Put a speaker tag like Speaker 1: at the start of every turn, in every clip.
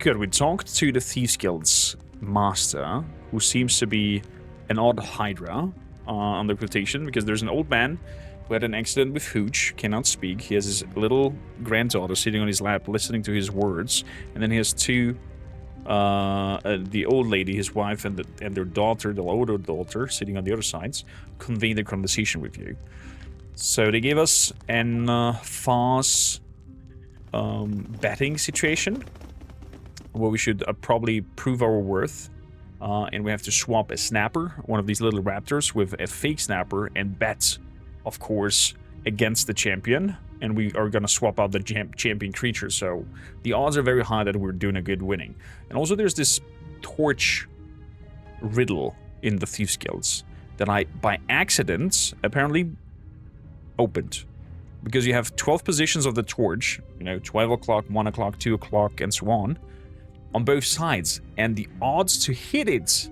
Speaker 1: Good, we talked to the Thieves Guild's master, who seems to be an odd hydra on the quotation, because there's an old man who had an accident with Hooch, cannot speak. He has his little granddaughter sitting on his lap, listening to his words, and then he has two, the old lady, his wife, and their daughter, the older daughter, sitting on the other sides, conveying the conversation with you. So they gave us an fast betting situation, where we should probably prove our worth, and we have to swap a snapper, one of these little raptors, with a fake snapper, and bet, of course, against the champion, and we are gonna swap out the champion creature, so the odds are very high that we're doing a good winning. And also there's this torch riddle in the Thieves Guilds that I, by accident, apparently opened. Because you have 12 positions of the torch, you know, 12 o'clock, 1 o'clock, 2 o'clock, and so on both sides, and the odds to hit it,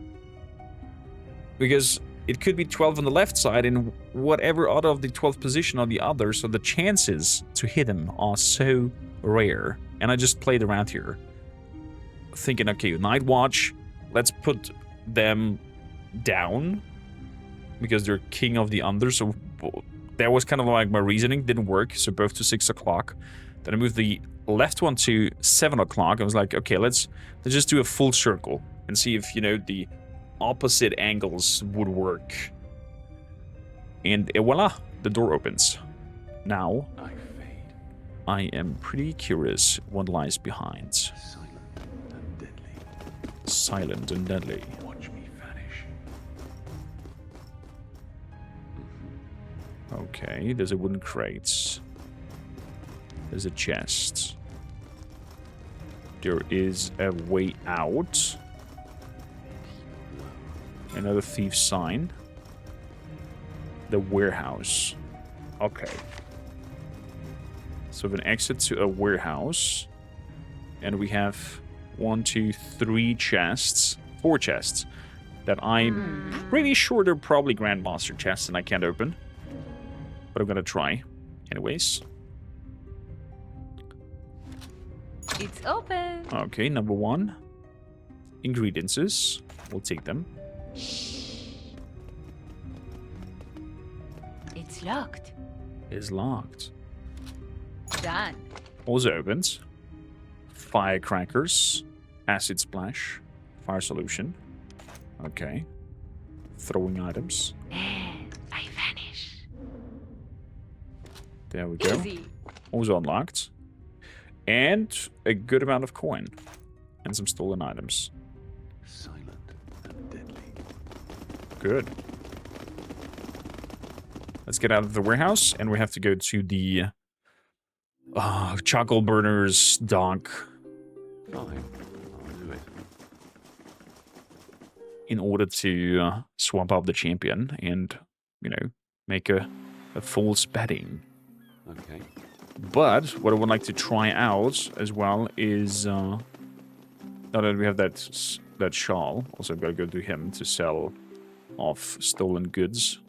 Speaker 1: because it could be 12 on the left side and whatever other of the 12th position on the other, so the chances to hit him are so rare. And I just played around here, thinking, okay, Night Watch, let's put them down, because they're king of the under, so that was kind of like my reasoning, didn't work, so both to 6 o'clock. Then I moved the left one to 7 o'clock. I was like, okay, let's just do a full circle and see if, you know, the opposite angles would work. And voila, the door opens. Now, I am pretty curious what lies behind.
Speaker 2: Silent and deadly.
Speaker 1: Silent and deadly.
Speaker 2: Watch me vanish.
Speaker 1: Okay, there's a wooden crate. There's a chest. There is a way out. Another thief's sign. The warehouse. Okay. So we have an exit to a warehouse. And we have 1, 2, 3 chests. 4 chests. That I'm pretty sure they're probably Grandmaster chests and I can't open. But I'm gonna try. Anyways.
Speaker 3: It's open.
Speaker 1: Okay, number 1. Ingredients. We'll take them.
Speaker 3: It's locked.
Speaker 1: Is locked.
Speaker 3: Done.
Speaker 1: Also opens. Firecrackers. Acid splash. Fire solution. Okay. Throwing items.
Speaker 3: And I vanish.
Speaker 1: There we go.
Speaker 3: Easy.
Speaker 1: Also unlocked. And a good amount of coin. And some stolen items.
Speaker 2: Silent and deadly.
Speaker 1: Good. Let's get out of the warehouse, and we have to go to the charcoal burner's dock
Speaker 2: Fine. I'll do it.
Speaker 1: in order to swap out the champion and, you know, make a false betting.
Speaker 2: Okay.
Speaker 1: But what I would like to try out as well is, now that we have that shawl, also I've got to go to him to sell off stolen goods.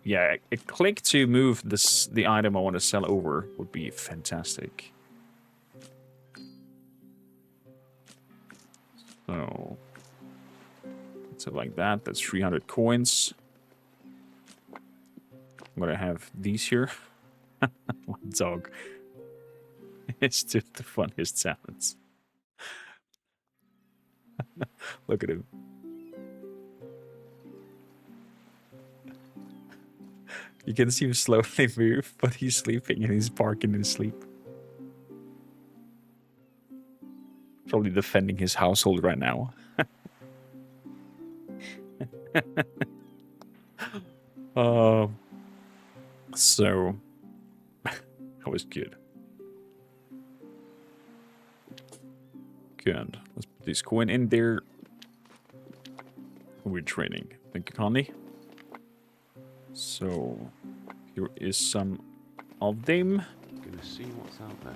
Speaker 1: Yeah, a click to move the item I want to sell over would be fantastic. So, so like that, that's 300 coins. I'm gonna have these here. One dog. It's just the funniest sounds. Look at him. You can see him slowly move, but he's sleeping and he's barking in his sleep. Probably defending his household right now. So that was good. Good. Let's put this coin in there. We're trading. Thank you, Connie. So here is some of them.
Speaker 2: Gonna see what's out there.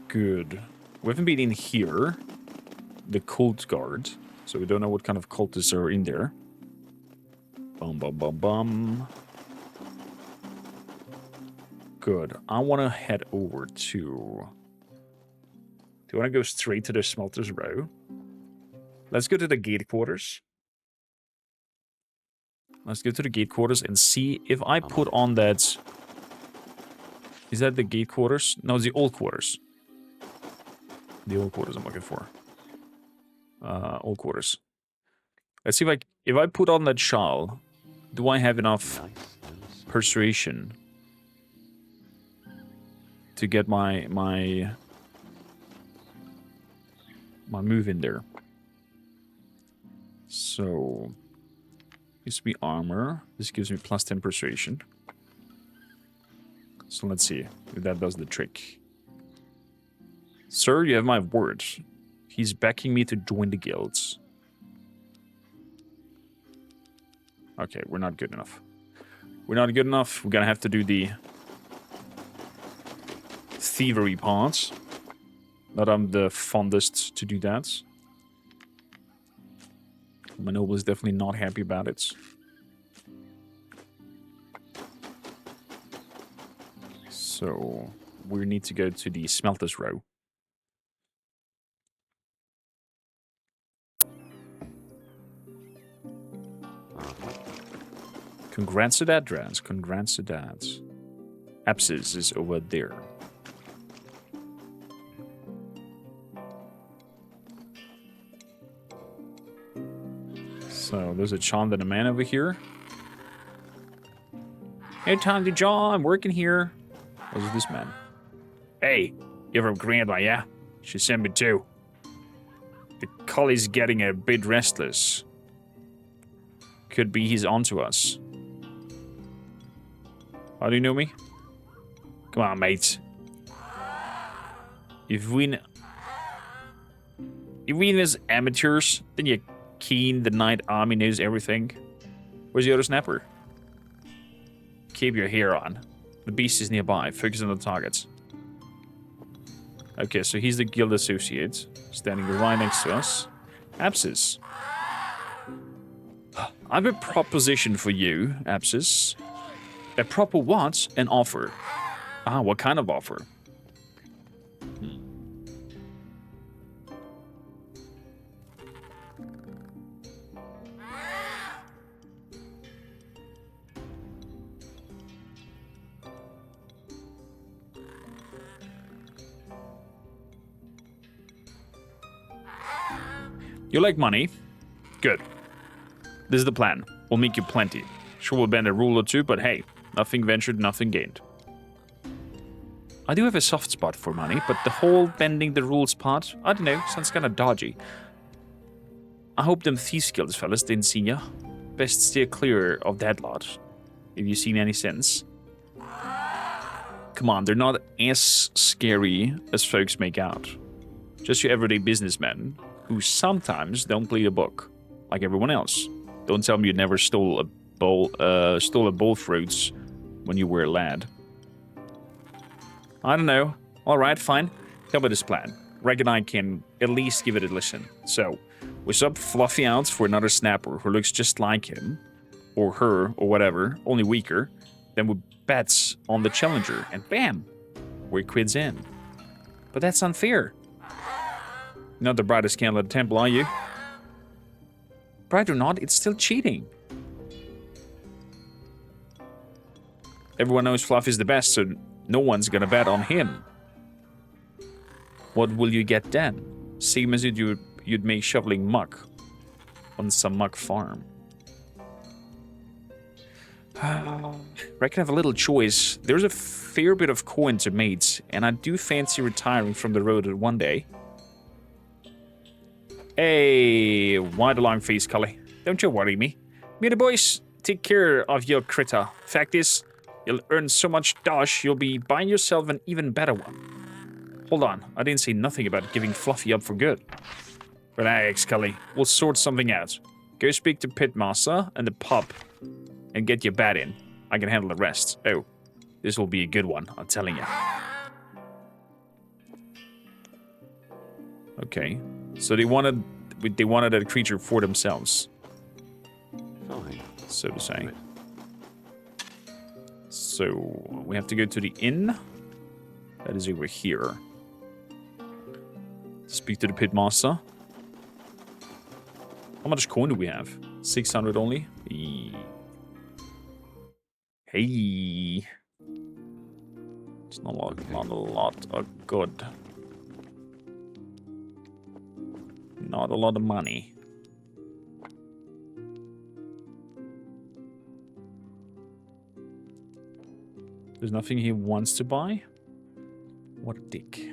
Speaker 1: Good. We haven't been in here. The cult guard. So we don't know what kind of cultists are in there. Bum bum bum bum. Good. I want to head over to you want to go straight to the smelter's row? Let's go to the gate quarters. Let's go to the gate quarters and see if I put on that... Is that the gate quarters? No, it's the old quarters. The old quarters I'm looking for. Old quarters. Let's see if I put on that shawl, do I have enough persuasion to get my move in there? So, gives me armor. This gives me plus 10 persuasion. So let's see if that does the trick. Sir, you have my word. He's backing me to join the guilds. Okay, we're not good enough. We're not good enough. We're gonna have to do the thievery parts. Not I'm the fondest to do that. My noble is definitely not happy about it. So we need to go to the smelter's row. Congrats to that, Drans. Congrats to that. Apsis is over there. So there's a Chand and a man over here. Hey, Tom DeJaw, I'm working here. What's this man? Hey, you're from Grandma, yeah? She sent me too. The collie's getting a bit restless. Could be he's onto us. How do you know me? Come on, mate. If we as amateurs, then you keen the Knight Army knows everything. Where's the other snapper? Keep your hair on. The beast is nearby. Focus on the targets. Okay, so he's the guild associate. Standing right next to us. Apsis. I have a proposition for you, Apsis. A proper what? An offer. Ah, what kind of offer? You like money? Good. This is the plan. We'll make you plenty. Sure, we'll bend a rule or two, but hey, nothing ventured, nothing gained. I do have a soft spot for money, but the whole bending the rules part, I don't know, sounds kind of dodgy. I hope them Thieves Guild fellas didn't see ya. Best steer clear of that lot, if you seen any sense. Come on, they're not as scary as folks make out. Just your everyday businessmen who sometimes don't play the book, like everyone else. Don't tell me you never stole a bowl fruits when you were a lad. I don't know. All right, fine. Tell me this plan. Reg and I can at least give it a listen. So, we sub Fluffy out for another snapper who looks just like him, or her, or whatever, only weaker. Then we bets on the challenger, and bam, we're quids in. But that's unfair. Not the brightest candle at the temple, are you? Bright or not, it's still cheating. Everyone knows Fluffy's the best, so no one's gonna bet on him. What will you get then? Same as you'd make shoveling muck on some muck farm. Reckon I have a little choice. There's a fair bit of coin to mate, and I do fancy retiring from the road one day. Hey, why the long face, Cully? Don't you worry me. Me and the boys take care of your critter. Fact is, you'll earn so much dosh, you'll be buying yourself an even better one. Hold on, I didn't say nothing about giving Fluffy up for good. Relax, Cully. We'll sort something out. Go speak to Pitmaster and the pup and get your bat in. I can handle the rest. Oh, this will be a good one, I'm telling you. Okay, so they wanted that creature for themselves.
Speaker 2: Fine.
Speaker 1: So to say. So we have to go to the inn. That is over here. Speak to the pitmaster. How much coin do we have? 600 only? Hey. It's not a lot of good. Not a lot of money. There's nothing he wants to buy? What a dick.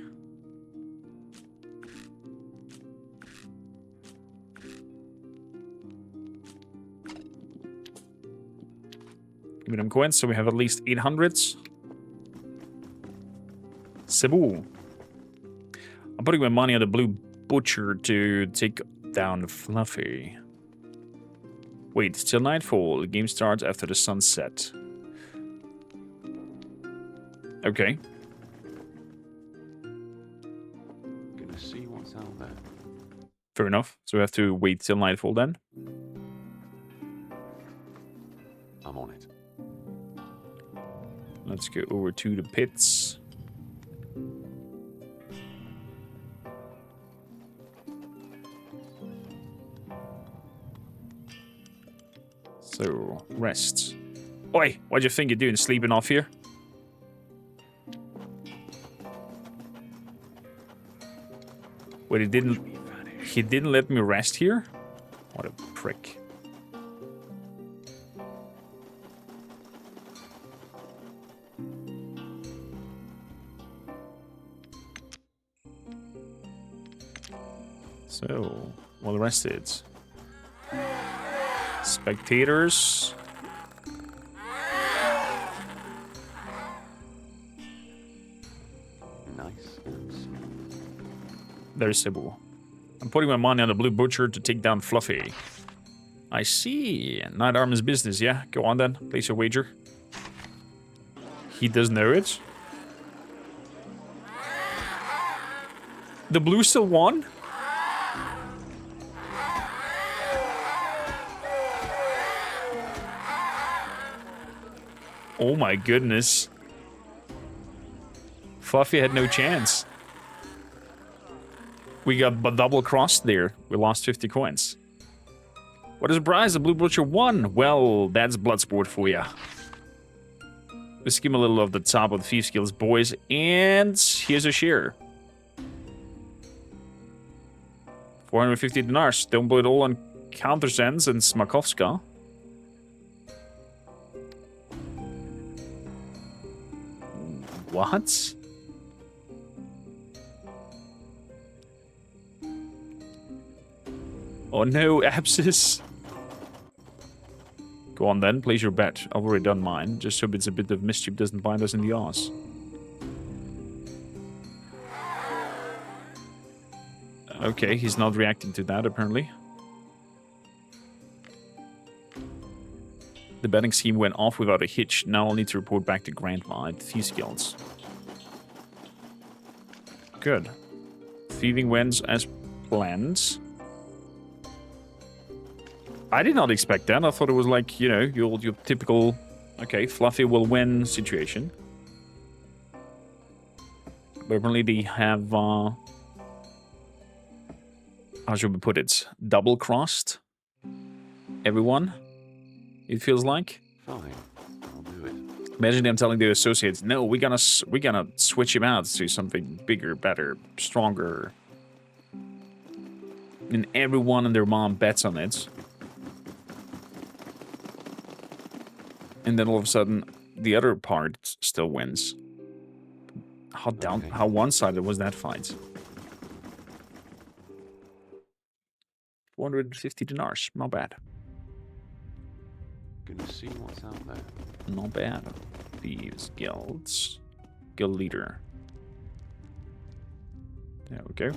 Speaker 1: Give me them coins so we have at least 800s. Cebu. I'm putting my money on the blue butcher to take down Fluffy. Wait till nightfall. The game starts after the sunset. Okay.
Speaker 2: Gonna see what's out there.
Speaker 1: Fair enough. So we have to wait till nightfall then.
Speaker 2: I'm on it.
Speaker 1: Let's go over to the pits. So, rest. Oi, what do you think you're doing, sleeping off here? Wait, he didn't let me rest here? What a prick. So, well rested. Spectators.
Speaker 2: Nice.
Speaker 1: There's Cebu. I'm putting my money on the blue butcher to take down Fluffy. I see. Night Armor's business, yeah? Go on then. Place your wager. He does know it. The blue still won? Oh my goodness. Fluffy had no chance. We got double crossed there. We lost 50 coins. What is the prize? The blue butcher won. Well, that's Bloodsport for ya. Let's skim a little of the top of the Thieves Guild, boys. And here's a share. 450 dinars. Don't blow it all on Countersens and Smakovska. What? Oh no, Abscess. Go on then, place your bet. I've already done mine. Just hope it's a bit of mischief doesn't bind us in the ass. Okay, he's not reacting to that apparently. The betting scheme went off without a hitch. Now I'll need to report back to Grandma at Thieves Guilds. Good. Thieving wins as planned. I did not expect that. I thought it was like, you know, your typical, okay, Fluffy will win situation. But apparently they have, how should we put it? Double-crossed everyone, it feels like.
Speaker 2: Fine, I'll do it.
Speaker 1: Imagine them telling their associates, no, we're gonna switch him out to something bigger, better, stronger. And everyone and their mom bets on it. And then all of a sudden, the other part still wins. How one-sided was that fight? 450 dinars, not bad.
Speaker 2: Gonna see what's out there.
Speaker 1: Not bad. Thieves Guilds. Guild leader. There we go.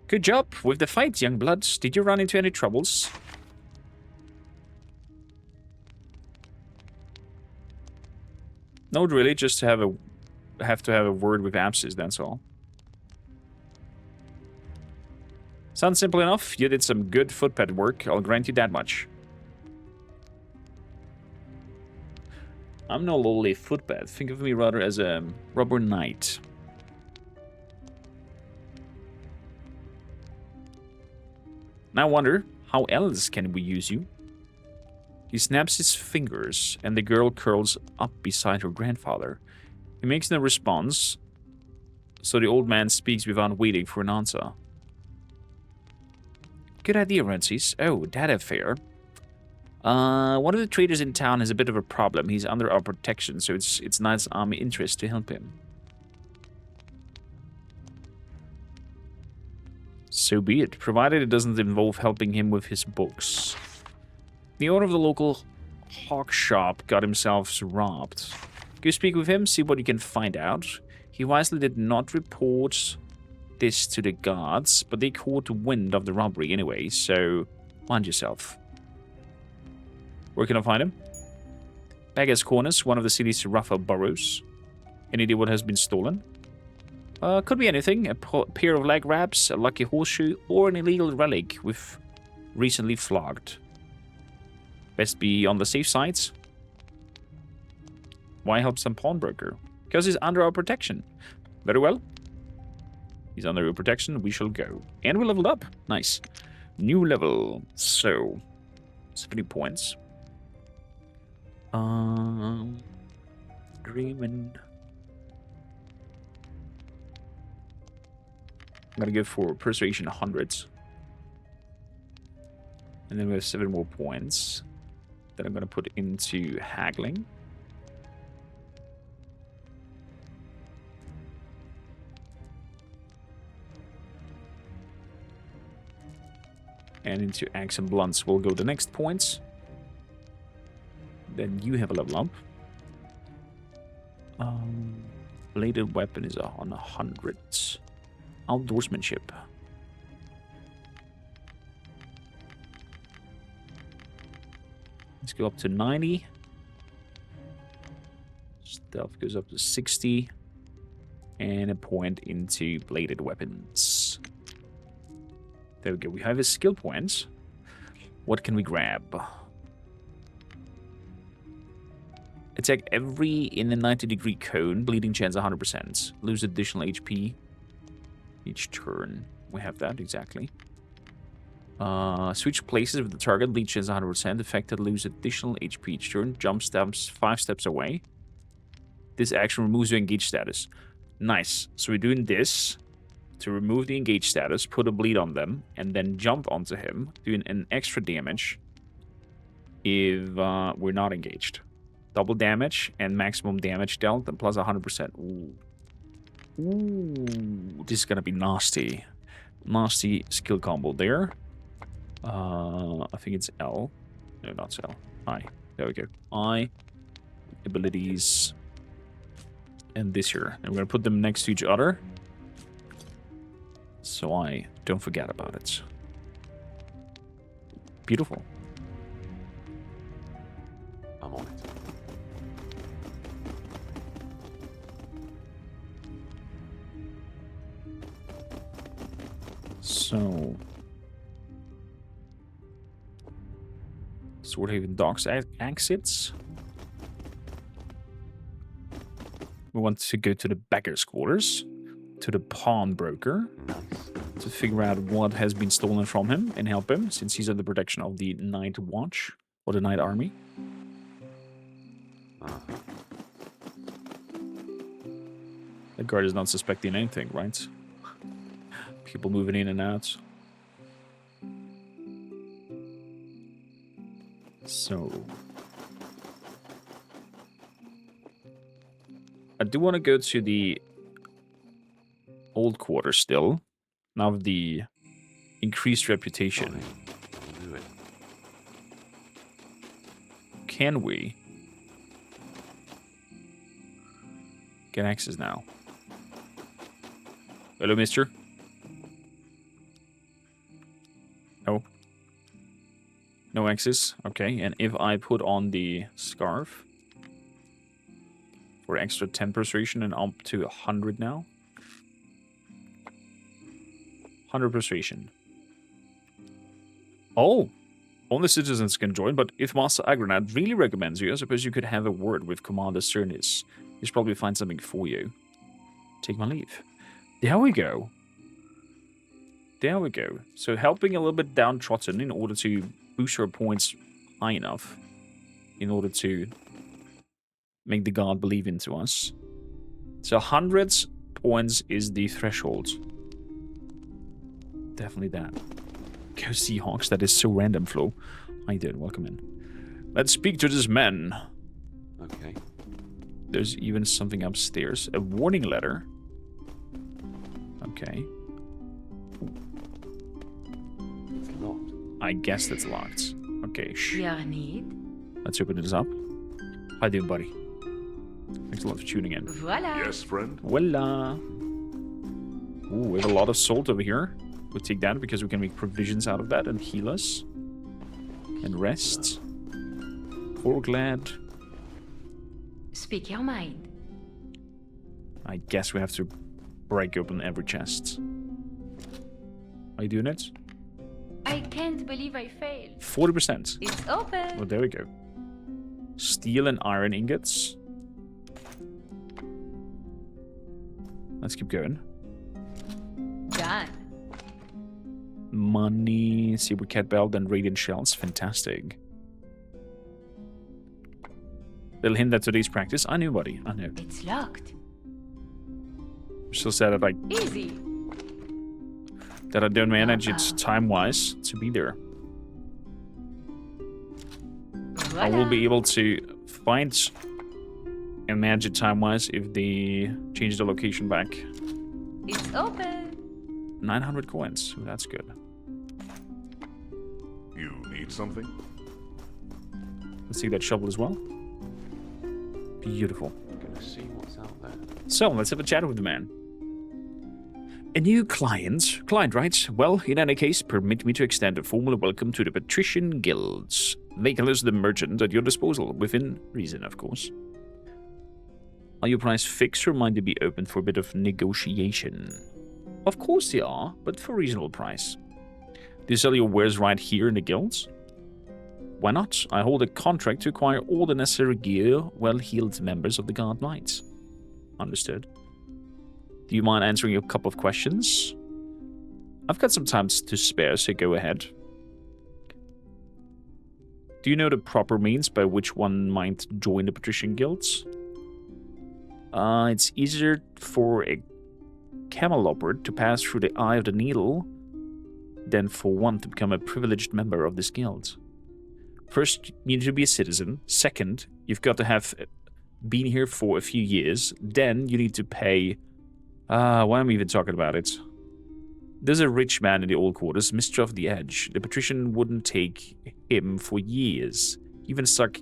Speaker 1: Good job with the fight, young blood. Did you run into any troubles? Not really, just to have a word with Abscess, that's all. Sounds simple enough. You did some good footpad work, I'll grant you that much. I'm no lowly footpath. Think of me rather as a robber knight. Now wonder, how else can we use you? He snaps his fingers, and the girl curls up beside her grandfather. He makes no response, so the old man speaks without waiting for an answer. Good idea, Rensis. Oh, that affair. One of the traders in town has a bit of a problem. He's under our protection, so it's Knight's army interest to help him. So be it, provided it doesn't involve helping him with his books. The owner of the local hawk shop got himself robbed. Go speak with him, see what you can find out. He wisely did not report this to the guards, but they caught wind of the robbery anyway, so mind yourself. Where can I find him? Beggar's Corners, one of the city's rougher boroughs. Any idea what has been stolen? Could be anything. A pair of leg wraps, a lucky horseshoe, or an illegal relic with recently flogged. Best be on the safe side. Why help some pawnbroker? Because he's under our protection. Very well. He's under your protection. We shall go. And we leveled up. Nice. New level. So, 70 points. Dreaming. I'm gonna go for persuasion 100. And then we have 7 more points that I'm gonna put into haggling. And into axe and blunts will go the next points. Then you have a level up. Bladed weapon is on 100. Outdoorsmanship. Let's go up to 90. Stealth goes up to 60. And a point into bladed weapons. There we go. We have a skill point. What can we grab? Attack every in the 90-degree cone. Bleeding chance 100%. Lose additional HP each turn. We have that, exactly. Switch places with the target. Bleed chance 100%. Affected lose additional HP each turn. Jump steps 5 steps away. This action removes your engaged status. Nice. So we're doing this to remove the engaged status, put a bleed on them, and then jump onto him, doing an extra damage if we're not engaged. Double damage and maximum damage dealt, and plus 100%. Ooh. Ooh, this is gonna be nasty. Nasty skill combo there. I think it's L. No, not L. I. There we go. I. Abilities. And this here. And we're gonna put them next to each other, so I don't forget about it. Beautiful.
Speaker 2: I'm on it.
Speaker 1: So, Swordhaven docks exits. We want to go to the beggar's quarters, to the pawnbroker, to figure out what has been stolen from him and help him, since he's under protection of the Night Watch, or the Night Army. The guard is not suspecting anything, right? People moving in and out. So, I do want to go to the old quarters still. Now with the increased reputation.
Speaker 2: I'll do it.
Speaker 1: Can we get access now? Hello, mister. No. No access. Okay, and if I put on the scarf for extra 10 persuasion and up to 100 now. 100 persuasion. Oh, Only citizens can join, but if Master Agranad really recommends you, I suppose you could have a word with Commander Cernis. He'll probably find something for you. Take my leave. There we go. There we go. So helping a little bit downtrodden in order to boost our points high enough. In order to make the god believe into us. So 100 points is the threshold. Definitely that. Go Seahawks, that is so random, Flo. How you doing? Welcome in. Let's speak to this man.
Speaker 2: Okay.
Speaker 1: There's even something upstairs. A warning letter. Okay.
Speaker 2: It's locked.
Speaker 1: I guess that's locked. Okay,
Speaker 3: Your need?
Speaker 1: let's open this up. How you doing, buddy? Thanks a lot for tuning in.
Speaker 3: Voila.
Speaker 2: Yes, friend.
Speaker 1: Voila. Ooh, we have a lot of salt over here. We'll take that because we can make provisions out of that and heal us. And rest. Poor glad.
Speaker 3: Speak your mind.
Speaker 1: I guess we have to break open every chest. Are you doing it?
Speaker 3: I can't believe I failed.
Speaker 1: 40%.
Speaker 3: It's open.
Speaker 1: Well, there we go. Steel and iron ingots. Let's keep going.
Speaker 3: Done.
Speaker 1: Money, silver cat belt, and radiant shells. Fantastic. Little hint that today's practice. I knew, buddy. I know.
Speaker 3: It's locked.
Speaker 1: Still said that
Speaker 3: Easy.
Speaker 1: I don't manage it time-wise to be there. I will be able to find and manage it time-wise if they change the location back.
Speaker 3: It's open.
Speaker 1: 900 coins. Ooh, that's good.
Speaker 4: You need something?
Speaker 1: Let's see that shovel as well. Beautiful.
Speaker 2: Gonna see what's out there.
Speaker 1: So, let's have a chat with the man. A new client. Client, right? Well, in any case, permit me to extend a formal welcome to the Patrician Guilds. Nicholas the merchant at your disposal, within reason, of course. Are your price fixed or might they be open for a bit of negotiation? Of course they are, but for a reasonable price. Do you sell your wares right here in the guilds? Why not? I hold a contract to acquire all the necessary gear well-heeled members of the Guard Knights. Understood. Do you mind answering a couple of questions? I've got some time to spare, so go ahead. Do you know the proper means by which one might join the Patrician Guilds? It's easier for a camelopard to pass through the eye of the needle than for one to become a privileged member of this guild. First, you need to be a citizen. Second, you've got to have been here for a few years. Then you need to pay... why am I even talking about it? There's a rich man in the old quarters, Mr. of the Edge. The patrician wouldn't take him for years. Even stuck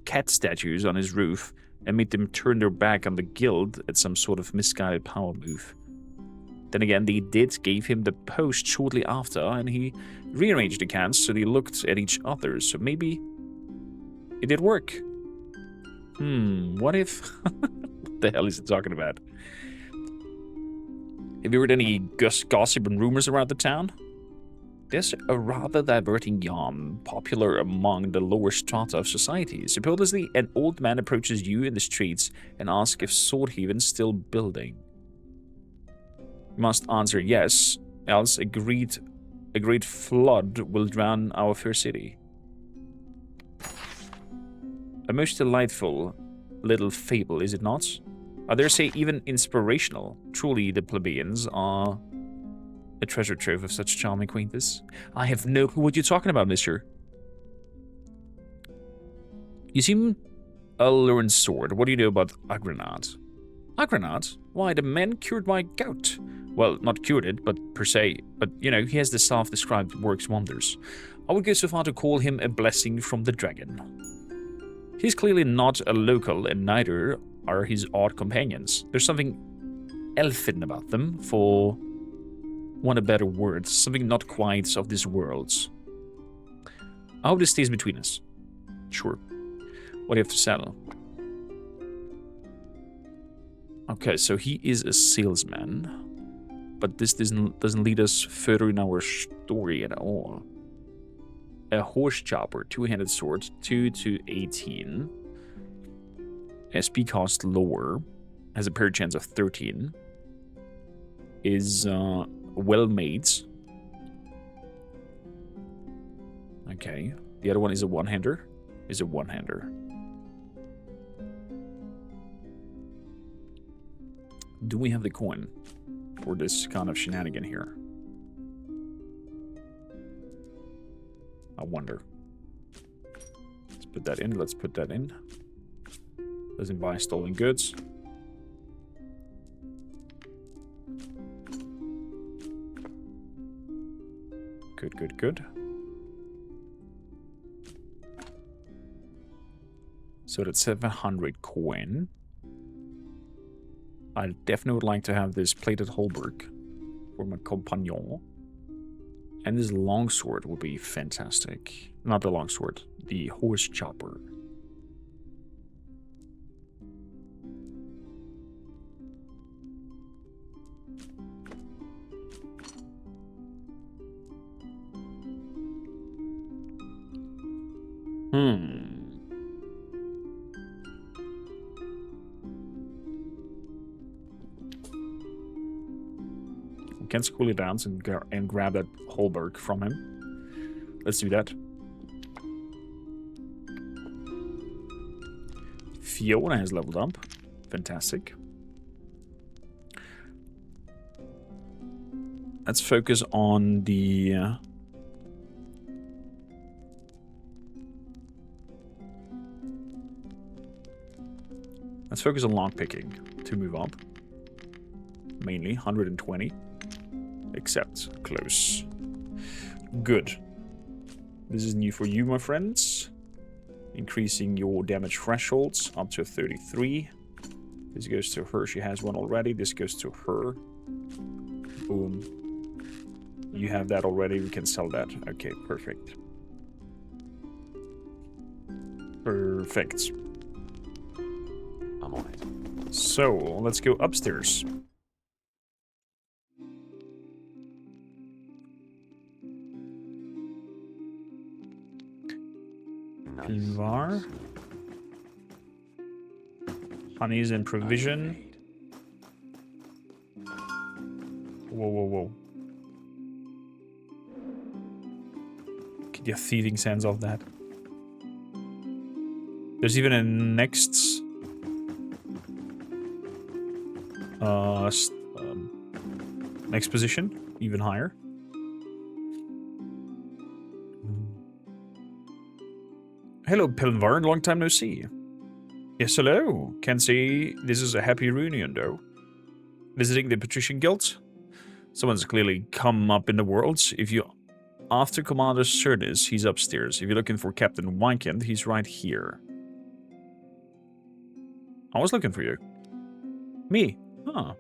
Speaker 1: cat statues on his roof and made them turn their back on the guild at some sort of misguided power move. Then again, they did give him the post shortly after, and he rearranged the cans so they looked at each other, so maybe it did work. What if... what the hell is he talking about? Have you heard any gossip and rumors around the town? There's a rather diverting yarn popular among the lower strata of society. Supposedly, an old man approaches you in the streets and asks if Swordhaven's still building. You must answer yes, else a great flood will drown our fair city. A most delightful little fable, is it not? I dare say even inspirational. Truly, the plebeians are a treasure trove of such charming acquaintance. I have no clue what you're talking about, mister. You seem a learned sword. What do you know about Agranad? Agranad? Why, the man cured my gout. Well, not cured it, but per se. But, you know, he has the self-described works wonders. I would go so far to call him a blessing from the dragon. He's clearly not a local, and neither are his odd companions. There's something elfin about them, for want a better word. Something not quite of this world. I hope this stays between us. Sure. What do you have to sell? Okay, so he is a salesman. But this doesn't lead us further in our story at all. A horse chopper, two-handed sword, 2 to 18. SP cost lower, has a parry chance of 13. Is well made. Okay. The other one is a one-hander. Is a one-hander. Do we have the coin for this kind of shenanigan here? I wonder. Let's put that in. Let's put that in. Doesn't buy stolen goods. Good, good, good. So that's 700 coin. I definitely would like to have this plated halberd for my companion. And this longsword would be fantastic. Not the longsword, the horse chopper. We can cool it down and grab that halberd from him. Let's do that. Fiona has leveled up. Fantastic. Let's focus on the... Let's focus on lockpicking to move up. Mainly 120. Except close. Good. This is new for you, my friends. Increasing your damage thresholds up to 33. This goes to her. She has one already. This goes to her. Boom. You have that already. We can sell that. Okay, perfect. Perfect.
Speaker 2: I'm on it.
Speaker 1: So, let's go upstairs. Pilvar. Honeys and provision. Whoa, whoa, whoa. Get your thieving sands off that. There's even a next... next position, even higher. Hello, Pilvar, long time no see. Yes, hello. Can say this is a happy reunion, though. Visiting the Patrician Guild? Someone's clearly come up in the world. If you after Commander Cernus, he's upstairs. If you're looking for Captain Wykent, he's right here. I was looking for you. Me? Huh.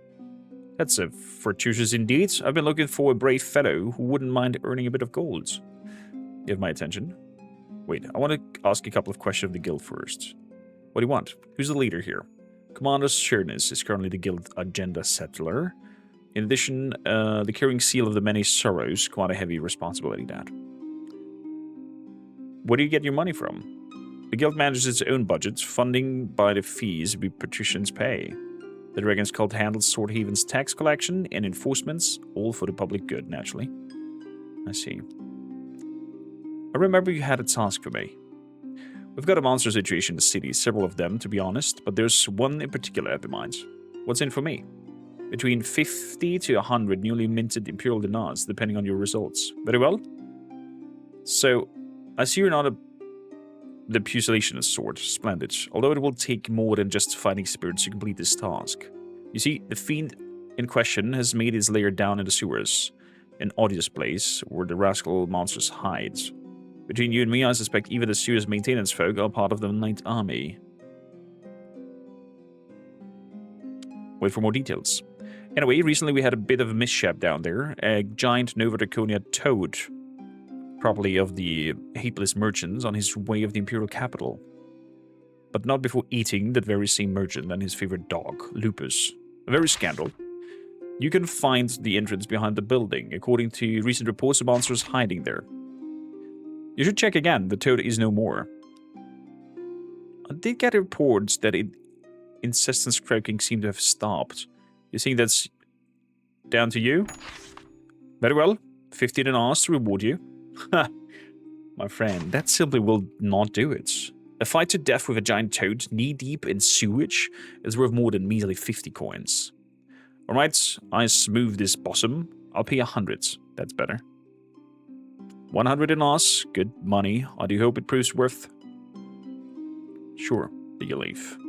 Speaker 1: That's a fortuitous indeed. I've been looking for a brave fellow who wouldn't mind earning a bit of gold. You have my attention. Wait, I want to ask a couple of questions of the guild first. What do you want? Who's the leader here? Commander Cernus is currently the guild agenda settler. In addition, the carrying seal of the many sorrows, quite a heavy responsibility, that. Where do you get your money from? The guild manages its own budget, funding by the fees we patricians pay. The Dragon's Cult handles Swordhaven's tax collection and enforcements, all for the public good, naturally. I see. I remember you had a task for me. We've got a monster situation in the city, several of them, to be honest, but there's one in particular I have in mind. What's in for me? Between 50 to 100 newly minted Imperial dinars, depending on your results. Very well? So, I see you're not the pugilationist sort. Splendid. Although it will take more than just fighting spirits to complete this task. You see, the fiend in question has made his lair down in the sewers, an odious place where the rascal monsters hide. Between you and me, I suspect even the sewers maintenance folk are part of the Night Army. Wait for more details. Anyway, recently we had a bit of a mishap down there. A giant Nova Draconia toad, probably of the Hateless merchants, on his way of the Imperial capital. But not before eating that very same merchant and his favorite dog, Lupus. A very scandal. You can find the entrance behind the building. According to recent reports, the monster is hiding there. You should check again. The toad is no more. I did get reports that incessant croaking seemed to have stopped. You think that's down to you? Very well. 15 an hour to reward you. Ha! My friend, that simply will not do it. A fight to death with a giant toad knee-deep in sewage is worth more than measly 50 coins. Alright, I smooth this bosom. I'll pay 100. That's better. 100 in us. Good money. I do hope it proves worth... Sure, you leave.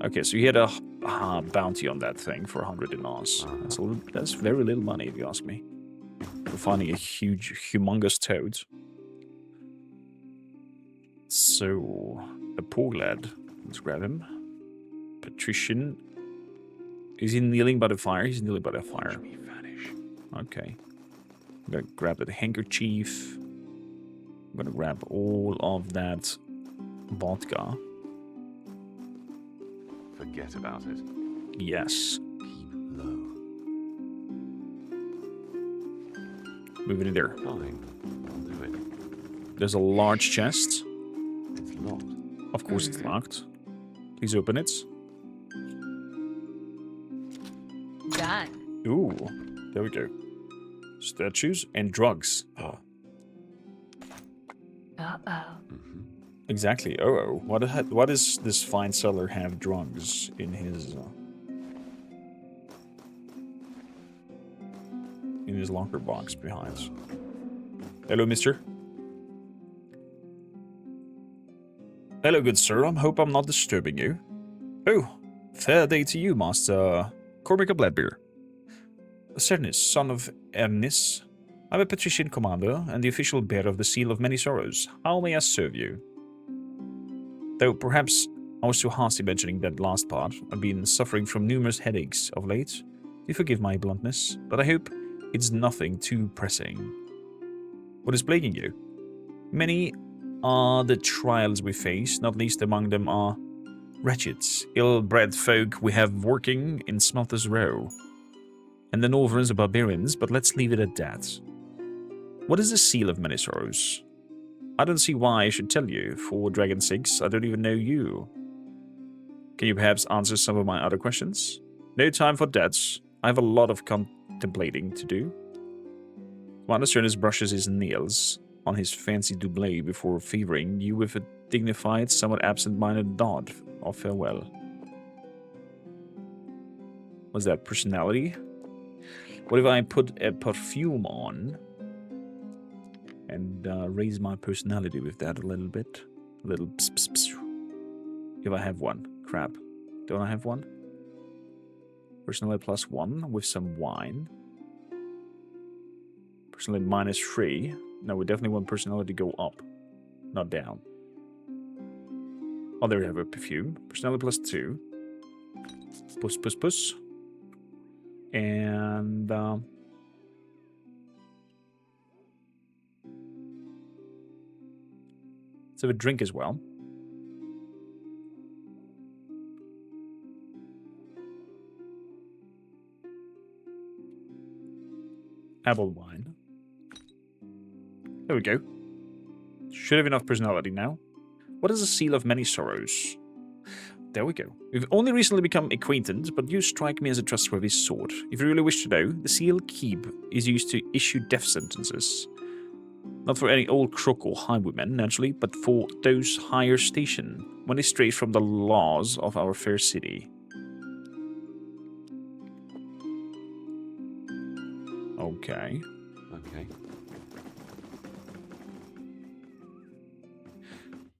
Speaker 1: Okay, so you had a bounty on that thing for 100 in us. That's very little money, if you ask me. For finding a humongous toad. So, a poor lad. Let's grab him. Patrician. Is he kneeling by the fire? He's kneeling by the fire. Okay. I'm gonna grab that handkerchief. I'm gonna grab all of that vodka.
Speaker 2: Forget about it.
Speaker 1: Yes.
Speaker 2: Keep low.
Speaker 1: Move it in there.
Speaker 2: Fine. I'll do it.
Speaker 1: There's a large chest.
Speaker 2: It's locked.
Speaker 1: Of course it's locked. Please open it.
Speaker 3: Done.
Speaker 1: Ooh. There we go. Statues and drugs.
Speaker 3: Uh-oh.
Speaker 1: Exactly. Oh, what does this fine seller have drugs in his locker box behind? Hello, mister. Hello, good sir. I hope I'm not disturbing you. Oh, fair day to you, Master kormakrtv. Cernus, son of Ernest. I'm a patrician commander and the official bearer of the seal of many sorrows. How may I serve you? Though perhaps I was too hasty mentioning that last part. I've been suffering from numerous headaches of late. Do forgive my bluntness, but I hope it's nothing too pressing. What is plaguing you? Many are the trials we face, not least among them are wretched, ill-bred folk we have working in Smelter's Row. And the Northerns are barbarians, but let's leave it at that. What is the seal of many sorrows? I don't see why I should tell you. For dragon's sakes, I don't even know you. Can you perhaps answer some of my other questions? No time for that. I have a lot of contemplating to do. Commander Cernus brushes his nails on his fancy doublet before favoring you with a dignified, somewhat absent-minded nod of farewell. Was that personality? What if I put a perfume on and raise my personality with that a little bit? A little pss, pss, pss. If I have one. Crap. Don't I have one? Personality +1 with some wine. Personality -3. No, we definitely want personality to go up, not down. Oh, there we have a perfume. Personality +2. Puss, puss, puss. And let's have a drink as well. Apple wine. There we go. Should have enough personality now. What is the seal of many sorrows? There we go. We've only recently become acquainted, but you strike me as a trustworthy sort. If you really wish to know, the seal keep is used to issue death sentences. Not for any old crook or highwaymen, naturally, but for those higher station, when they stray from the laws of our fair city. Okay.
Speaker 2: Okay.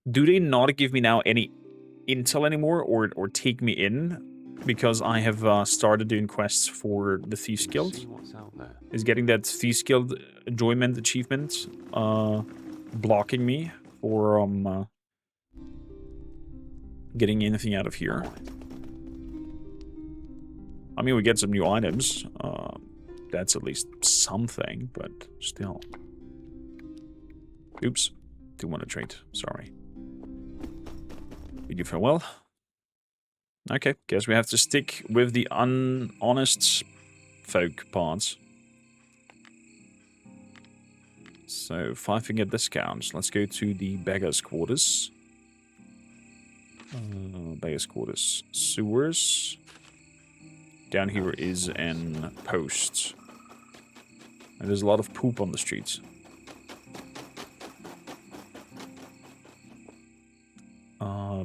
Speaker 1: Do they not give me now any intel anymore, or take me in, because I have started doing quests for the Thieves Guild?
Speaker 2: See what's out there.
Speaker 1: Is getting that Thieves Guild enjoyment achievement blocking me for getting anything out of here? I mean, we get some new items. That's at least something, but still. Oops. Do want to trade. Sorry. Bid you farewell. Okay, guess we have to stick with the honest folk parts. So, 5-finger discounts. Let's go to the beggar's quarters. Beggar's quarters. Sewers. Down here is an post. And there's a lot of poop on the streets.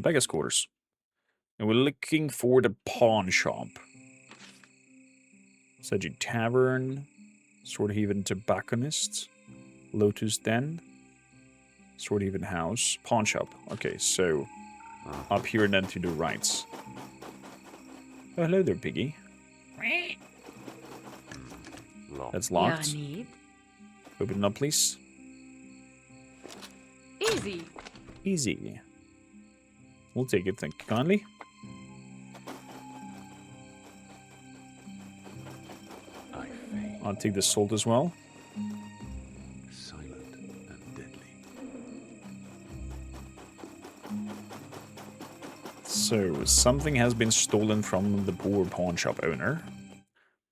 Speaker 1: Beggar's quarters. And we're looking for the pawn shop. Sedgy Tavern. Swordhaven Tobacconist. Lotus Den. Swordhaven House. Pawn shop. Okay, so up here and then to the right. Oh, hello there, piggy.
Speaker 2: Locked.
Speaker 1: That's locked.
Speaker 3: Yeah, need.
Speaker 1: Open it up, please.
Speaker 3: Easy.
Speaker 1: Easy. We'll take it, thank you kindly.
Speaker 2: I fade.
Speaker 1: I'll take the salt as well.
Speaker 2: Silent and deadly.
Speaker 1: So, something has been stolen from the poor pawn shop owner.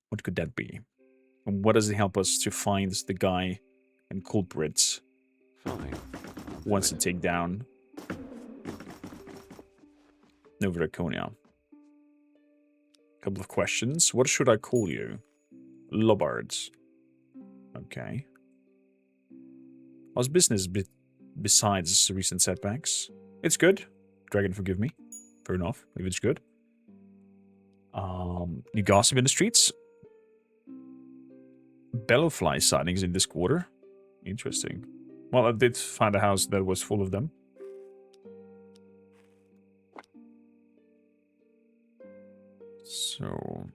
Speaker 1: What could that be? And what does it help us to find the guy and culprits
Speaker 2: Fine.
Speaker 1: wants to take down Nova Draconia? Couple of questions. What should I call you? Lobbards. Okay. How's business besides recent setbacks? It's good. Dragon, forgive me. Fair enough, if it's good. You gossip in the streets? Bellowfly sightings in this quarter? Interesting. Well, I did find a house that was full of them. So...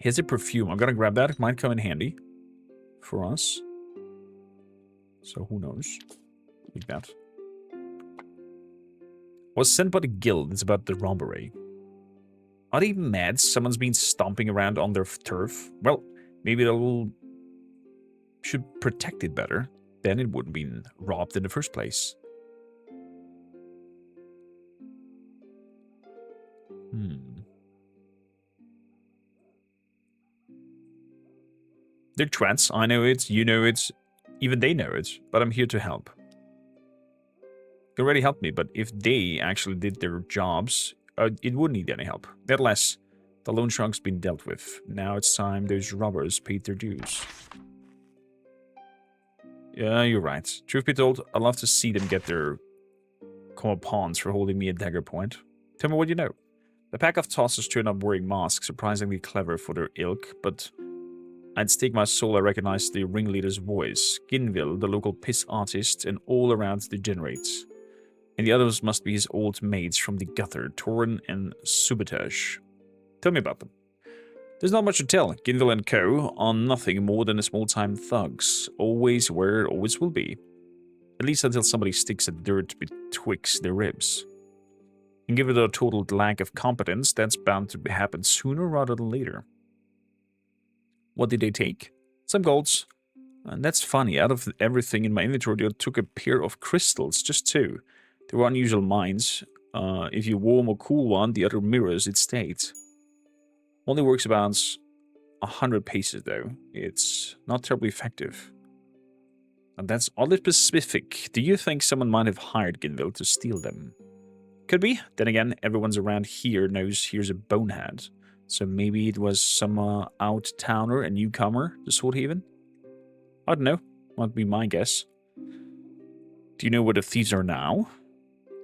Speaker 1: here's a perfume. I'm gonna grab that. It might come in handy for us. So who knows? Like that. Was sent by the guild. It's about the robbery. Are they mad? Someone's been stomping around on their turf? Well, maybe they'll... should protect it better. Then it wouldn't be robbed in the first place. They're twats. I know it. You know it. Even they know it. But I'm here to help. They already helped me, but if they actually did their jobs, it wouldn't need any help. Nevertheless, the loan shark's been dealt with. Now it's time those robbers paid their dues. Yeah, you're right. Truth be told, I'd love to see them get their pawns for holding me at dagger point. Tell me what you know. The pack of tossers turn up wearing masks, surprisingly clever for their ilk, but I'd stake my soul I recognize the ringleader's voice, Ginville, the local piss artist, and all around degenerates. And the others must be his old mates from the gutter, Torin and Subotage. Tell me about them. There's not much to tell. Ginville and co. are nothing more than small-time thugs. Always were, always will be. At least until somebody sticks a dirt betwixt their ribs. And given their total lack of competence, that's bound to happen sooner rather than later. What did they take? Some golds. And that's funny. Out of everything in my inventory, I took a pair of crystals, just 2. They were unusual mines. If you warm or cool one, the other mirrors its state. Only works about 100 paces, though. It's not terribly effective. And that's oddly specific. Do you think someone might have hired Ginville to steal them? Could be. Then again, everyone's around here knows here's a bonehead. So maybe it was some out-towner, a newcomer to Swordhaven? I don't know. Might be my guess. Do you know where the thieves are now?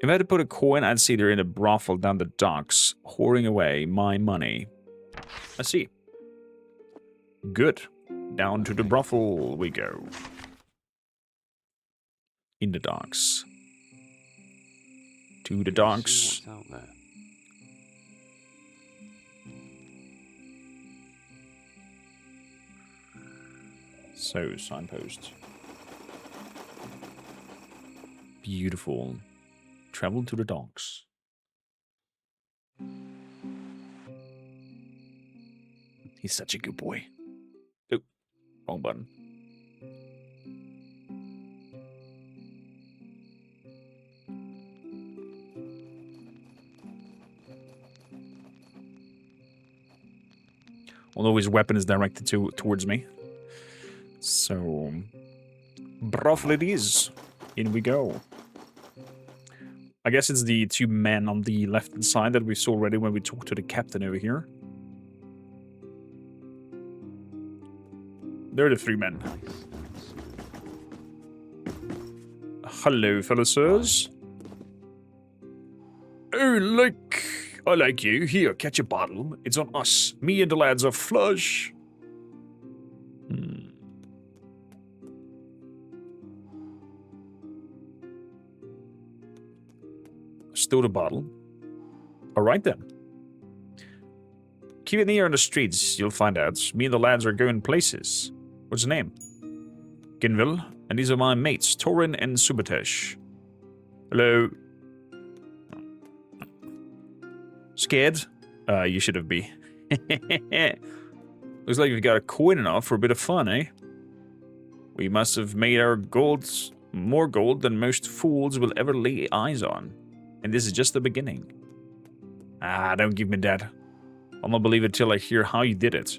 Speaker 1: If I had to put a coin, I'd say they're in a brothel down the docks, whoring away my money. I see. Good. Down to the brothel we go. In the docks. To the docks.
Speaker 2: See what's out there.
Speaker 1: So, signpost. Beautiful. Travel to the docks. He's such a good boy. Oh, wrong button. Although his weapon is directed towards me. So, brothel it is. In we go. I guess it's the two men on the left-hand side that we saw already when we talked to the captain over here. They're the three men. Hello, fellow sirs. Oh, I like you. Here, catch a bottle. It's on us. Me and the lads are flush. Stole a bottle. Alright then. Keep it near on the streets, you'll find out. Me and the lads are going places. What's your name? Ginville, and these are my mates, Torin and Subatesh. Hello. Scared? You should have been. Looks like we've got a coin enough for a bit of fun, eh? We must have made our gold more gold than most fools will ever lay eyes on. And this is just the beginning. Ah, don't give me that. I'll not believe it till I hear how you did it.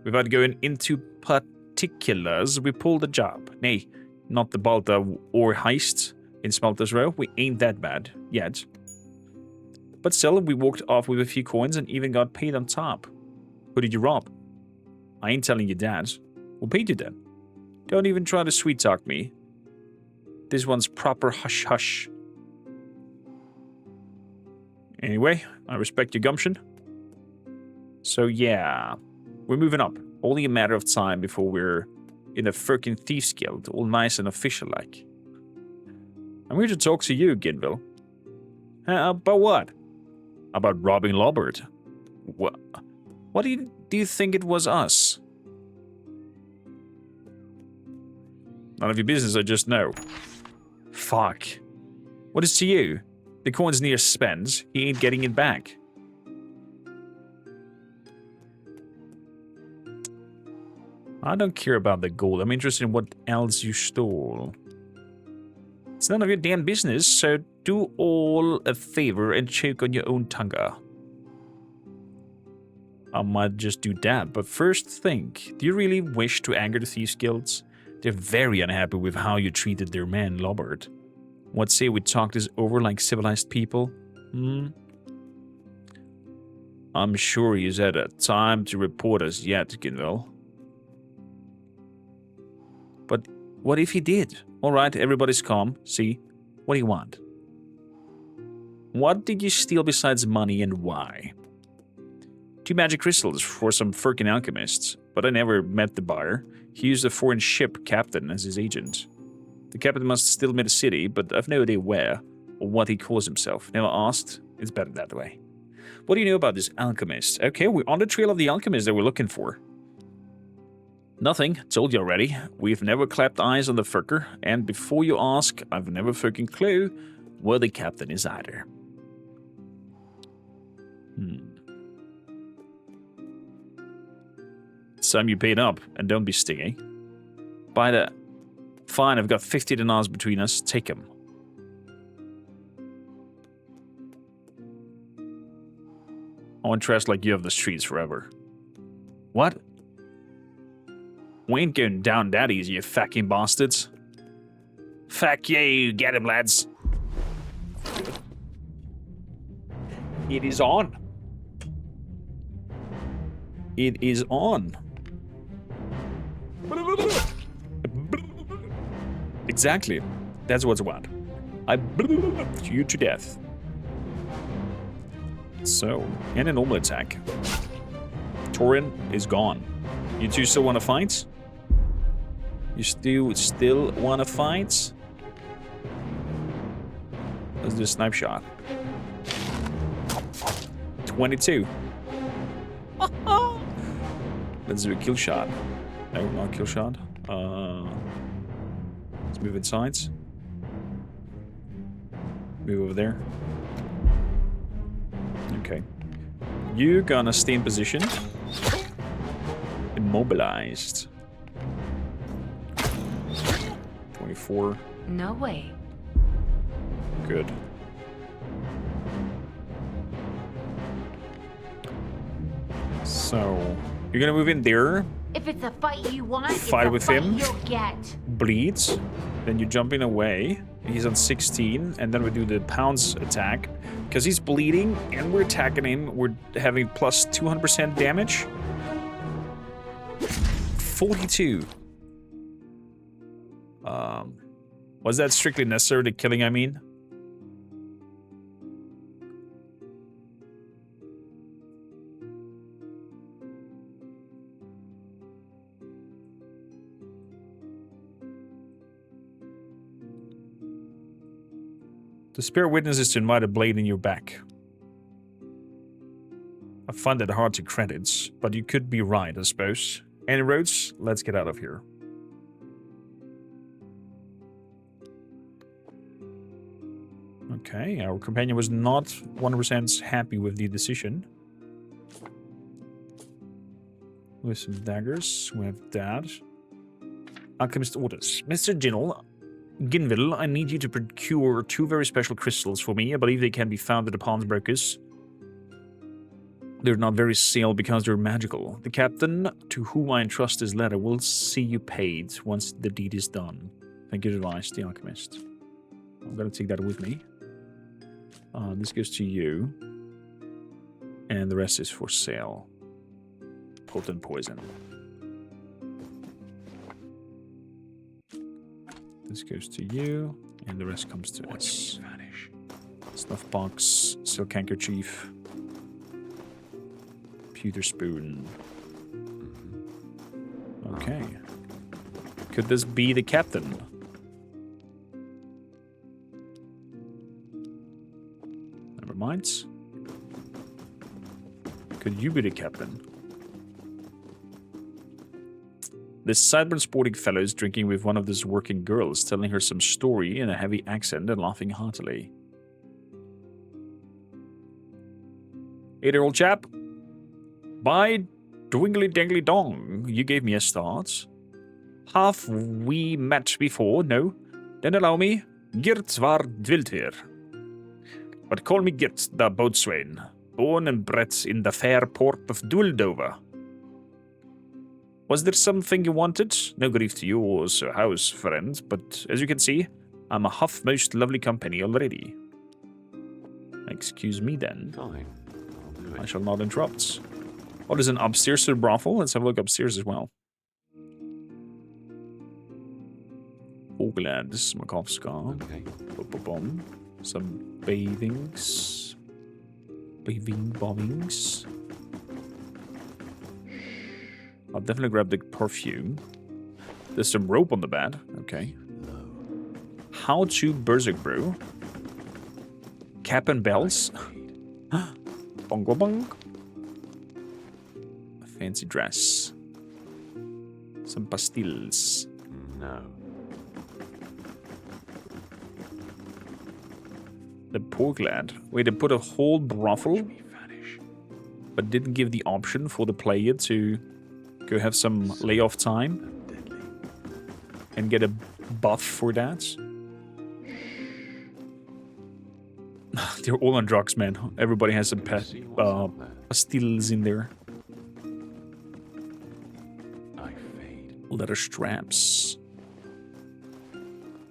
Speaker 1: Without going into particulars, we pulled the job. Nay, not the Balta or heist in Smelter's Row. We ain't that bad, yet. But still, we walked off with a few coins and even got paid on top. Who did you rob? I ain't telling you that. Who paid you then? Don't even try to sweet-talk me. This one's proper hush-hush. Anyway, I respect your gumption. So yeah, we're moving up. Only a matter of time before we're in the frickin' Thieves Guild, all nice and official-like. I'm here to talk to you, Ginville. About what? About robbing Lobert. What do you think it was us? None of your business, I just know. Fuck. What is to you? The coin's near spent. He ain't getting it back. I don't care about the gold. I'm interested in what else you stole. It's none of your damn business, so do all a favor and choke on your own tongue. I might just do that, but first think, do you really wish to anger the Thieves Guilds? They're very unhappy with how you treated their man, Lobert. What say we talk this over like civilized people? I'm sure he's had a time to report us yet, Ginville. But what if he did? Alright, everybody's calm. See? What do you want? What did you steal besides money and why? 2 magic crystals for some frickin' alchemists, but I never met the buyer. He used a foreign ship captain as his agent. The captain must still be in the city, but I've no idea where or what he calls himself. Never asked. It's better that way. What do you know about this alchemist? Okay, we're on the trail of the alchemist that we're looking for. Nothing. Told you already. We've never clapped eyes on the fucker, and before you ask, I've never fucking clue where the captain is either. It's time you paid up, and don't be stingy. By the... Fine, I've got 50 dinars between us. Take them. I won't trust like you have the streets forever. What? We ain't going down that easy, you fucking bastards. Fuck you, get him, lads. It is on. It is on. Exactly. That's what's what. I you to death. So, and a normal attack. Torin is gone. You two still want to fight? You still want to fight? Let's do a snipe shot. 22. Let's do a kill shot. No, not a kill shot. Let's move inside. Move over there. Okay. You're gonna stay in position. Immobilized. 24.
Speaker 3: No way.
Speaker 1: Good. So, you're gonna move in there,
Speaker 3: If it's a fight you want,
Speaker 1: Fight
Speaker 3: it's a
Speaker 1: with
Speaker 3: fight
Speaker 1: him.
Speaker 3: you'll get.
Speaker 1: Bleeds. Then you jump in away. He's on 16. And then we do the pounce attack. Because he's bleeding and we're attacking him. We're having plus 200% damage. 42. Was that strictly necessary, the killing, I mean? To spare witnesses to invite a blade in your back. I find that hard to credit, but you could be right, I suppose. Any roads? Let's get out of here. Okay, our companion was not 100% happy with the decision. With some daggers, we have that. Alchemist orders. Mr. Ginville, I need you to procure 2 very special crystals for me. I believe they can be found at the pawnbrokers. They're not very sale because they're magical. The captain, to whom I entrust this letter, will see you paid once the deed is done. Thank you for advice, the Alchemist. I'm gonna take that with me. This goes to you. And the rest is for sale. Potent poison. This goes to you, and the rest comes to us. Snuff box, silk handkerchief, pewter spoon. Okay. Could this be the captain? Never mind. Could you be the captain? This sideburn sporting fellow is drinking with one of those working girls, telling her some story in a heavy accent and laughing heartily. Hey there, old chap. By dwingly dangly dong, you gave me a start. Have we met before? No? Then allow me. Girt var dwiltir. But call me Girt, the boatswain, born and bred in the fair port of Duldover. Was there something you wanted? No grief to you or Sir House, friend, but as you can see, I'm a half most lovely company already. Excuse me then.
Speaker 2: Fine. I'll do it.
Speaker 1: I shall not interrupt. Oh, there's an upstairs to the brothel. Let's have a look upstairs as well. Agranad, Smakovska.
Speaker 2: Okay.
Speaker 1: Boom. Some bathings. Bobbings. I'll definitely grab the perfume. There's some rope on the bed. Okay. How to Berserk Brew. Cap and bells. Bongo bong. A fancy dress. Some pastilles.
Speaker 2: No.
Speaker 1: The pork lad. Wait, they put a whole brothel,
Speaker 2: Vanish.
Speaker 1: but didn't give the option for the player to go have some layoff time
Speaker 2: Deadly.
Speaker 1: and get a buff for that. They're all on drugs, man. Everybody has some
Speaker 2: See what's up there.
Speaker 1: pastilles in there.
Speaker 2: I fade.
Speaker 1: Leather straps.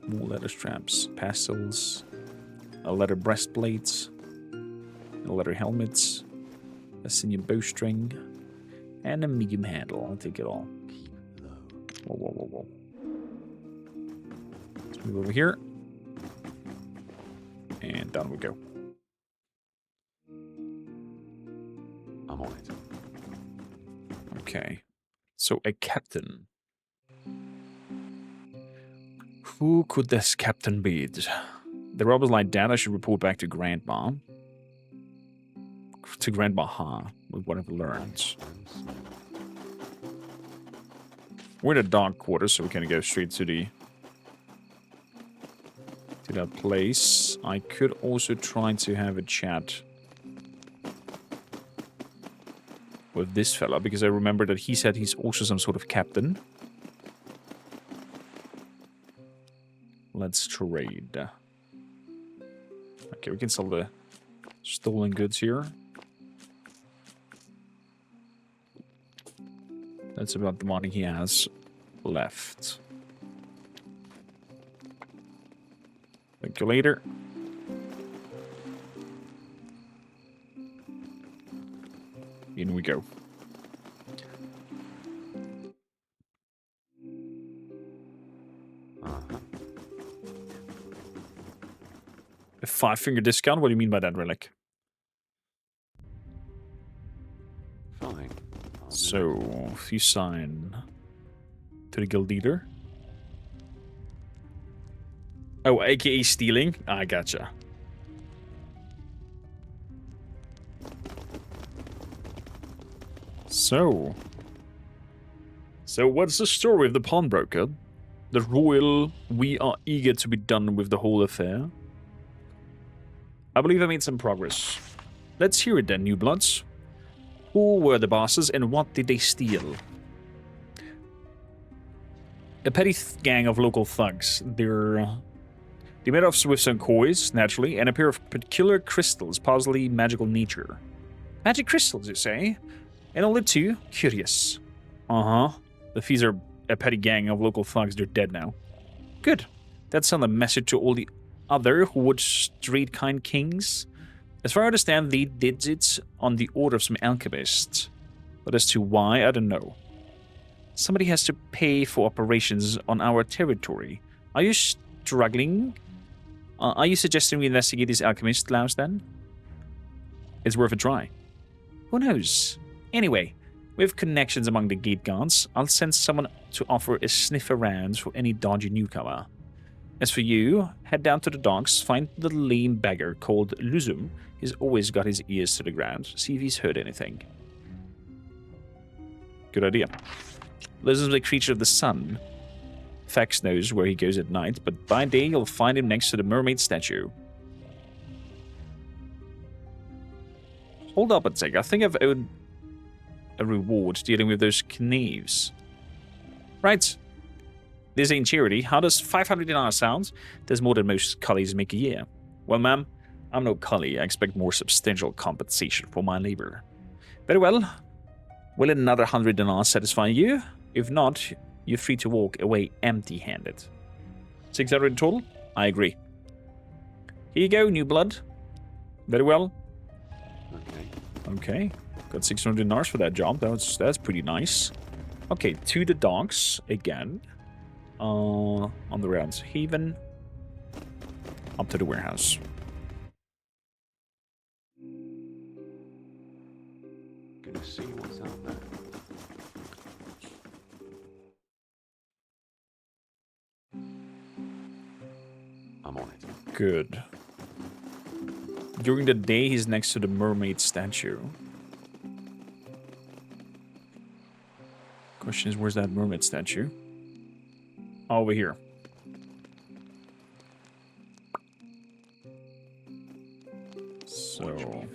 Speaker 1: More leather straps. Pastels. A leather breastplate. A leather helmet. A sinew bowstring. And a medium handle. I'll take it all.
Speaker 2: Keep low.
Speaker 1: Whoa. Let's move over here. And down we go.
Speaker 2: I'm on it.
Speaker 1: Okay. So a captain. Who could this captain be? The robbers like that. I should report back to Grandma. To Grandma Ha, with what I've learned. We're in the dog quarters, so we can go straight to the that place. I could also try to have a chat with this fella, because I remember that he said he's also some sort of captain. Let's trade. Okay, we can sell the stolen goods here. That's about the money he has left. Thank you later. In we go.
Speaker 2: Uh-huh.
Speaker 1: A 5-finger discount? What do you mean by that, Relic?
Speaker 2: Fine. I'll do
Speaker 1: So, if you sign to the guild leader. Oh, aka stealing? I gotcha. So what's the story of the pawnbroker? The royal, we are eager to be done with the whole affair. I believe I made some progress. Let's hear it then, new bloods. Who were the bosses and what did they steal? A petty gang of local thugs. They made off with some coins, naturally, and a pair of particular crystals, possibly magical nature. Magic crystals, you say? And only 2? Curious. Uh-huh. The thieves are a petty gang of local thugs. They're dead now. Good. That sent a message to all the other who would street kind kings. As far as I understand, they did it on the order of some alchemists. But as to why, I don't know. Somebody has to pay for operations on our territory. Are you struggling? Are you suggesting we investigate these alchemist labs then? It's worth a try. Who knows? Anyway, with connections among the gate guards, I'll send someone to offer a sniff around for any dodgy newcomer. As for you, head down to the docks, find the lame beggar called Luzum. He's always got his ears to the ground. See if he's heard anything. Good idea. Luzum's a creature of the sun. Fax knows where he goes at night, but by day you'll find him next to the mermaid statue. Hold up a sec, I think I've owed a reward dealing with those knaves. Right. This ain't charity. How does 500 dinar sound? There's more than most cullies make a year. Well, ma'am, I'm no cully. I expect more substantial compensation for my labor. Very well. Will another 100 dinar satisfy you? If not, you're free to walk away empty-handed. 600 in total? I agree. Here you go, new blood. Very well. Okay. Got 600 dinars for that job. That's pretty nice. Okay, to the docks again. On the rounds Haven. Up to the warehouse.
Speaker 2: Gonna see what's out there. I'm on it.
Speaker 1: Good. During the day, he's next to the mermaid statue. Question is, where's that mermaid statue? Over here. So...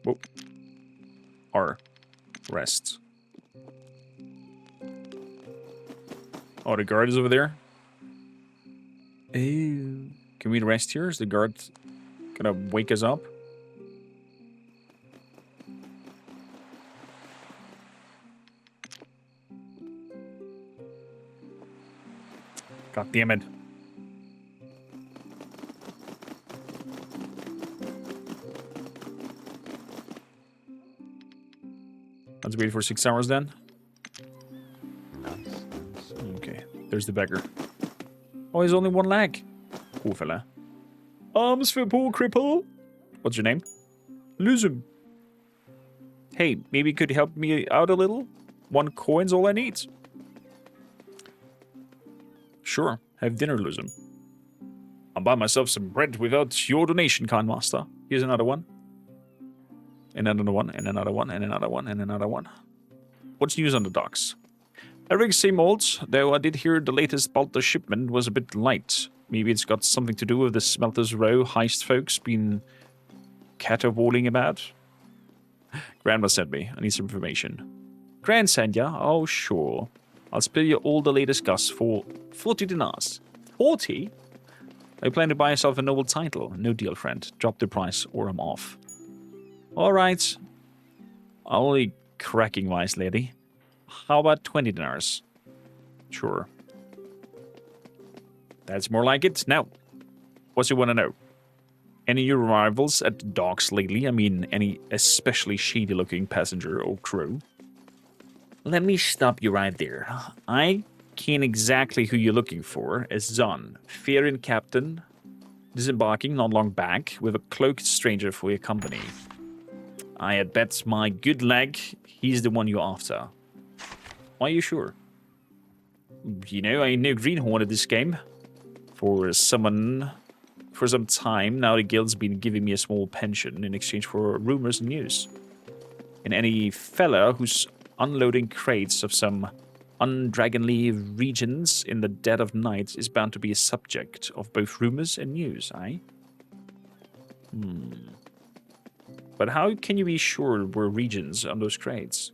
Speaker 1: Whoa. R. Rest. Oh, the guard is over there? Ew. Can we rest here? Is the guard gonna wake us up? God damn it. Let's wait for 6 hours then.
Speaker 2: Nice.
Speaker 1: Okay, there's the beggar. Oh, he's only one leg. Poor fella. Arms for poor cripple. What's your name? Luzum. Hey, maybe you could help me out a little? 1 coin's all I need. Sure, have dinner, Luzum. I'll buy myself some bread without your donation, kind master. Here's another one. And another one, and another one, and another one, and another one. What's news on the docks? Everything's same old, though I did hear the latest Balta shipment was a bit light. Maybe it's got something to do with the Smelters Row heist folks been caterwauling about? Grandma sent me. I need some information. Grand sent ya? Oh, sure. I'll spill you all the latest goss for 40 dinars. 40? I plan to buy yourself a noble title. No deal, friend. Drop the price or I'm off. Alright. Only cracking wise, lady. How about 20 dinars? Sure. That's more like it. Now, what you want to know? Any new arrivals at the docks lately? I mean, any especially shady-looking passenger or crew? Let me stop you right there. I can't exactly who you're looking for as Zon, Farin captain, disembarking not long back with a cloaked stranger for your company. I had bet my good leg he's the one you're after. Are you sure? You know, I ain't no greenhorn at this game. For some time now, the guild's been giving me a small pension in exchange for rumors and news. And any fella who's unloading crates of some undragonly regions in the dead of night is bound to be a subject of both rumors and news, eh? But how can you be sure we're regions on those crates?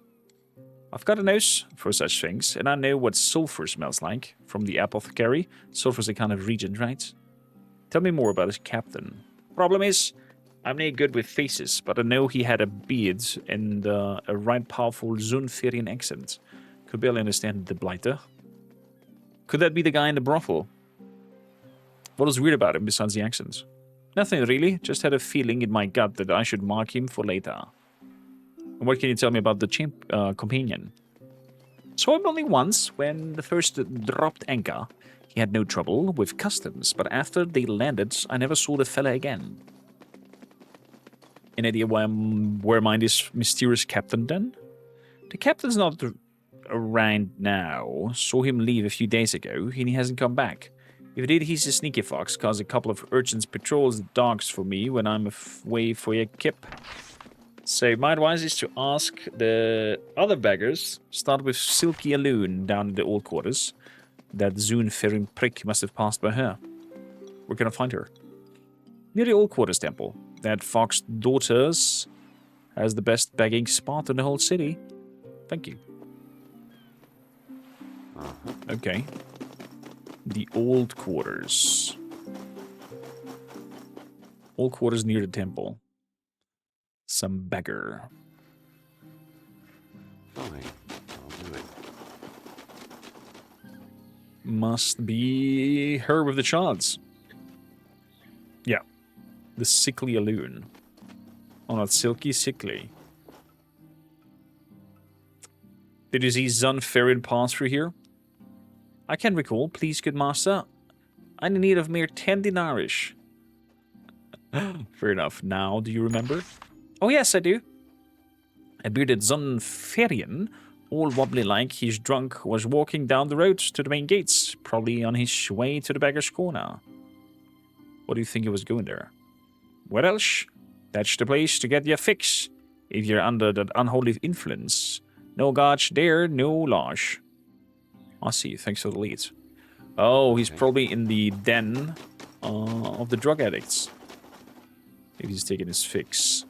Speaker 1: I've got a nose for such things, and I know what sulfur smells like from the apothecary. Sulfur's a kind of regent, right? Tell me more about his captain. Problem is, I'm no good with faces, but I know he had a beard and a right powerful Zunferian accent. Could barely understand the blighter. Could that be the guy in the brothel? What was weird about him besides the accent? Nothing really, just had a feeling in my gut that I should mark him for later. And what can you tell me about the companion? Saw him only once, when the first dropped anchor. He had no trouble with customs, but after they landed, I never saw the fella again. Any idea where mine is mysterious captain then? The captain's not around now. Saw him leave a few days ago, and he hasn't come back. If he did, he's a sneaky fox, cause a couple of urchins patrols the docks for me when I'm away for a kip. So my advice is to ask the other beggars. Start with Silky Alloon down in the old quarters. That Zunferian prick must have passed by her. Where can I find her? Near the old quarters temple. That fox daughters has the best begging spot in the whole city. Thank you. Okay. The old quarters. Old quarters near the temple. Some beggar.
Speaker 2: Fine, I'll do it.
Speaker 1: Must be her with the chards. Yeah. The sickly Alloon. Oh, not silky, sickly. Did you see Zunferian pass through here? I can recall, please, good master. I'm in need of mere 10 dinarish. Fair enough. Now, do you remember? Oh, yes, I do. A bearded Zunferian, all wobbly like he's drunk, was walking down the road to the main gates, probably on his way to the beggar's corner. What do you think he was going there? Where else? That's the place to get your fix, if you're under that unholy influence. No gotch there, no lodge. I see, thanks for the lead. Oh, he's probably in the den of the drug addicts. If he's taking his fix.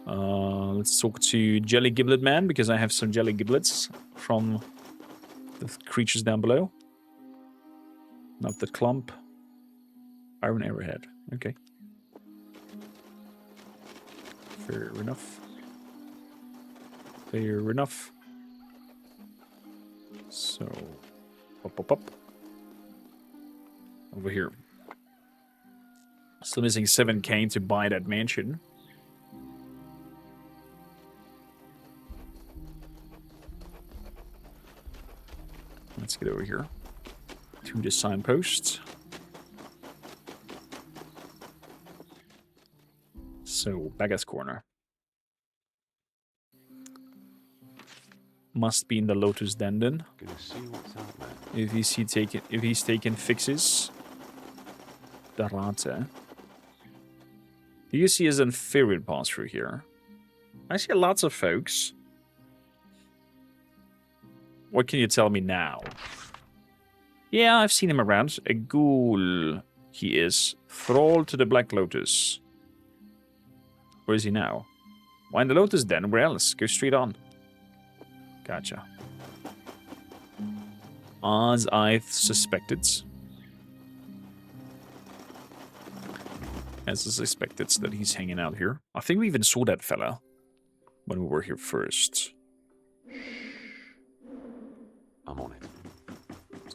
Speaker 1: Let's talk to Jelly Giblet Man, because I have some jelly giblets from the creatures down below. Not the clump. Iron Arrowhead. Okay. Fair enough. Fair enough. So, up. Over here. Still missing 7k to buy that mansion. Let's get over here to the signpost. So, Beggar's Corner. Must be in the Lotus Den then.
Speaker 2: Gonna see what's out there.
Speaker 1: If he's taking fixes. Darate. Do you see a Zunferian pass through here? I see lots of folks. What can you tell me now? Yeah, I've seen him around. A ghoul, he is. Thrall to the Black Lotus. Where is he now? Why in the Lotus Den? Where else? Go straight on. Gotcha. As I've suspected. As I suspected that he's hanging out here. I think we even saw that fella when we were here first.
Speaker 2: I'm on it.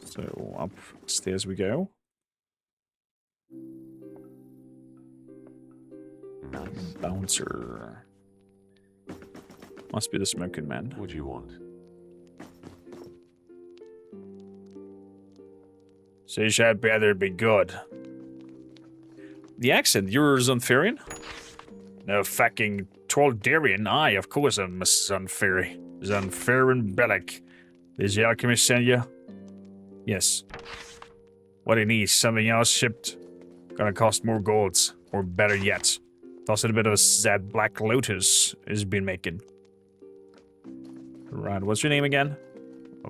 Speaker 1: So upstairs we go.
Speaker 2: Nice.
Speaker 1: Bouncer. Must be the smoking man.
Speaker 2: What do you want?
Speaker 1: So I'd better be good. The accent, you're Zonfarian? No fucking Troldarian. Aye, of course I'm a Zonfari. Zonfarin Bellic. Did the alchemist send you? Yes. What he needs, something else shipped. Gonna cost more golds. Or better yet, toss it a bit of that Black Lotus has been making. Right, what's your name again?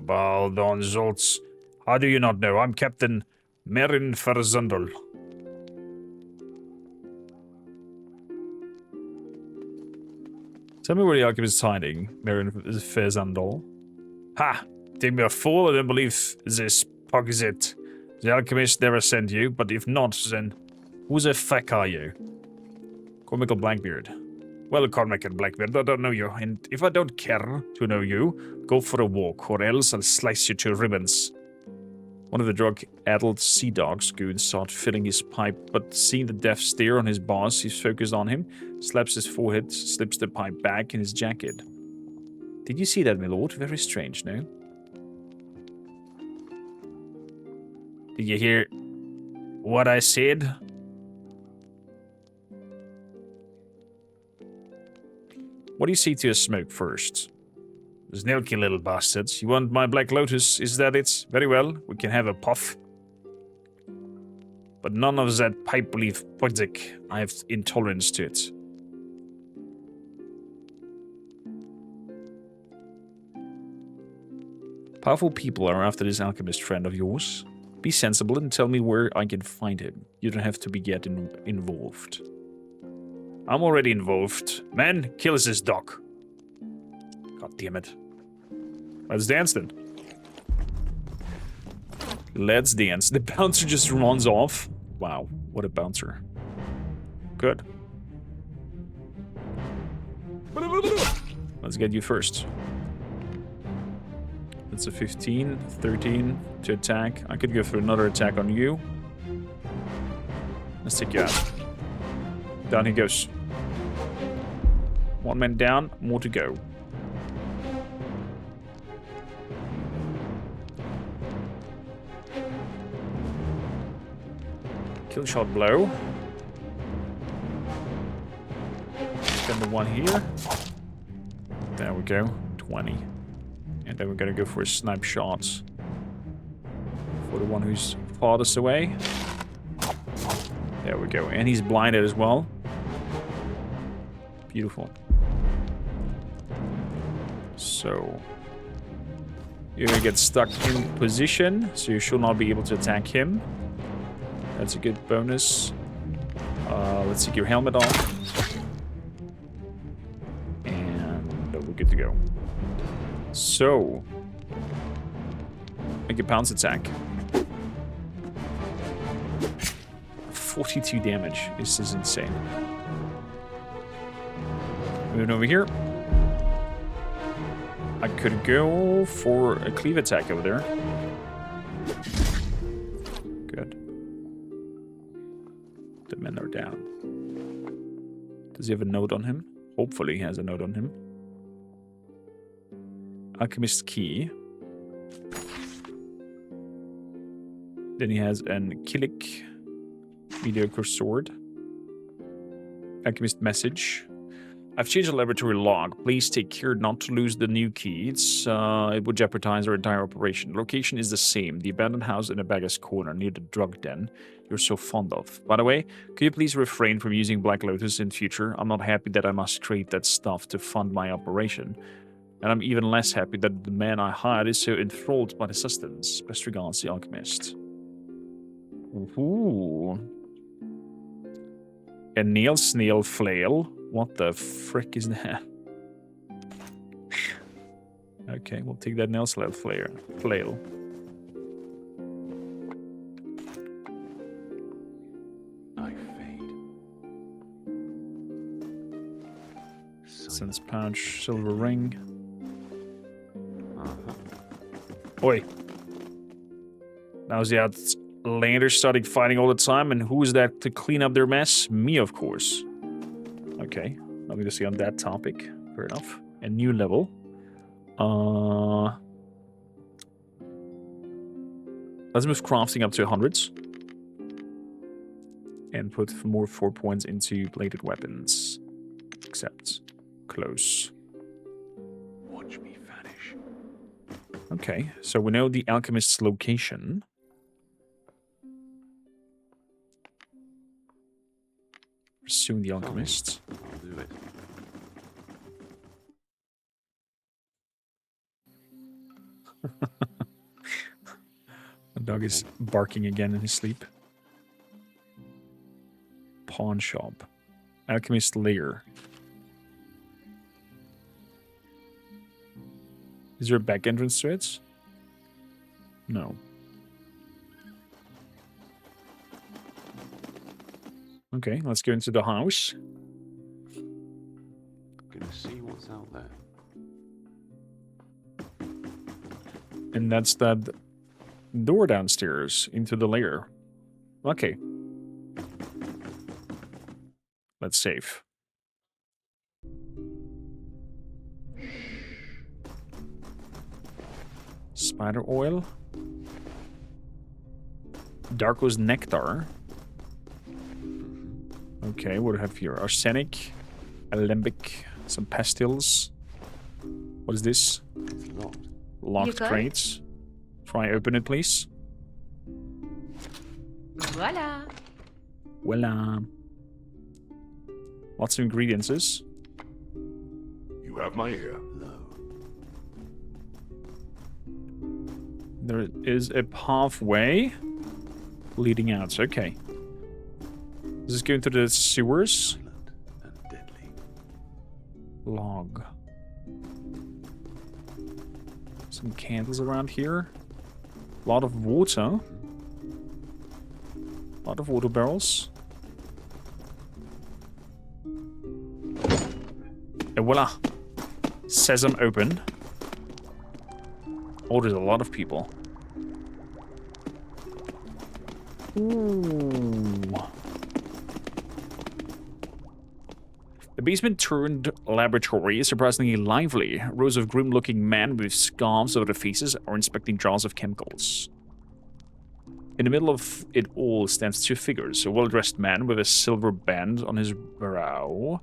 Speaker 1: Baldon Zoltz. How do you not know? I'm Captain Merin Farzundel. Tell me where the alchemist is hiding, Merin Farzundel. Ha! Take me a fool, I don't believe this pocket. The alchemist never sent you, but if not, then who the fuck are you? Cormichael Blackbeard. Well, Cormac Blackbeard, I don't know you, and if I don't care to know you, go for a walk, or else I'll slice you to ribbons. One of the drug-addled sea dogs goons started filling his pipe, but seeing the death stare on his boss, he's focused on him, slaps his forehead, slips the pipe back in his jacket. Did you see that, my lord? Very strange, no? Did you hear what I said? What do you see to a smoke first? Snilky little bastards. You want my Black Lotus, is that it? Very well, we can have a puff. But none of that pipe leaf pudik. I have intolerance to it. Powerful people are after this alchemist friend of yours. Be sensible and tell me where I can find him. You don't have to be getting involved. I'm already involved. Man, kill this dog. God damn it. Let's dance then. Let's dance. The bouncer just runs off. Wow, what a bouncer. Good. Let's get you first. That's a 15, 13 to attack. I could go for another attack on you. Let's take you out. Down he goes. One man down, more to go. Kill shot blow. Then the one here. There we go. 20. And then we're gonna go for a snipe shot. For the one who's farthest away. There we go. And he's blinded as well. Beautiful. So you're gonna get stuck in position, so you should not be able to attack him. That's a good bonus. Let's take your helmet off. And we're good to go. So make a pounce attack. 42 damage. This is insane. Moving over here. I could go for a cleave attack over there. Good. The men are down. Does he have a note on him? Hopefully he has a note on him. Alchemist key. Then he has an Killik mediocre sword. Alchemist message. I've changed the laboratory log. Please take care not to lose the new key. It would jeopardize our entire operation. Location is the same. The abandoned house in a beggar's corner near the drug den you're so fond of. By the way, could you please refrain from using Black Lotus in future? I'm not happy that I must trade that stuff to fund my operation. And I'm even less happy that the man I hired is so enthralled by the sustenance. Best regards, the Alchemist. Ooh. A nail snail flail. What the frick is that? Okay, we'll take that nail snail flail. Incense pouch, silver ring.
Speaker 2: Uh-huh.
Speaker 1: Oi. Now's the outlanders starting fighting all the time, and who is that to clean up their mess? Me, of course. Okay, nothing to see on that topic. Fair enough. A new level. Let's move crafting up to 100. And put more 4 points into bladed weapons. Except close.
Speaker 2: Watch me vanish.
Speaker 1: Okay, so we know the alchemist's location. Soon the alchemist.
Speaker 2: I'll do it.
Speaker 1: The dog is barking again in his sleep. Pawn shop. Alchemist lair. Is there a back entrance to it? No. Okay, let's go into the house.
Speaker 2: Gonna see what's out there.
Speaker 1: And that's that door downstairs into the lair. Okay. Let's save. Spider oil. Darko's nectar. Okay, what do we have here? Arsenic, alembic, some pastilles. What is this?
Speaker 2: It's locked.
Speaker 1: Locked crates. Try open it, please.
Speaker 3: Voila.
Speaker 1: Voila. Lots of ingredients.
Speaker 4: You have my ear.
Speaker 2: Low.
Speaker 1: There is a pathway leading out. Okay. Does this go into the sewers?
Speaker 2: Silent and deadly.
Speaker 1: Log. Some candles around here. A lot of water. A lot of water barrels. And voila. Sesame open. Oh, there's a lot of people. Ooh. The basement-turned laboratory is surprisingly lively. Rows of grim-looking men with scarves over their faces are inspecting jars of chemicals. In the middle of it all stands two figures, a well-dressed man with a silver band on his brow,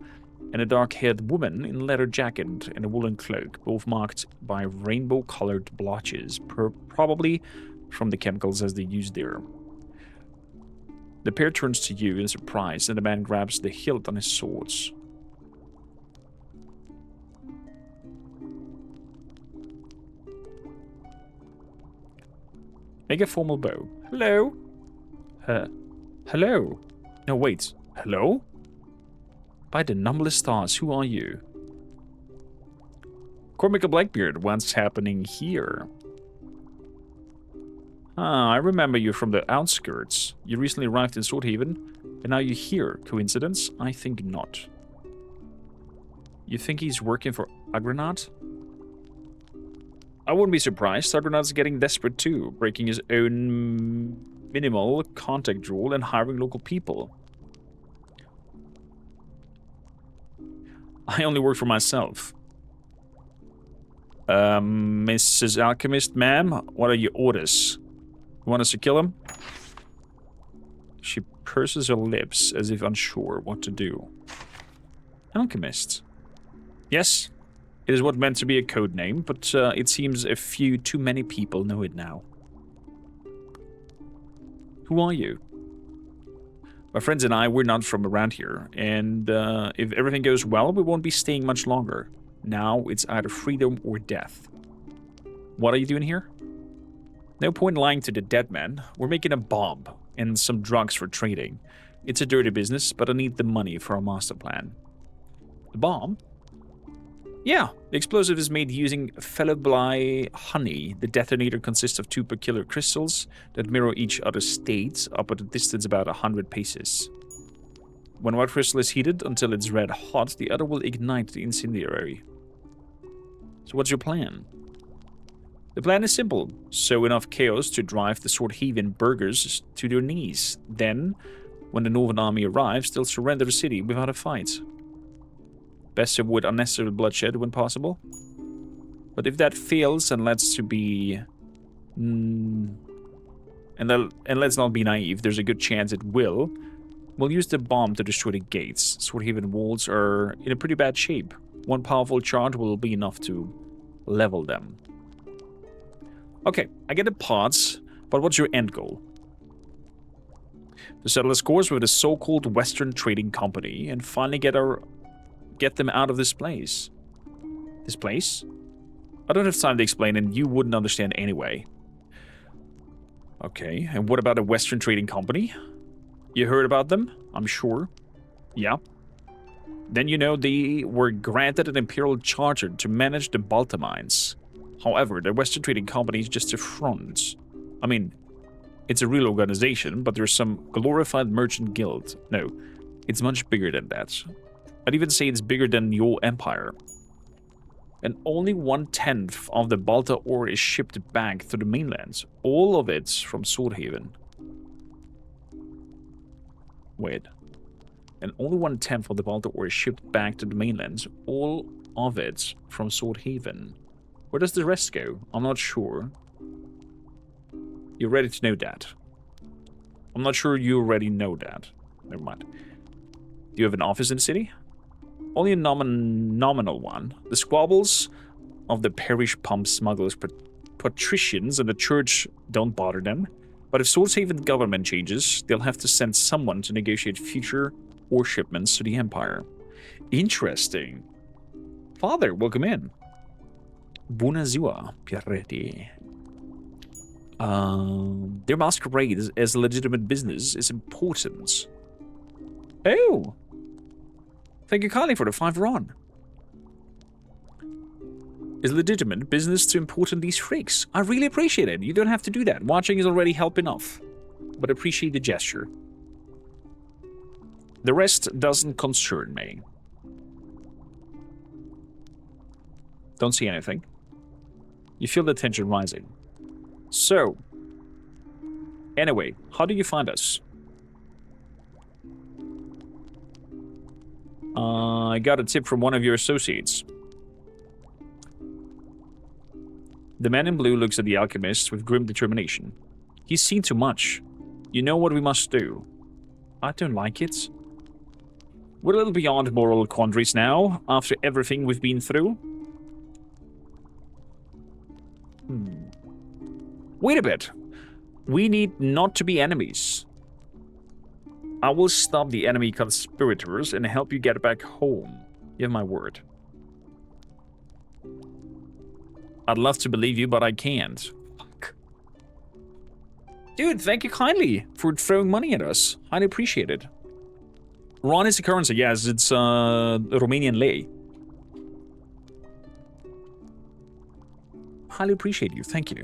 Speaker 1: and a dark-haired woman in a leather jacket and a woolen cloak, both marked by rainbow-colored blotches, probably from the chemicals as they used there. The pair turns to you in surprise, and the man grabs the hilt on his swords. Make a formal bow. Hello? Hello? No, wait. Hello? By the numberless stars, who are you? Cormac Blackbeard, what's happening here? Ah, I remember you from the outskirts. You recently arrived in Swordhaven, and now you're here. Coincidence? I think not. You think he's working for Agranad? I wouldn't be surprised. Agranad's getting desperate too, breaking his own minimal contact rule and hiring local people. I only work for myself. Mrs. Alchemist, ma'am, what are your orders? You want us to kill him? She purses her lips as if unsure what to do. Alchemist. Yes, it is what meant to be a code name, but it seems a few too many people know it now. Who are you? My friends and I, we're not from around here, and if everything goes well, we won't be staying much longer. Now it's either freedom or death. What are you doing here? No point lying to the dead man. We're making a bomb and some drugs for trading. It's a dirty business, but I need the money for our master plan. The bomb? Yeah, the explosive is made using Felibly honey. The detonator consists of two peculiar crystals that mirror each other's states up at a distance about 100 paces. When one crystal is heated until it's red hot, the other will ignite the incendiary. So what's your plan? The plan is simple. Sow enough chaos to drive the Swordhaven burghers to their knees. Then, when the Northern army arrives, they'll surrender the city without a fight. Best to avoid unnecessary bloodshed when possible. But if that fails and let's not be naive, there's a good chance it will. We'll use the bomb to destroy the gates. Swordhaven walls are in a pretty bad shape. One powerful charge will be enough to level them. Okay, I get the parts, but what's your end goal? To settle the scores with the so-called Western Trading Company and finally get them out of this place. This place? I don't have time to explain, and you wouldn't understand anyway. Okay, and what about the Western Trading Company? You heard about them, I'm sure. Yeah. Then you know they were granted an imperial charter to manage the Balta mines. However, the Western Trading Company is just a front. I mean, it's a real organization, but there's some glorified merchant guild. No, it's much bigger than that. I'd even say it's bigger than your empire. And only 1/10 of the Balta ore is shipped back to the mainland. All of it from Swordhaven. Wait. And only 1/10 of the Balta ore is shipped back to the mainland. All of it from Swordhaven. Where does the rest go? I'm not sure. You're ready to know that. I'm not sure you already know that. Never mind. Do you have an office in the city? Only a nominal one. The squabbles of the parish pump smugglers, patricians, and the church don't bother them. But if Swordhaven government changes, they'll have to send someone to negotiate future ore shipments to the Empire. Interesting. Father, welcome in. Buonasera, Pierretti. Their masquerade as a legitimate business is important. Oh! Thank you kindly for the 5 ron. Is legitimate business too important these freaks? I really appreciate it. You don't have to do that. Watching is already help enough. But appreciate the gesture. The rest doesn't concern me. Don't see anything. You feel the tension rising. So, anyway, how do you find us? I got a tip from one of your associates. The man in blue looks at the alchemist with grim determination. He's seen too much. You know what we must do. I don't like it. We're a little beyond moral quandaries now, after everything we've been through. Wait a bit. We need not to be enemies. I will stop the enemy conspirators and help you get back home. You have my word. I'd love to believe you, but I can't. Fuck. Dude, thank you kindly for throwing money at us. Highly appreciate it. RON is the currency. Yes, it's Romanian lei. Highly appreciate you. Thank you.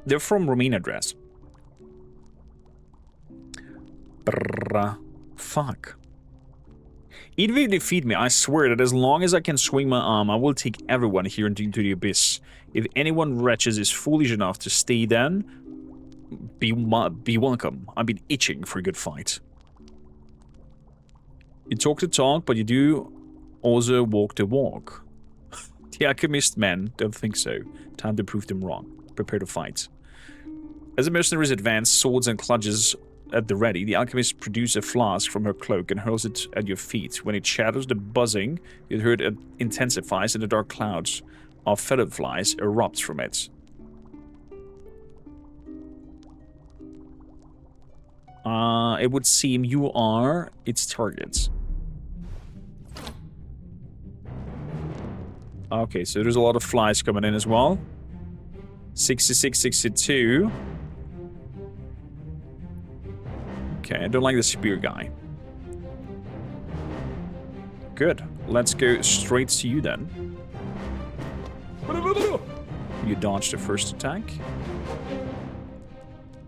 Speaker 1: They're from Romania dress. Brrrr. Fuck. Even if you defeat me, I swear that as long as I can swing my arm, I will take everyone here into the abyss. If anyone wretches is foolish enough to stay then, be welcome. I've been itching for a good fight. You talk the talk, but you do also walk the walk. The alchemist men don't think so. Time to prove them wrong. Prepare to fight. As the mercenaries advance, swords and clutches at the ready, the alchemist produces a flask from her cloak and hurls it at your feet. When it shatters, the buzzing you heard intensifies and the dark clouds of feather flies erupt from it. It would seem you are its target. Okay, so there's a lot of flies coming in as well. 66, 62. Okay, I don't like the spear guy. Good. Let's go straight to you then. You dodged the first attack.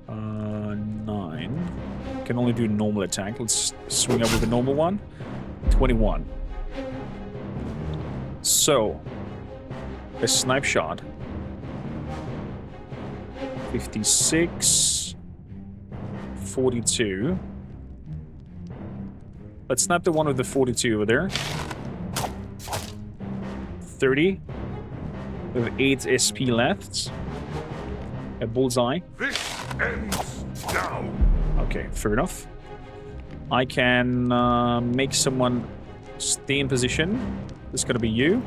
Speaker 1: 9. can only do normal attack. Let's swing up with a normal one. 21. So, a snipe shot. 56. 42. Let's snap the one with the 42 over there. 30. With 8 SP left. A bullseye.
Speaker 4: This ends now.
Speaker 1: Okay, fair enough. I can make someone stay in position. This is gonna be you.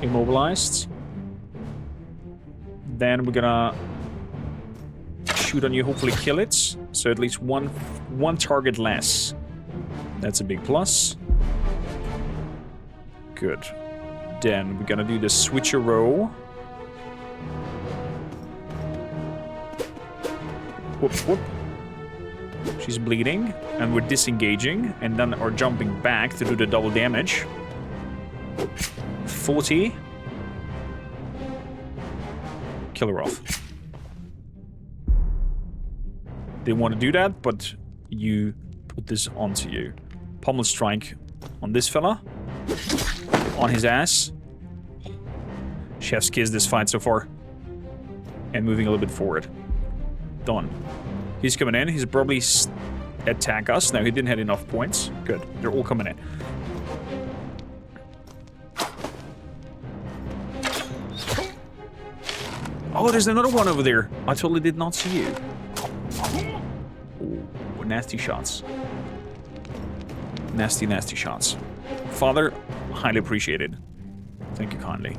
Speaker 1: Immobilized. Then we're gonna shoot on you, hopefully kill it. So at least one target less. That's a big plus. Good. Then we're gonna do the switcheroo. Whoop, whoop. She's bleeding, and we're disengaging, and then are jumping back to do the double damage. 40. Kill her off. Didn't want to do that, but you put this onto you. Pommel strike on this fella. On his ass. Chef's kiss this fight so far. And moving a little bit forward. Done. He's coming in. He's probably attack us. No, he didn't have enough points. Good. They're all coming in. Oh, there's another one over there. I totally did not see you. Ooh, nasty shots. Nasty, nasty shots. Father, highly appreciated. Thank you kindly.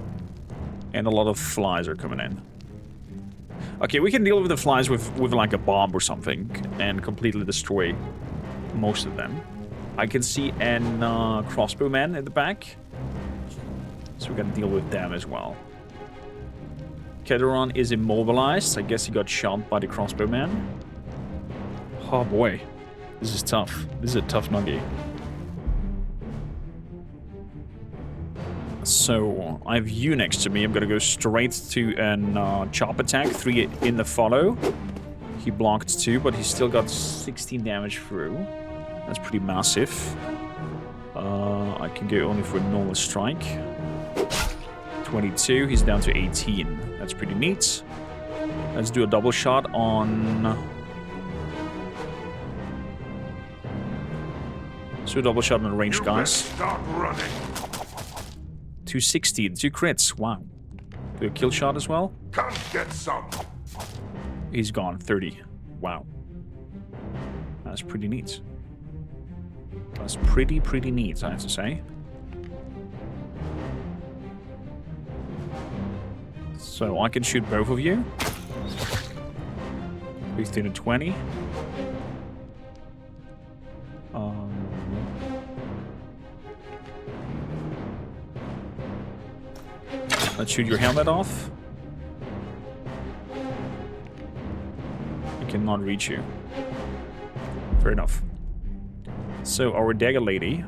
Speaker 1: And a lot of flies are coming in. Okay, we can deal with the flies with like a bomb or something and completely destroy most of them. I can see an crossbowman at the back. So we gotta deal with them as well. Keteron is immobilized. I guess he got shot by the crossbowman. Oh boy. This is tough. This is a tough nugget. So, I have you next to me. I'm gonna go straight to an chop attack. 3 in the follow. He blocked 2, but he still got 16 damage through. That's pretty massive. I can go only for a normal strike. 22. He's down to 18. That's pretty neat. Let's do a double shot on... Let's do a double shot on the ranged guys.
Speaker 4: Start running.
Speaker 1: 260, 2 crits, wow. Do a kill shot as well?
Speaker 4: Come get some.
Speaker 1: He's gone, 30. Wow. That's pretty neat. That's pretty neat, I have to say. So I can shoot both of you. 15 and 20. Let's shoot your helmet off. I cannot reach you. Fair enough. So our dagger lady.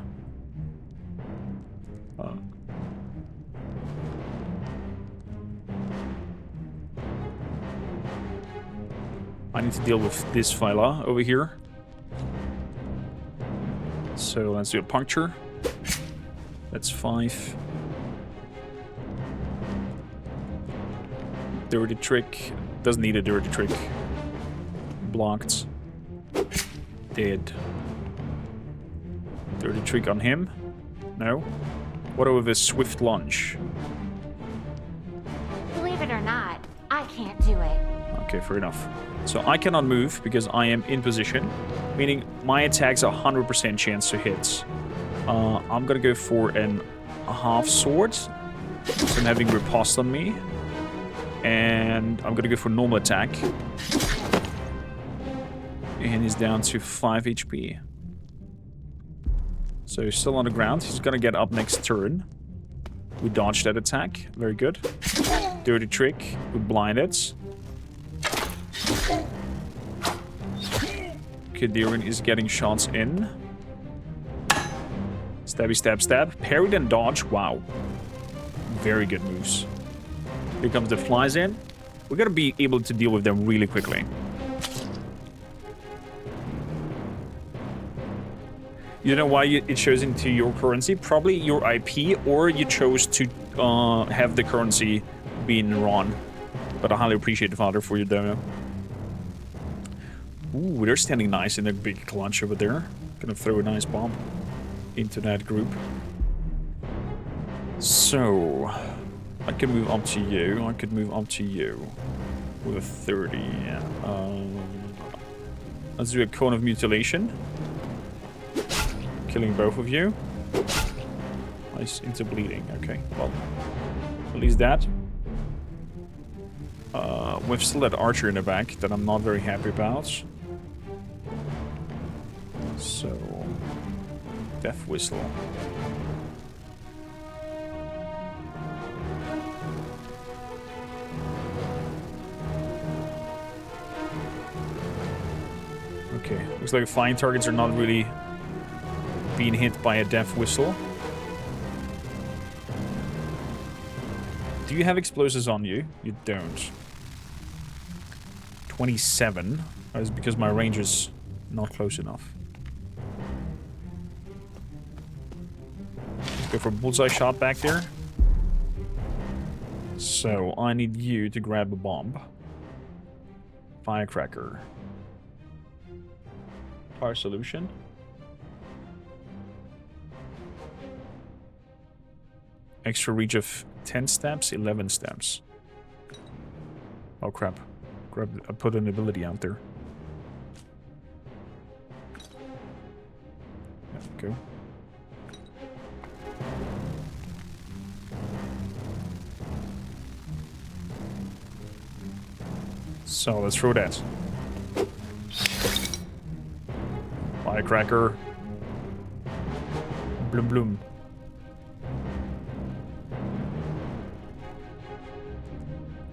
Speaker 1: I need to deal with this fella over here. So let's do a puncture. That's 5. Dirty trick. Doesn't need a dirty trick. Blocked. Dead. Dirty trick on him. No. What with a swift lunge?
Speaker 5: Believe it or not, I can't do it.
Speaker 1: Okay, fair enough. So I cannot move because I am in position, meaning my attack's 100% chance to hit. I'm gonna go for a half sword. So I'm having riposte on me. And I'm gonna go for normal attack. And he's down to 5 HP. So he's still on the ground. He's gonna get up next turn. We dodged that attack. Very good. Dirty trick. We blinded. Kadirin is getting shots in. Stabby, stab, stab. Parried and dodge. Wow. Very good moves. Here comes the flies in. We're gonna be able to deal with them really quickly. You know why it shows into your currency? Probably your IP, or you chose to have the currency being RON. But I highly appreciate the Father for your demo. Ooh, they're standing nice in a big clutch over there. Gonna throw a nice bomb into that group. So, I can move up to you. I could move up to you with a 30. Let's do a cone of mutilation. Killing both of you. Nice, into bleeding. Okay, well, at least that. We've still that archer in the back that I'm not very happy about. So, death whistle. Okay, looks like flying targets are not really being hit by a death whistle. Do you have explosives on you? You don't. 27. That is because my range is not close enough. Let's go for a bullseye shot back there. So, I need you to grab a bomb. Firecracker. Fire solution. Extra reach of 10 steps, 11 steps. Oh crap. I put an ability out there. There we go. So let's throw that. Firecracker. Bloom bloom.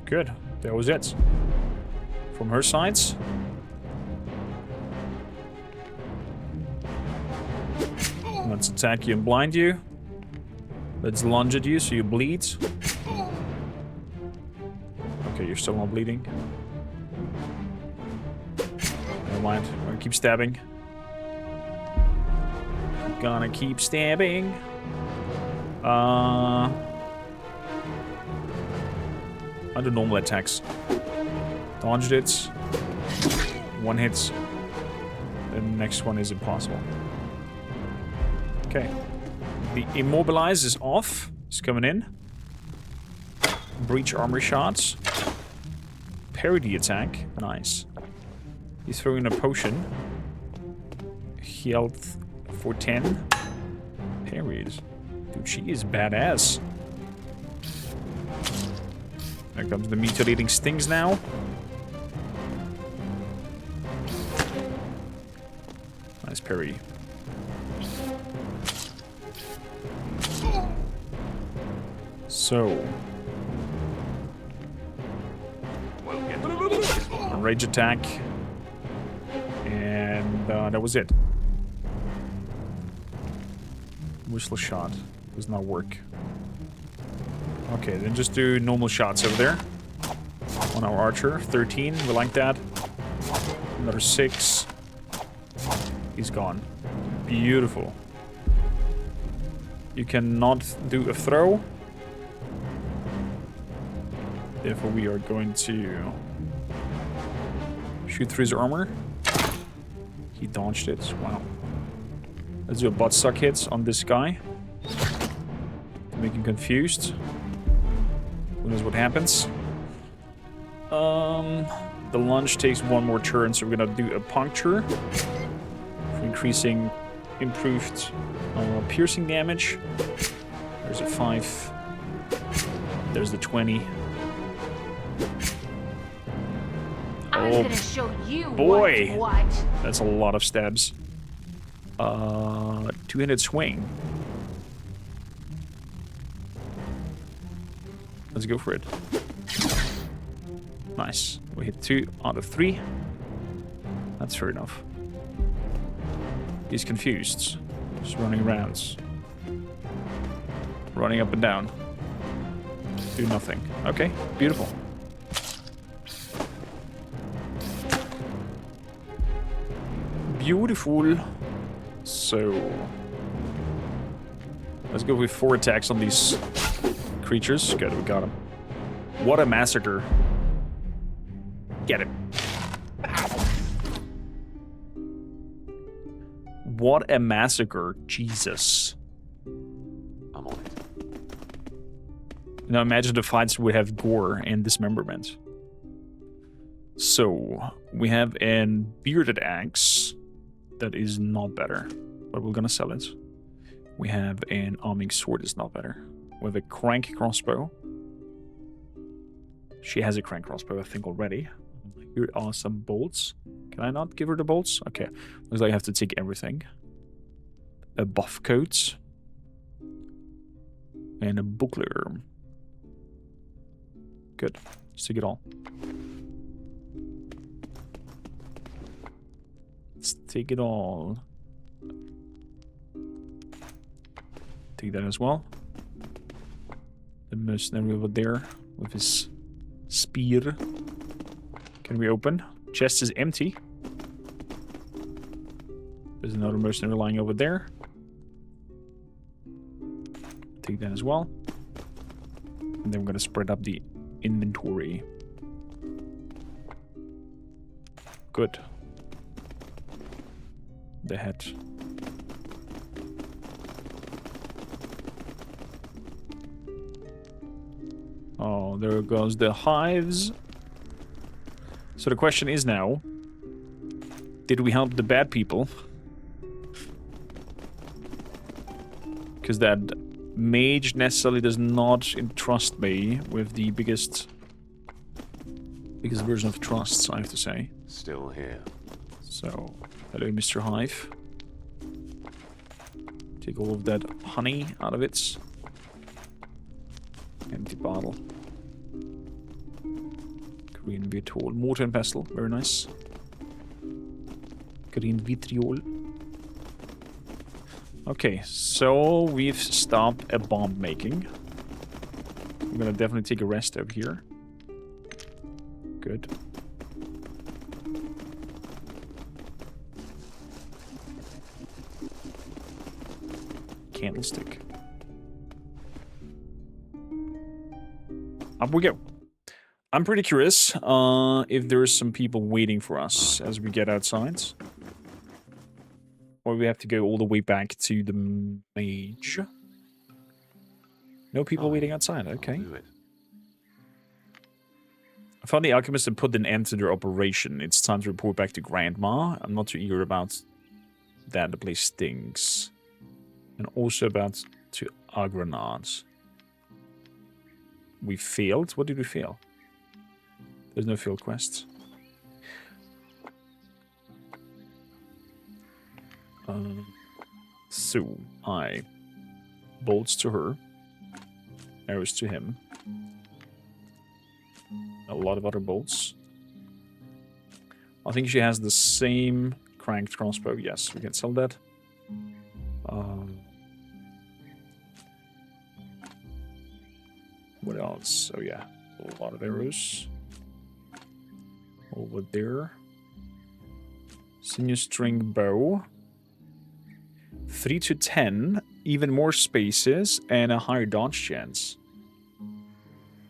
Speaker 1: Good. That was it. From her sides. Let's attack you and blind you. Let's lunge at you so you bleed. Okay, you're still not bleeding. Never mind. I'm gonna keep stabbing. Gonna keep stabbing. I do normal attacks. Dodged it. One hit. The next one is impossible. Okay. The immobilize is off. It's coming in. Breach armor shots. Parry the attack. Nice. He's throwing a potion. Health for 10. Parried. Dude, she is badass. There comes the mutilating stings now. Nice parry. So. A rage attack. And that was it. Whistle shot. Does not work. Okay, then just do normal shots over there. On our archer. 13. We like that. Another 6. He's gone. Beautiful. You cannot do a throw. Therefore, we are going to shoot through his armor. He dodged it. Wow. Let's do a butt suck hit on this guy. To make him confused. Who knows what happens? The lunge takes one more turn, so we're gonna do a puncture. Increasing improved piercing damage. There's a 5. There's the 20.
Speaker 5: I'm
Speaker 1: Oh
Speaker 5: gonna show you
Speaker 1: boy!
Speaker 5: what.
Speaker 1: That's a lot of stabs. Two-handed swing. Let's go for it. Nice. We hit 2 out of 3. That's fair enough. He's confused. Just running around. Running up and down. Do nothing. Okay, beautiful. Beautiful. So let's go with 4 attacks on these creatures. Good, we got him. What a massacre. Get it. What a massacre. Jesus.
Speaker 2: I'm on it.
Speaker 1: Now imagine the fights would have gore and dismemberment. So, we have an bearded axe that is not better, but we're gonna sell it. We have an arming sword is not better. We have a crank crossbow. She has a crank crossbow, I think, already. Here are some bolts. Can I not give her the bolts? Okay. Looks like I have to take everything. A buff coat. And a buckler. Good. Let's take it all. Let's take it all. Take that as well. The mercenary over there with his spear. Can we open? Chest is empty. There's another mercenary lying over there. Take that as well. And then we're gonna spread up the inventory. Good. The head. Oh, there goes the hives. So the question is now, did we help the bad people? Because that mage necessarily does not entrust me with the biggest version of trusts, I have to say.
Speaker 2: Still here.
Speaker 1: So, hello, Mr. Hive. Take all of that honey out of it. Empty bottle. Green vitriol. Mortar and pestle. Very nice. Green vitriol. Okay, so we've stopped a bomb making. I'm gonna definitely take a rest over here. Good. Candlestick. Up we go. I'm pretty curious if there's some people waiting for us as we get outside. Or we have to go all the way back to the mage. No people waiting outside, okay.
Speaker 2: I'll do it.
Speaker 1: I found the alchemist and put an end to their operation. It's time to report back to Grandma. I'm not too eager about that. The place stinks. And also about to Agranad. We failed? What did we fail? There's no failed quests. So, I bolts to her, arrows to him, a lot of other bolts. I think she has the same cranked crossbow. Yes, we can sell that. What else? Oh yeah, a lot of arrows. Over there. Sinew string bow. 3 to 10, even more spaces, and a higher dodge chance.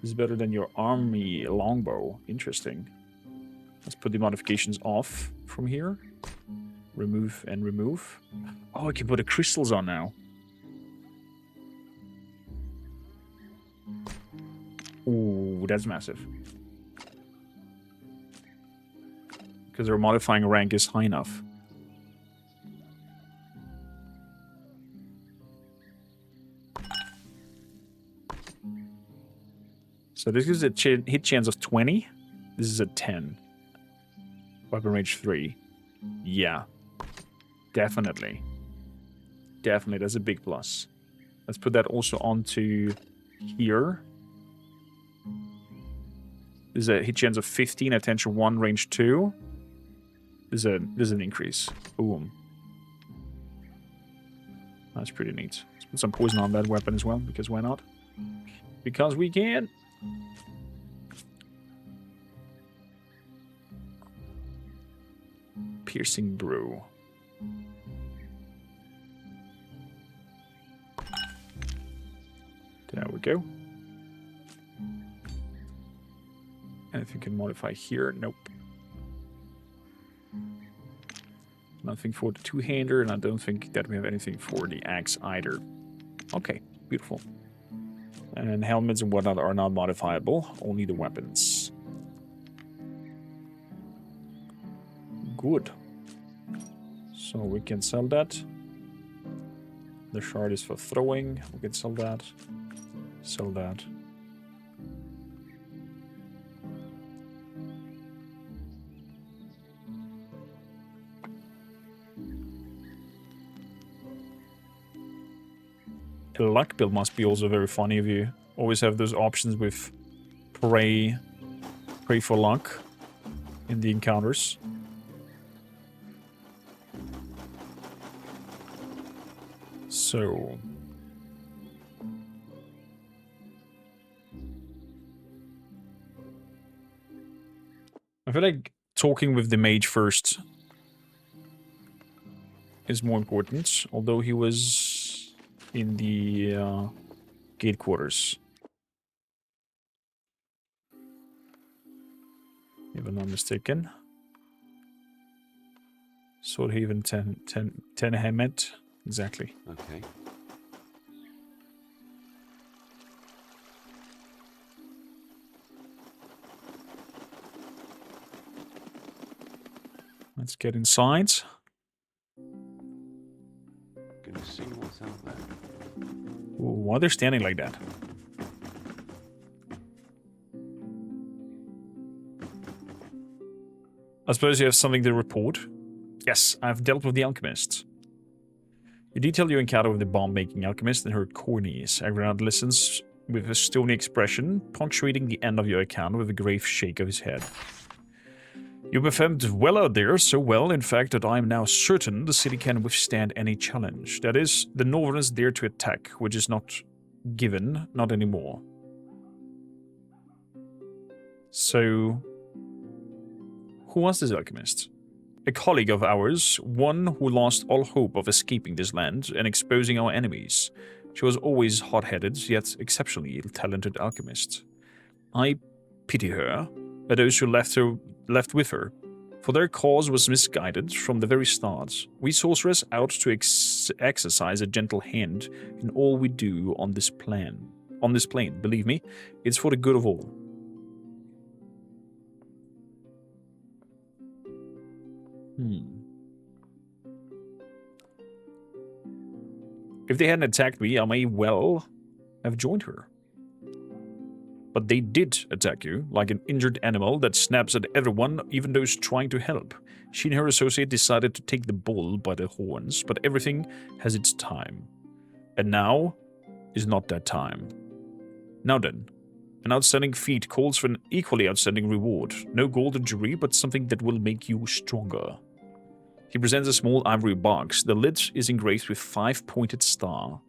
Speaker 1: This is better than your army longbow. Interesting. Let's put the modifications off from here. Remove and remove. Oh, I can put the crystals on now. Ooh, that's massive. Because their modifying rank is high enough. So this is a hit chance of 20. This is a 10. Weapon range 3. Yeah. Definitely. Definitely, that's a big plus. Let's put that also onto here. This is a hit chance of 15, attention 1, range 2. This is an increase. Boom. That's pretty neat. Let's put some poison on that weapon as well, because why not? Because we can. Piercing brew. go. Anything you can modify here? Nope. Nothing for the two-hander, and I don't think that we have anything for the axe either. Okay, beautiful. And helmets and whatnot are not modifiable, only the weapons. Good. So we can sell that. The shard is for throwing. We can sell that. Sell that. The luck build must be also very funny if you always have those options with pray for luck in the encounters. So I feel like talking with the mage first is more important, although he was in the gate quarters. If I'm not mistaken. Swordhaven 10 Hamet. Exactly.
Speaker 2: Okay.
Speaker 1: Let's get inside.
Speaker 2: Gonna see what's out there.
Speaker 1: Ooh, why are they standing like that? I suppose you have something to report? Yes, I've dealt with the alchemist. You detail your encounter with the bomb-making alchemist and heard cornies. Agranad listens with a stony expression, punctuating the end of your account with a grave shake of his head. You performed well out there, so well, in fact, that I am now certain the city can withstand any challenge. That is, the Northerners dare to attack, which is not given, not anymore. So, who was this alchemist? A colleague of ours, one who lost all hope of escaping this land and exposing our enemies. She was always hot-headed, yet exceptionally talented alchemist. I pity her, and those who left with her, for their cause was misguided from the very start. We sorcerers out to exercise a gentle hand in all we do on this plane. Believe me, it's for the good of all. If they hadn't attacked me, I may well have joined her. But they did attack you, like an injured animal that snaps at everyone, even those trying to help. She and her associate decided to take the bull by the horns, but everything has its time. And now is not that time. Now then, an outstanding feat calls for an equally outstanding reward. No golden jewelry, but something that will make you stronger. He presents a small ivory box. The lid is engraved with 5-pointed star.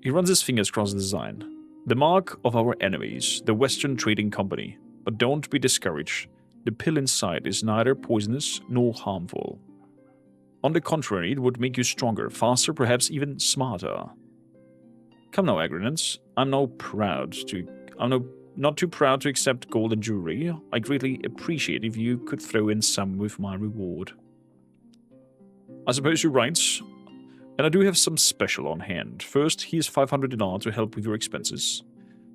Speaker 1: He runs his fingers across the design. The mark of our enemies, the Western Trading Company. But don't be discouraged. The pill inside is neither poisonous nor harmful. On the contrary, it would make you stronger, faster, perhaps even smarter. Come now, Agranad. I'm not too proud to accept golden jewelry. I greatly appreciate if you could throw in some with my reward. I suppose you're right. And I do have some special on hand. First, here's 500 dinar to help with your expenses.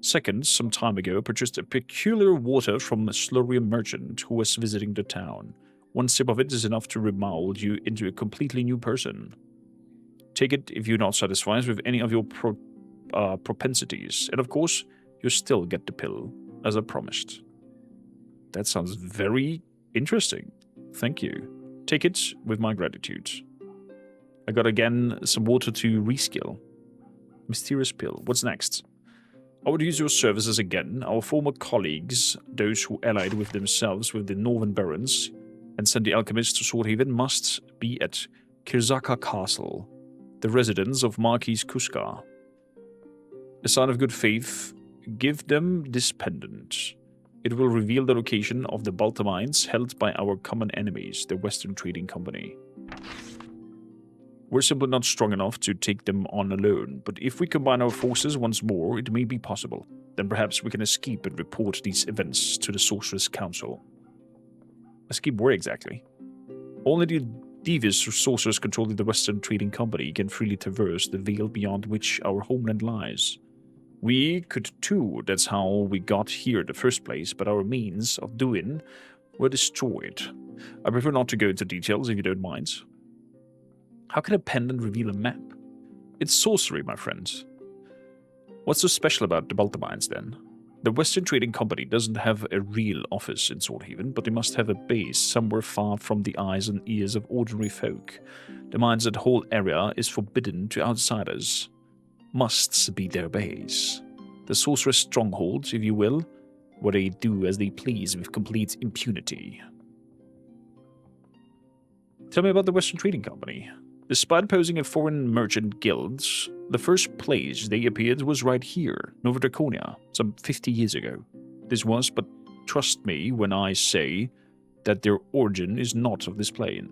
Speaker 1: Second, some time ago, I purchased a peculiar water from a slurry merchant who was visiting the town. One sip of it is enough to remold you into a completely new person. Take it if you're not satisfied with any of your propensities. And of course, you still get the pill, as I promised. That sounds very interesting. Thank you. Take it with my gratitude. I got again some water to reskill. Mysterious pill. What's next? I would use your services again. Our former colleagues, those who allied with themselves with the Northern Barons and sent the alchemist to Swordhaven, must be at Kiraka Castle, the residence of Marquis Kuska. A sign of good faith, give them this pendant. It will reveal the location of the Balta mines held by our common enemies, the Western Trading Company. We're simply not strong enough to take them on alone, but if we combine our forces once more, it may be possible. Then perhaps we can escape and report these events to the Sorceress Council. Escape where exactly? Only the devious sorcerers controlling the Western Trading Company can freely traverse the veil beyond which our homeland lies. We could too, that's how we got here in the first place, but our means of doing were destroyed. I prefer not to go into details if you don't mind. How can a pendant reveal a map? It's sorcery, my friend. What's so special about the Baltamines, then? The Western Trading Company doesn't have a real office in Swordhaven, but they must have a base somewhere far from the eyes and ears of ordinary folk. The mines that whole area is forbidden to outsiders. Musts be their base. The sorceress stronghold, if you will, where they do as they please with complete impunity. Tell me about the Western Trading Company. Despite posing a foreign merchant guild, the first place they appeared was right here, Nova Draconia, some 50 years ago. This was, but trust me when I say that their origin is not of this plane.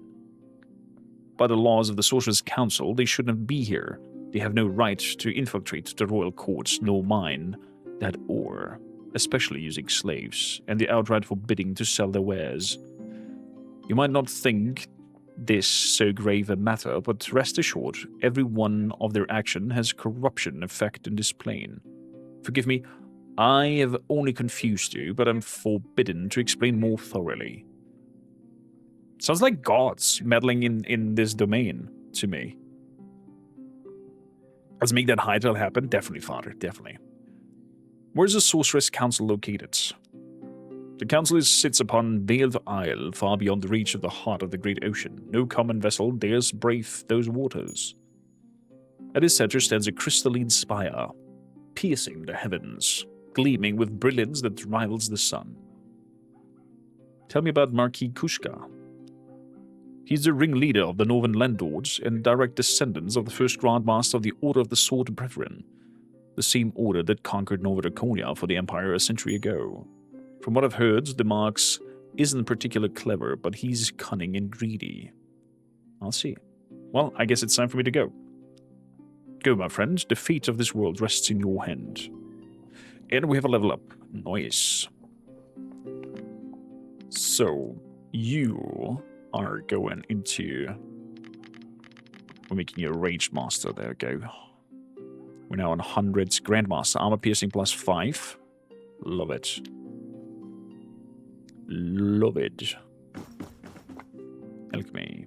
Speaker 1: By the laws of the Sorcerer's Council, they shouldn't be here. They have no right to infiltrate the royal courts, nor mine that ore, especially using slaves, and the outright forbidding to sell their wares. You might not think this so grave a matter, but rest assured, every one of their action has corruption effect in this plane. Forgive me, I have only confused you, but I'm forbidden to explain more thoroughly. Sounds like gods meddling in this domain to me. Let's make that Hydra happen. Definitely, Father, definitely. Where's the Sorceress Council located? The council sits upon Veiled Isle, far beyond the reach of the heart of the great ocean. No common vessel dares brave those waters. At its center stands a crystalline spire, piercing the heavens, gleaming with brilliance that rivals the sun. Tell me about Marquis Kuska. He's the ringleader of the Northern Landlords and direct descendants of the first Grand Master of the Order of the Sword Brethren, the same order that conquered Nova Draconia for the Empire a century ago. From what I've heard, the Marx isn't particularly clever, but he's cunning and greedy. I'll see. Well, I guess it's time for me to go. Go, my friend. The fate of this world rests in your hand. And we have a level up. Nice. So, you are going into... We're making you a Rage Master. There we go. We're now on 100s Grandmaster. Armor piercing plus 5. Love it. Love it. Alchemy.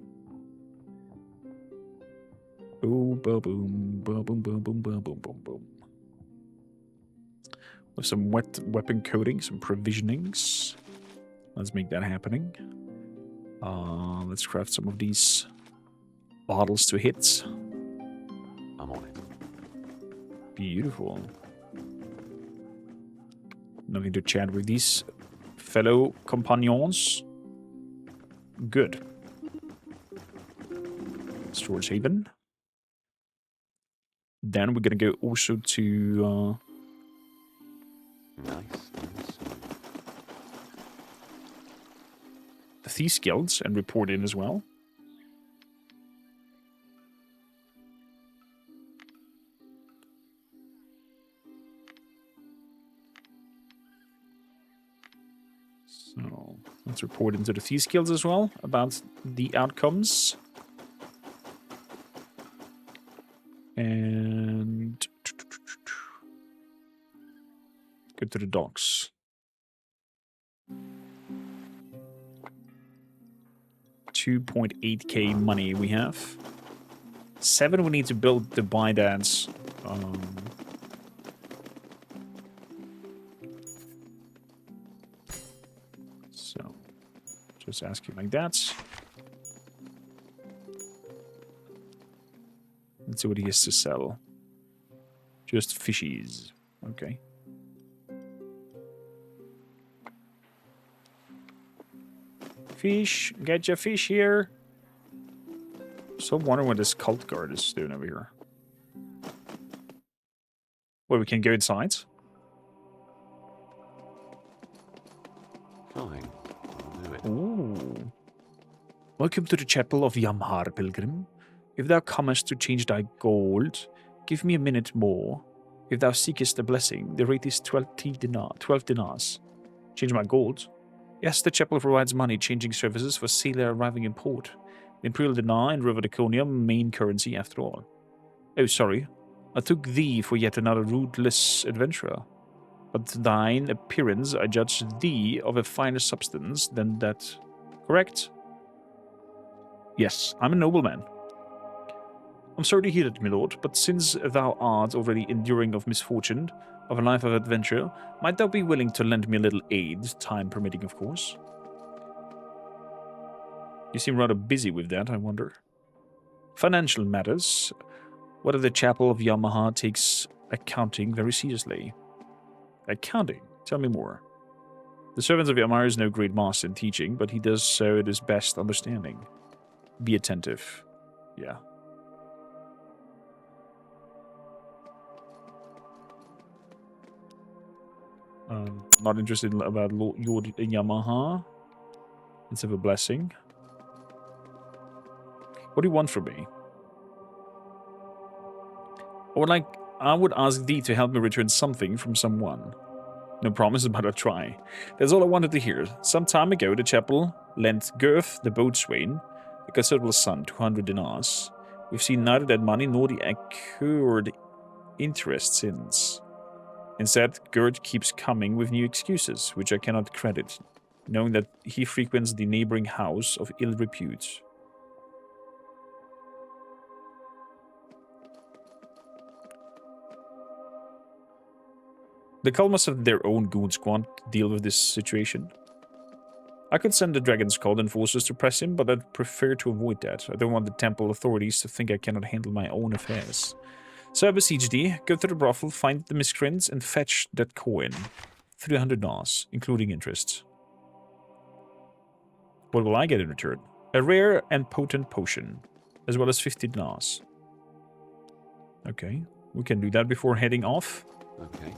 Speaker 1: Boom, boom, boom, boom, boom, boom, boom, boom, boom, boom, boom. With some weapon coding, some provisionings. Let's make that happening. Let's craft some of these bottles to hit.
Speaker 2: I'm on it.
Speaker 1: Beautiful. Nothing to chat with these fellow companions. Good. Swordhaven. Then we're gonna go also to
Speaker 2: Nice.
Speaker 1: the Thieves Guilds and report in as well. So let's report into the Thieves Guilds as well about the outcomes. And go to the docks. 2.8k money we have. 7 we need to build the bidance. So just ask you like that. Let's see what he has to sell. Just fishies. Okay. Fish, get your fish here. So wondering what this cult guard is doing over here. Well, we can go inside.
Speaker 2: Fine. I'll do it.
Speaker 1: Ooh. Welcome to the chapel of Yamhar, Pilgrim. If thou comest to change thy gold, give me a minute more. If thou seekest a blessing, the rate is 12 dinars. Change my gold? Yes, the chapel provides money changing services for sailor arriving in port. The Imperial dinar and River Daconium, main currency after all. Oh, sorry. I took thee for yet another rootless adventurer. But thine appearance, I judge thee of a finer substance than that. Correct? Yes, I'm a nobleman. I'm sorry to hear it, my lord, but since thou art already enduring of misfortune, of a life of adventure, might thou be willing to lend me a little aid, time permitting, of course? You seem rather busy with that, I wonder. Financial matters. What if the chapel of Yamaha takes accounting very seriously? Accounting? Tell me more. The servant of Yamaha is no great master in teaching, but he does so at his best understanding. Be attentive. Yeah. Not interested about your Yamaha. Let's have a blessing. What do you want from me? I would ask thee to help me return something from someone. No promise, but I'll try. That's all I wanted to hear. Some time ago, the chapel lent Girth, the boatswain, a considerable sum, 200 dinars. We've seen neither that money nor the accrued interest since. Instead, Gert keeps coming with new excuses, which I cannot credit, knowing that he frequents the neighboring house of ill repute. The Cull must have their own goon squad to deal with this situation. I could send the Dragon's Cult enforcers to press him, but I'd prefer to avoid that. I don't want the temple authorities to think I cannot handle my own affairs. So I beseech thee, go to the brothel, find the miscreants, and fetch that coin. 300 dinars, including interest. What will I get in return? A rare and potent potion, as well as 50 dinars. Okay, we can do that before heading off.
Speaker 2: Okay.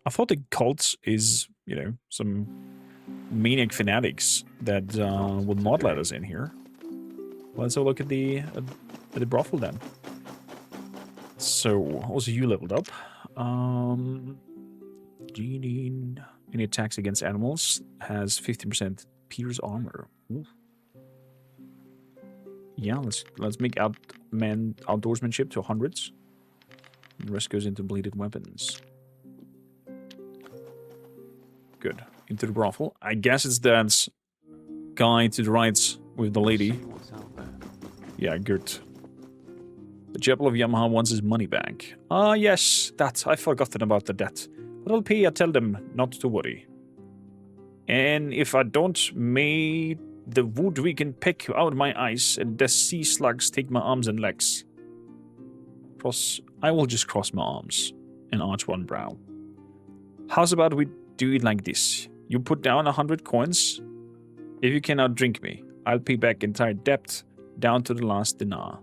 Speaker 1: I thought the cult is, you know, some maniac fanatics that will not let us in here. Let's have a look at the brothel then. So, also you leveled up. Any attacks against animals has 15% Pierce armor. Ooh. Yeah, let's make outdoorsmanship to 100s. The rest goes into bladed weapons. Good. Into the brothel. I guess it's that guy to the right with the lady.
Speaker 2: What's out there?
Speaker 1: Yeah, Gert. The chapel of Yamaha wants his money back. Ah, yes, that. I've forgotten about the debt. But I'll pay, I tell them not to worry. And if I don't, may the wood we can pick out my eyes and the sea slugs take my arms and legs. I will just cross my arms and arch one brow. How's about we do it like this? You put down 100 coins. If you cannot drink me, I'll pay back entire debt down to the last dinar.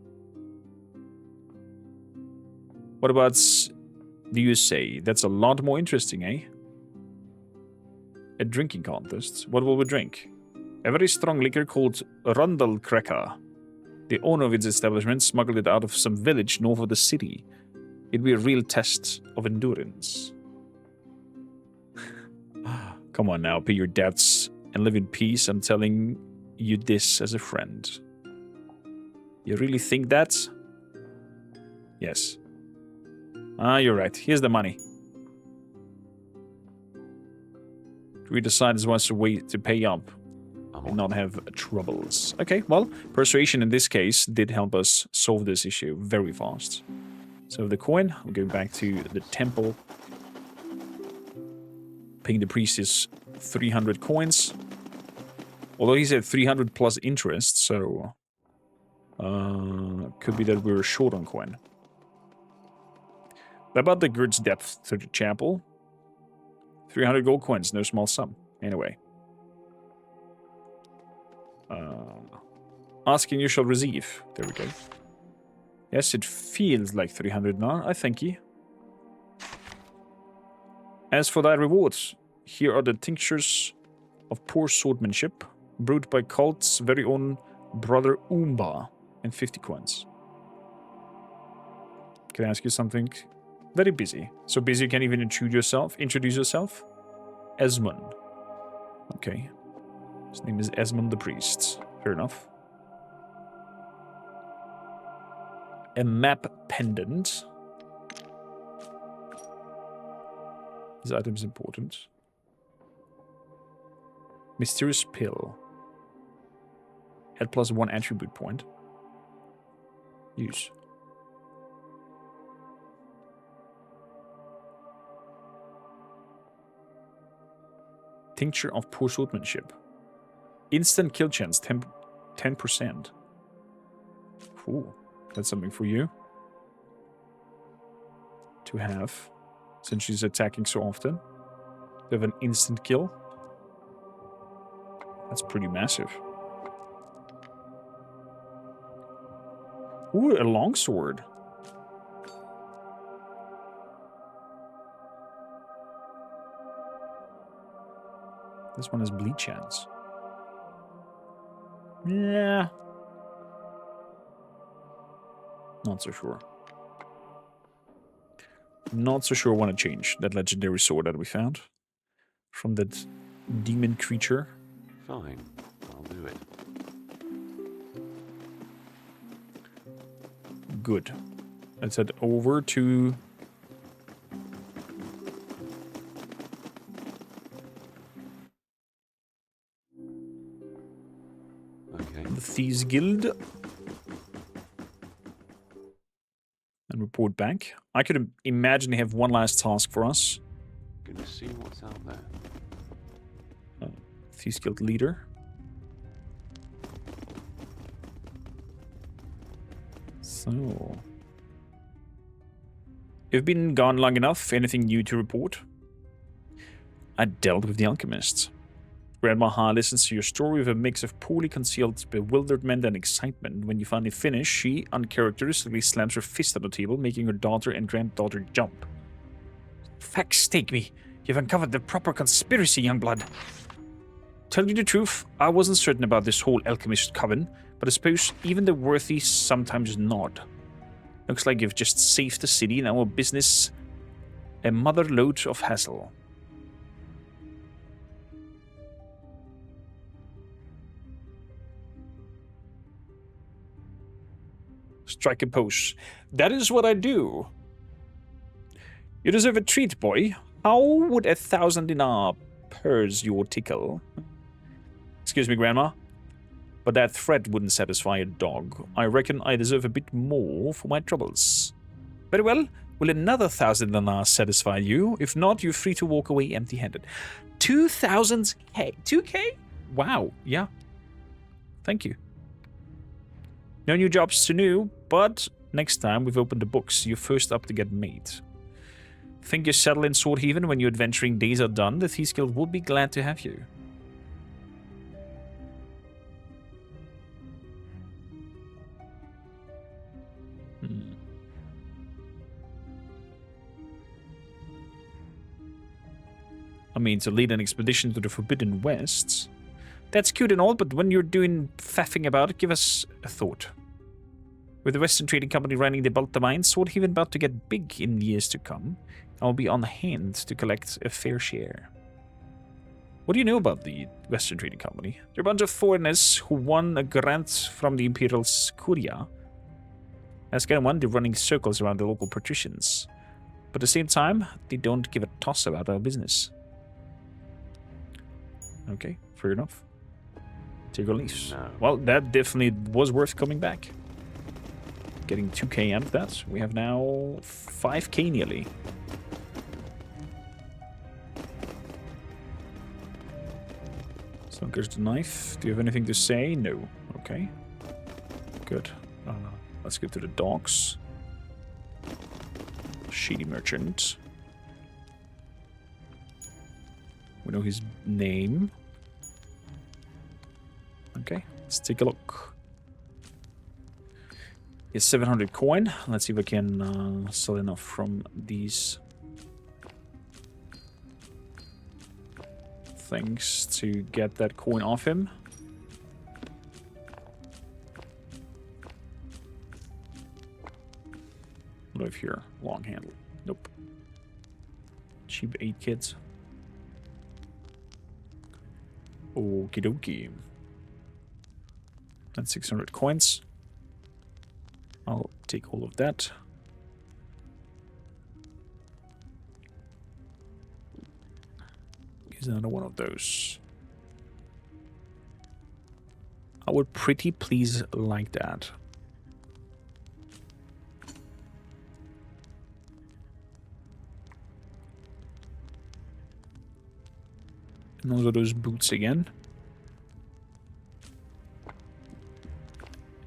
Speaker 1: What about do you say? That's a lot more interesting, eh? A drinking contest. What will we drink? A very strong liquor called Kiraka. The owner of its establishment smuggled it out of some village north of the city. It'd be a real test of endurance. Come on now, pay your debts and live in peace. I'm telling you this as a friend. You really think that? Yes. Ah, you're right. Here's the money. We decide this was a way to pay up and not have troubles. Okay, well, persuasion in this case did help us solve this issue very fast. So the coin, we'll go back to the temple. Paying the priest is 300 coins. Although he said 300 plus interest, so could be that we were short on coin. About the Gerd's depth to the chapel. 300 gold coins, no small sum. Anyway. Asking you shall receive. There we go. Yes, it feels like 300 now. I thank you. As for thy rewards, here are the tinctures of poor swordsmanship, brewed by Cult's very own brother Umba. and 50 coins. Can I ask you something? Very busy. So busy you can't even introduce yourself? Esmond. Okay. His name is Esmond the Priest. Fair enough. A map pendant. This item is important. Mysterious pill. Add +1 attribute point. Use. Tincture of poor swordsmanship. Instant kill chance, 10%. Cool. That's something for you to have, since she's attacking so often. To have an instant kill. That's pretty massive. Ooh, a longsword. This one has bleed chance. Yeah. Not so sure. Not so sure I want to change that legendary sword that we found. From that demon creature.
Speaker 2: Fine, I'll do it.
Speaker 1: Good. Let's head over to...
Speaker 2: Okay.
Speaker 1: the Thieves Guild. And report back. I could imagine they have one last task for us.
Speaker 2: Gonna see what's out there.
Speaker 1: Thieves Guild leader. So... You've been gone long enough. Anything new to report? I dealt with the Alchemist. Grandma Ha listens to your story with a mix of poorly concealed bewilderment and excitement. When you finally finish, she uncharacteristically slams her fist on the table, making her daughter and granddaughter jump. Facts take me. You've uncovered the proper conspiracy, young blood. Tell you the truth, I wasn't certain about this whole alchemist coven, but I suppose even the worthy sometimes nod. Looks like you've just saved the city and our business a mother load of hassle. Strike a pose. That is what I do. You deserve a treat, boy. How would 1,000 dinar purse your tickle? Excuse me, Grandma, but that threat wouldn't satisfy a dog. I reckon I deserve a bit more for my troubles. Very well. Will another 1,000 dinar satisfy you? If not, you're free to walk away empty-handed. 2,000 K? 2K? Wow, yeah. Thank you. No new jobs to new, but next time we've opened the books, you're first up to get made. Think you settle in Swordhaven when your adventuring days are done? The Thieves Guild would be glad to have you. I mean, to lead an expedition to the Forbidden West. That's cute and all, but when you're doing faffing about it, give us a thought. With the Western Trading Company running the bulk of mines, Swordhaven about to get big in years to come. I'll be on hand to collect a fair share. What do you know about the Western Trading Company? They're a bunch of foreigners who won a grant from the Imperial Curia. As kind of one, they're running circles around the local patricians. But at the same time, they don't give a toss about our business. Okay, fair enough. Take your leaves.
Speaker 2: No.
Speaker 1: Well, that definitely was worth coming back. Getting 2k out of that. We have now 5k nearly. So there's the knife. Do you have anything to say? No. Okay. Good. Let's go to the docks. Shady merchant. We know his name. Okay, let's take a look. It's 700 coin. Let's see if I can sell enough from these things to get that coin off him. do I have here? Long handle. Nope. Cheap 8 kids. Okie dokie. That's 600 coins. I'll take all of that. Here's another one of those. I would pretty please like that. And also those boots again.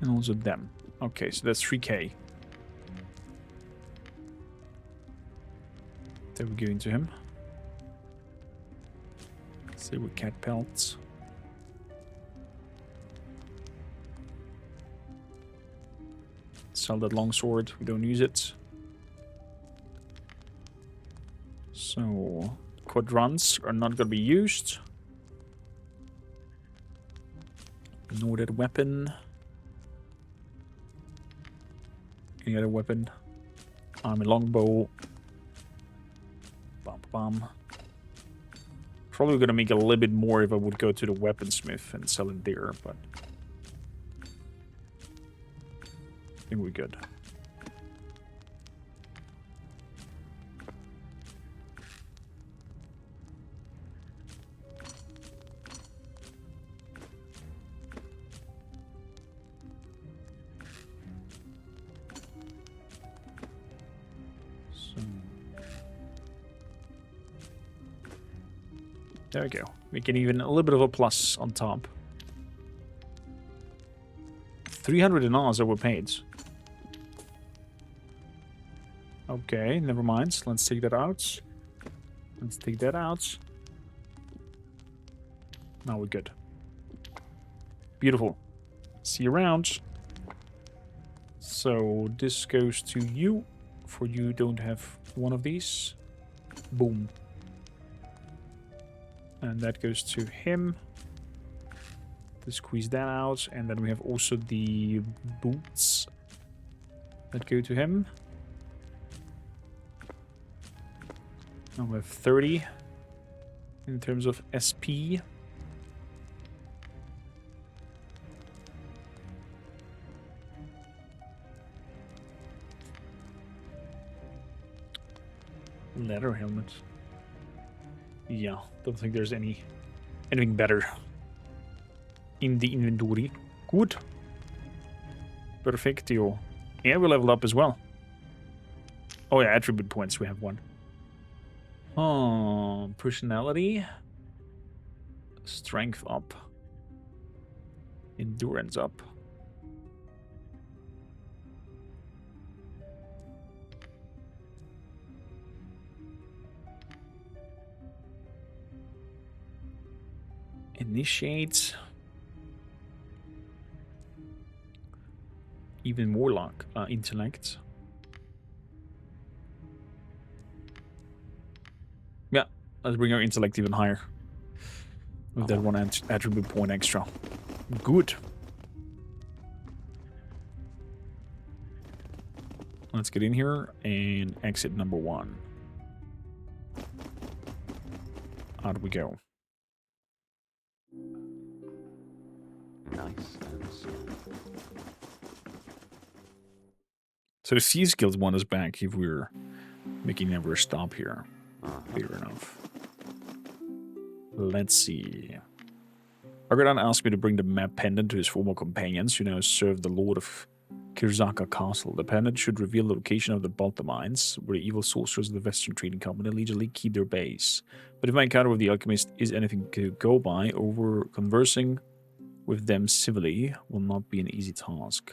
Speaker 1: And also them. Okay, so that's 3k. Then we go into him. Say with cat pelts. Sell that longsword. We don't use it. So quadrants are not going to be used. Nor that weapon. Any other weapon? Army longbow. Bam bam. Probably gonna make a little bit more if I would go to the weaponsmith and sell it there, but I think we're good. There we go. Making even a little bit of a plus on top. 300 dinars that were paid. Okay, never mind. Let's take that out. Let's take that out. Now we're good. Beautiful. See you around. So this goes to you. For you don't have one of these. Boom. And that goes to him. To squeeze that out. And then we have also the boots that go to him. Now we have 30 in terms of SP. Leather helmet. Yeah, don't think there's anything better in the inventory. Good. Perfectio. Yeah, we leveled up as well. Oh yeah, attribute points. We have one. Oh, personality. Strength up. Endurance up. Initiate. Even more luck. Intellect. Yeah, let's bring our intellect even higher. With that one attribute point extra. Good. Let's get in here and exit number 1. Out we go.
Speaker 2: Nice.
Speaker 1: So the Thieves Guild want us back if we're making never a stop here. Fair enough. Let's see. Agranad asked me to bring the map pendant to his former companions, who now serve the Lord of Kiraka Castle. The pendant should reveal the location of the Balta mines, where the evil sorcerers of the Western Trading Company allegedly keep their base. But if my encounter with the Alchemist is anything to go by, over conversing with them civilly will not be an easy task.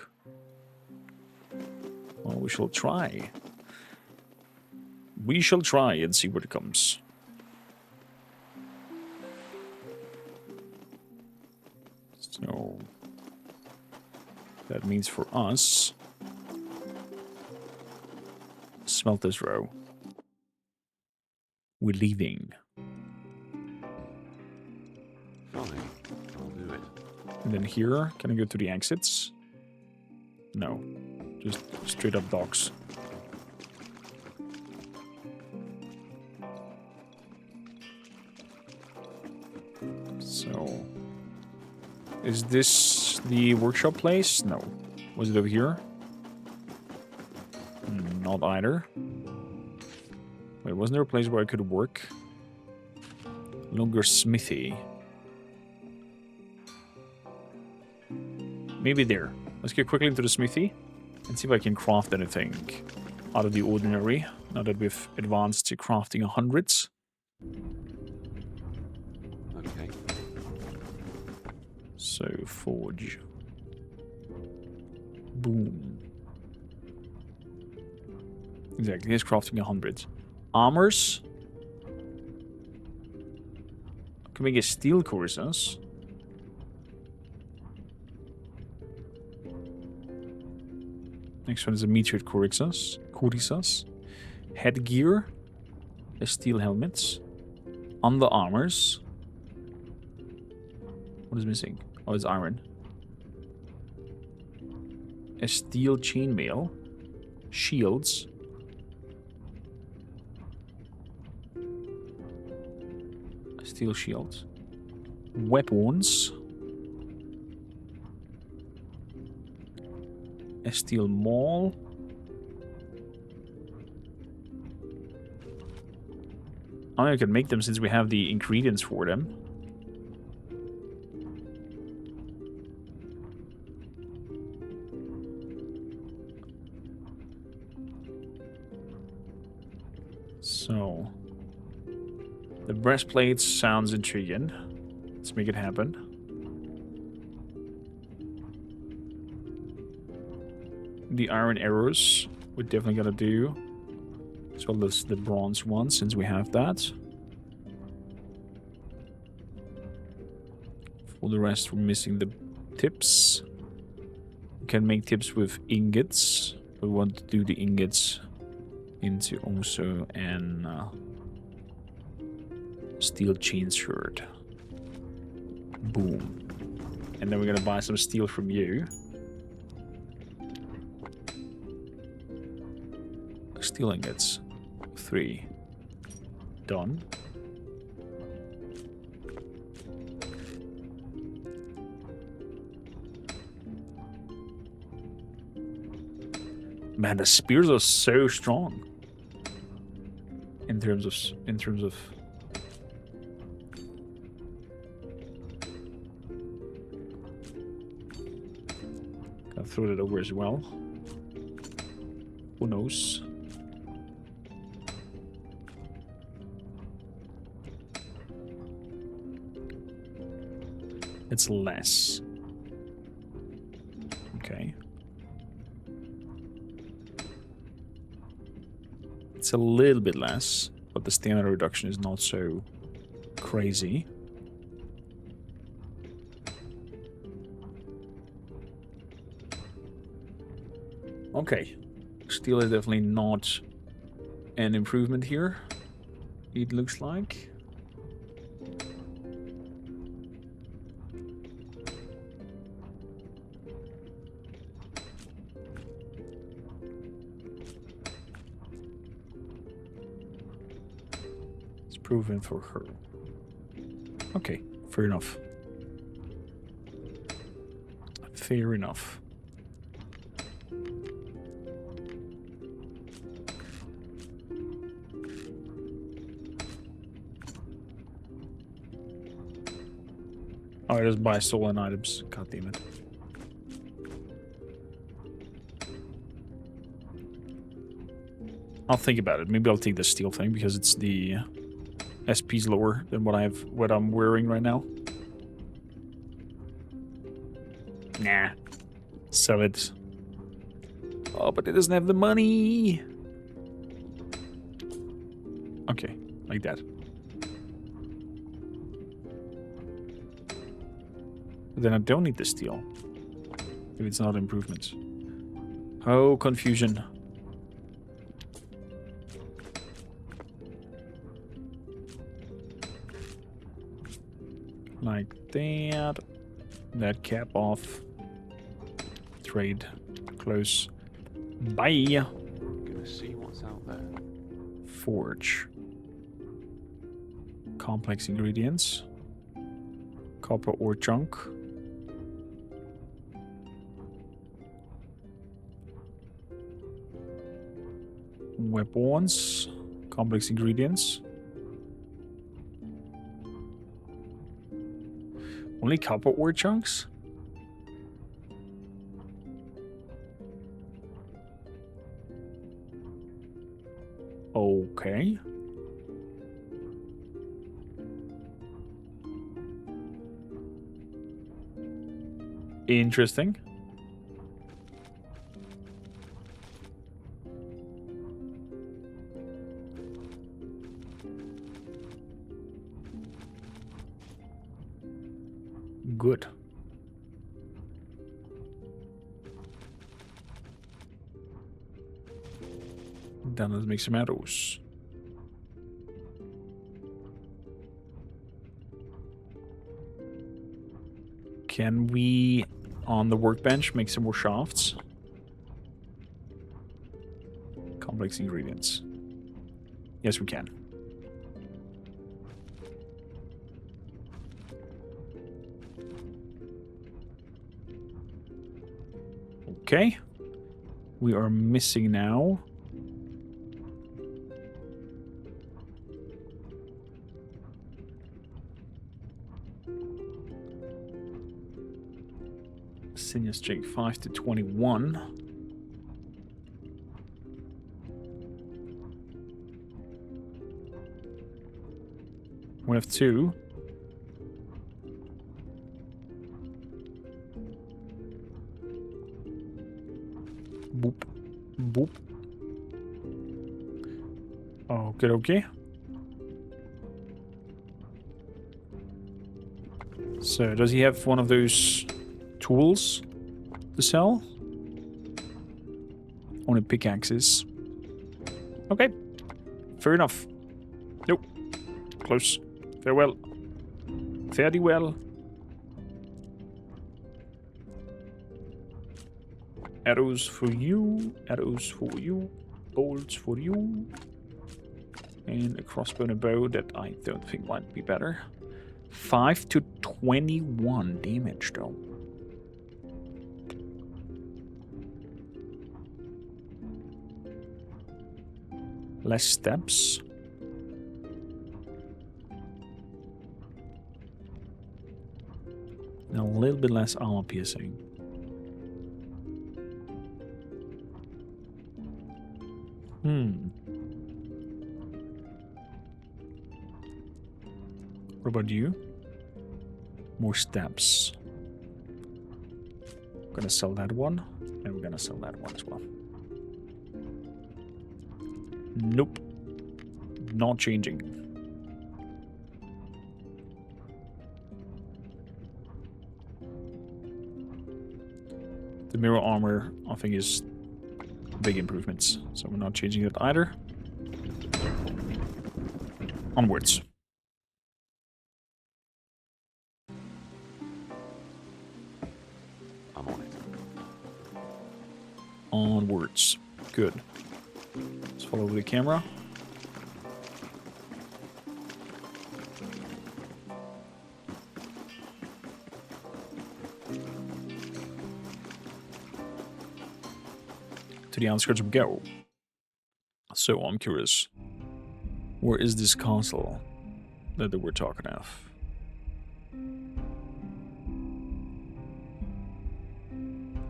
Speaker 1: Well, we shall try. We shall try and see what it comes. So that means for us, Smelter's Row. We're leaving.
Speaker 2: Fine, I'll do it.
Speaker 1: And then here, can I go to the exits? No. Just straight up docks. Is this the workshop place? No. Was it over here? Not either. Wait, wasn't there a place where I could work? Longer smithy. Maybe there. Let's get quickly into the smithy and see if I can craft anything out of the ordinary. Now that we've advanced to crafting 100s.
Speaker 2: Okay.
Speaker 1: So, forge. Boom. Exactly, here's crafting 100. Armors. Can we get steel corsas? Next one is a meteorite corsas. Headgear. A steel helmets. Under armors. What is missing? Oh, it's iron. A steel chainmail. Shields. Steel shields. Weapons. A steel maul. I mean, I can make them since we have the ingredients for them. So, the breastplate sounds intriguing. Let's make it happen. The iron arrows we're definitely gonna do, as well as the bronze one, since we have that. For the rest, we're missing the tips. We can make tips with ingots. We want to do the ingots into also an steel chain sword. Boom. And then we're gonna buy some steel from you. Steel ingots. 3. Done. Man, the spears are so strong. In terms of gotta throw that over as well. Who knows? It's less. Okay. It's a little bit less, but the stamina reduction is not so crazy. Okay. Steel is definitely not an improvement here, it looks like. Proven for her. Okay, fair enough. Fair enough. Oh, I just buy stolen items. God damn it. I'll think about it. Maybe I'll take the steel thing because it's the SP's lower than what I'm wearing right now. Nah. Sell it. Oh, but it doesn't have the money. Okay, like that. But then I don't need the steel. If it's not improvements. Oh, confusion. Like that. That cap off. Trade. Close. Bye.
Speaker 2: Gonna see what's out there.
Speaker 1: Forge. Complex ingredients. Copper ore chunk. Weapons. Complex ingredients. Only copper ore chunks? Okay. Interesting. Good. Then let's make some arrows. Can we, on the workbench, make some more shafts? Complex ingredients. Yes, we can. Okay. We are missing now. Senior Jake 5 to 21. We have 2. Boop. Boop. Okay, okay. So, does he have one of those tools to sell? Only pickaxes. Okay. Fair enough. Nope. Close. Farewell. Fairly well. Arrows for you. Arrows for you. Bolts for you. And a crossbow and a bow that I don't think might be better. 5 to 21 damage though. Less steps. And a little bit less armor piercing. What about you? More steps. I'm gonna sell that one. And we're gonna sell that one as well. Nope. Not changing. The mirror armor, I think, is big improvements. So we're not changing that either. Onwards.
Speaker 2: I'm on it.
Speaker 1: Onwards. Good. Let's follow the camera. To the outskirts of Go. So I'm curious. Where is this castle that we're talking of?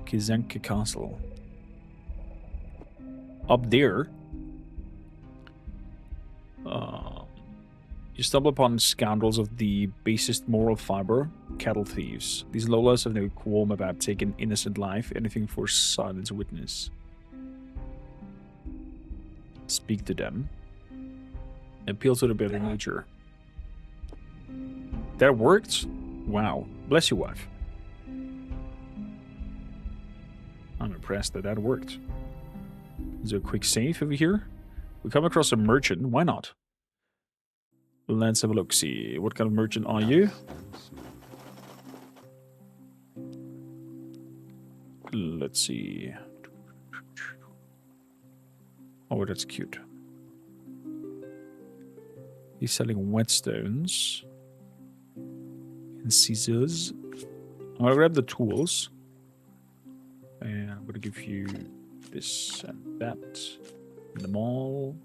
Speaker 1: Kiraka Castle. Up there, you stumble upon scoundrels of the basest moral fiber, cattle thieves. These lowlifes have no qualm about taking innocent life, anything for silence witness. Speak to them. Appeal to the better nature. That worked? Wow. Bless you, wife. I'm impressed that that worked. Is there a quick save over here? We come across a merchant. Why not? Let's have a look. See, what kind of merchant are you? Let's see. Oh, that's cute. He's selling whetstones and scissors. I'm gonna grab the tools. And I'm gonna give you this and that. In the mall.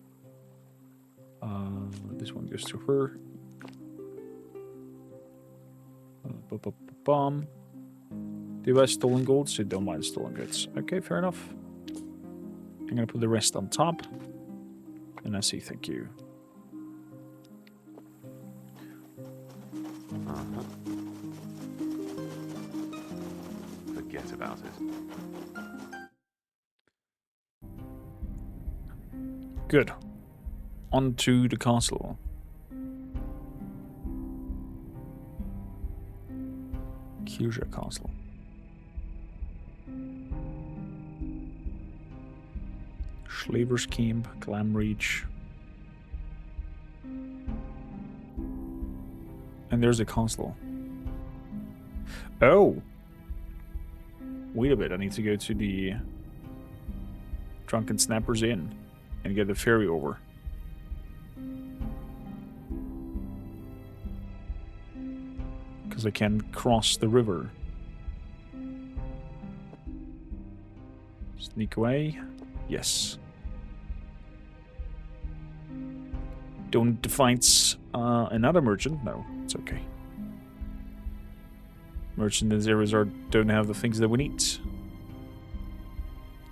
Speaker 1: This one goes to her. Bomb. Do you buy stolen gold? So you don't mind stolen goods. Okay, fair enough. I'm gonna put the rest on top. And I say thank you.
Speaker 2: Forget about it.
Speaker 1: Good. On to the castle. Kiraka Castle. Slaver's Camp, Glam Reach. And there's the castle. Oh! Wait a bit, I need to go to the Drunken Snappers Inn and get the ferry over. Because I can cross the river. Sneak away. Yes. Don't fight another merchant? No, it's okay. Merchant in Zerazar don't have the things that we need.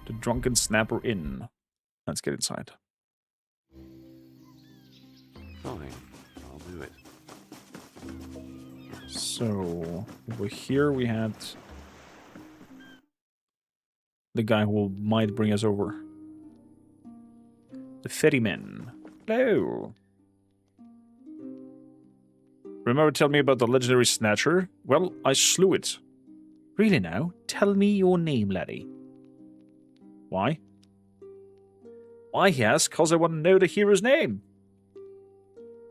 Speaker 1: The Drunken Snapper Inn. Let's get inside.
Speaker 2: Fine, I'll do it.
Speaker 1: So, over here we had the guy who might bring us over. The ferryman. Hello. Remember telling me about the legendary snatcher? Well, I slew it. Really now? Tell me your name, laddie. Why? Why, yes, cause I want to know the hero's name.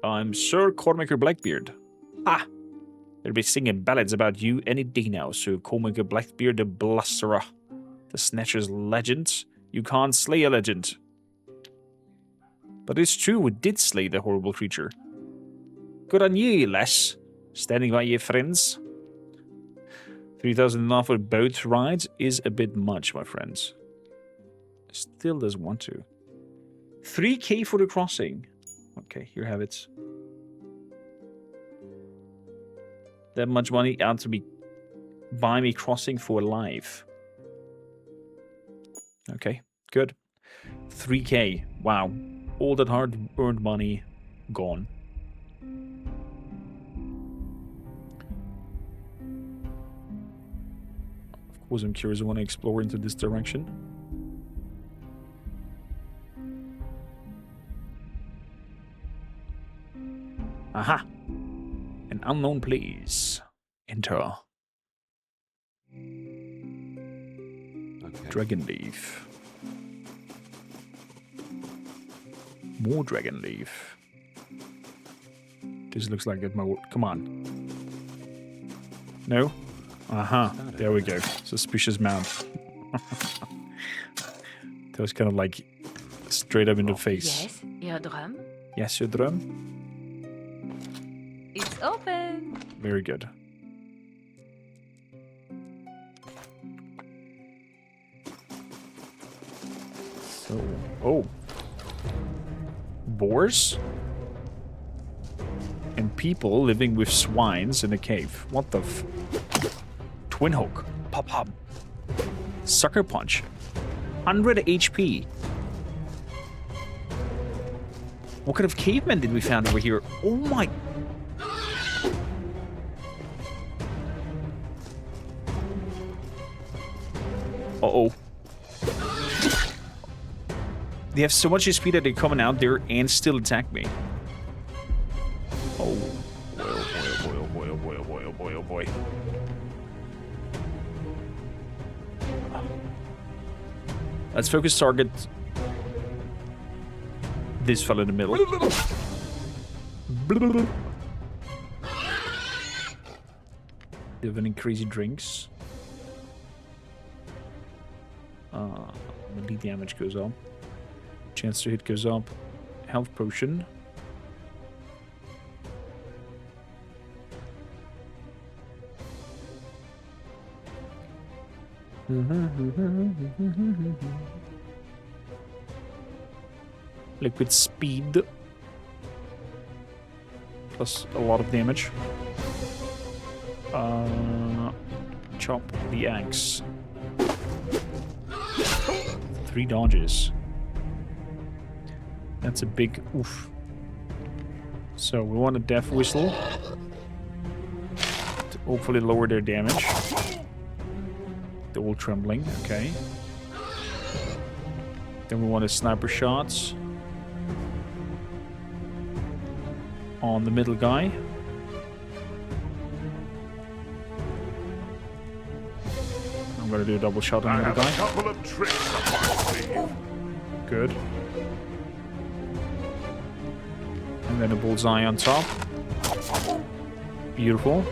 Speaker 1: I'm Sir Kormakrtv Blackbeard. Ah! They'll be singing ballads about you any day now, Sir Kormakrtv Blackbeard the Blusterer. The Snatcher's legend. You can't slay a legend. But it's true, we did slay the horrible creature. Good on you, lass. Standing by your friends. 3,000 enough for boat rides is a bit much, my friends. Still doesn't want to. 3k for the crossing. Okay, here have it. That much money out to be buy me crossing for life. Okay, good. 3k. Wow. All that hard-earned money gone. Of course, I'm curious. I want to explore into this direction. Aha! An unknown place. Enter.
Speaker 2: Okay.
Speaker 1: Dragon leaf. More dragon leaf. This looks like it. Come on. No? Aha. There we go. Suspicious mount. That was kind of like straight up in the face.
Speaker 3: Yes, your drum.
Speaker 1: Yes, your drum.
Speaker 3: It's open.
Speaker 1: Very good. So, oh. Boars? And people living with swines in a cave. What the f... Twin hook. Pop pop. Sucker punch. 100 HP. What kind of cavemen did we find over here? Oh my... Uh-oh. They have so much HP that they're coming out there and still attack me. Oh. Boy, oh boy, oh boy, oh boy, oh boy, oh boy, oh boy. Let's focus target this fella in the middle. Do you have any crazy drinks? Melee damage goes up. Chance to hit goes up. Health potion. Liquid speed. Plus a lot of damage. Chop the axe. 3 dodges. That's a big oof. So we want a death whistle to hopefully lower their damage. They're all trembling, okay. Then we want a sniper shots on the middle guy. I'm gonna do a double shot on the
Speaker 4: I
Speaker 1: middle
Speaker 4: have a
Speaker 1: guy.
Speaker 4: couple of tricks up my sleeve.
Speaker 1: Good. And then a bullseye on top. Beautiful.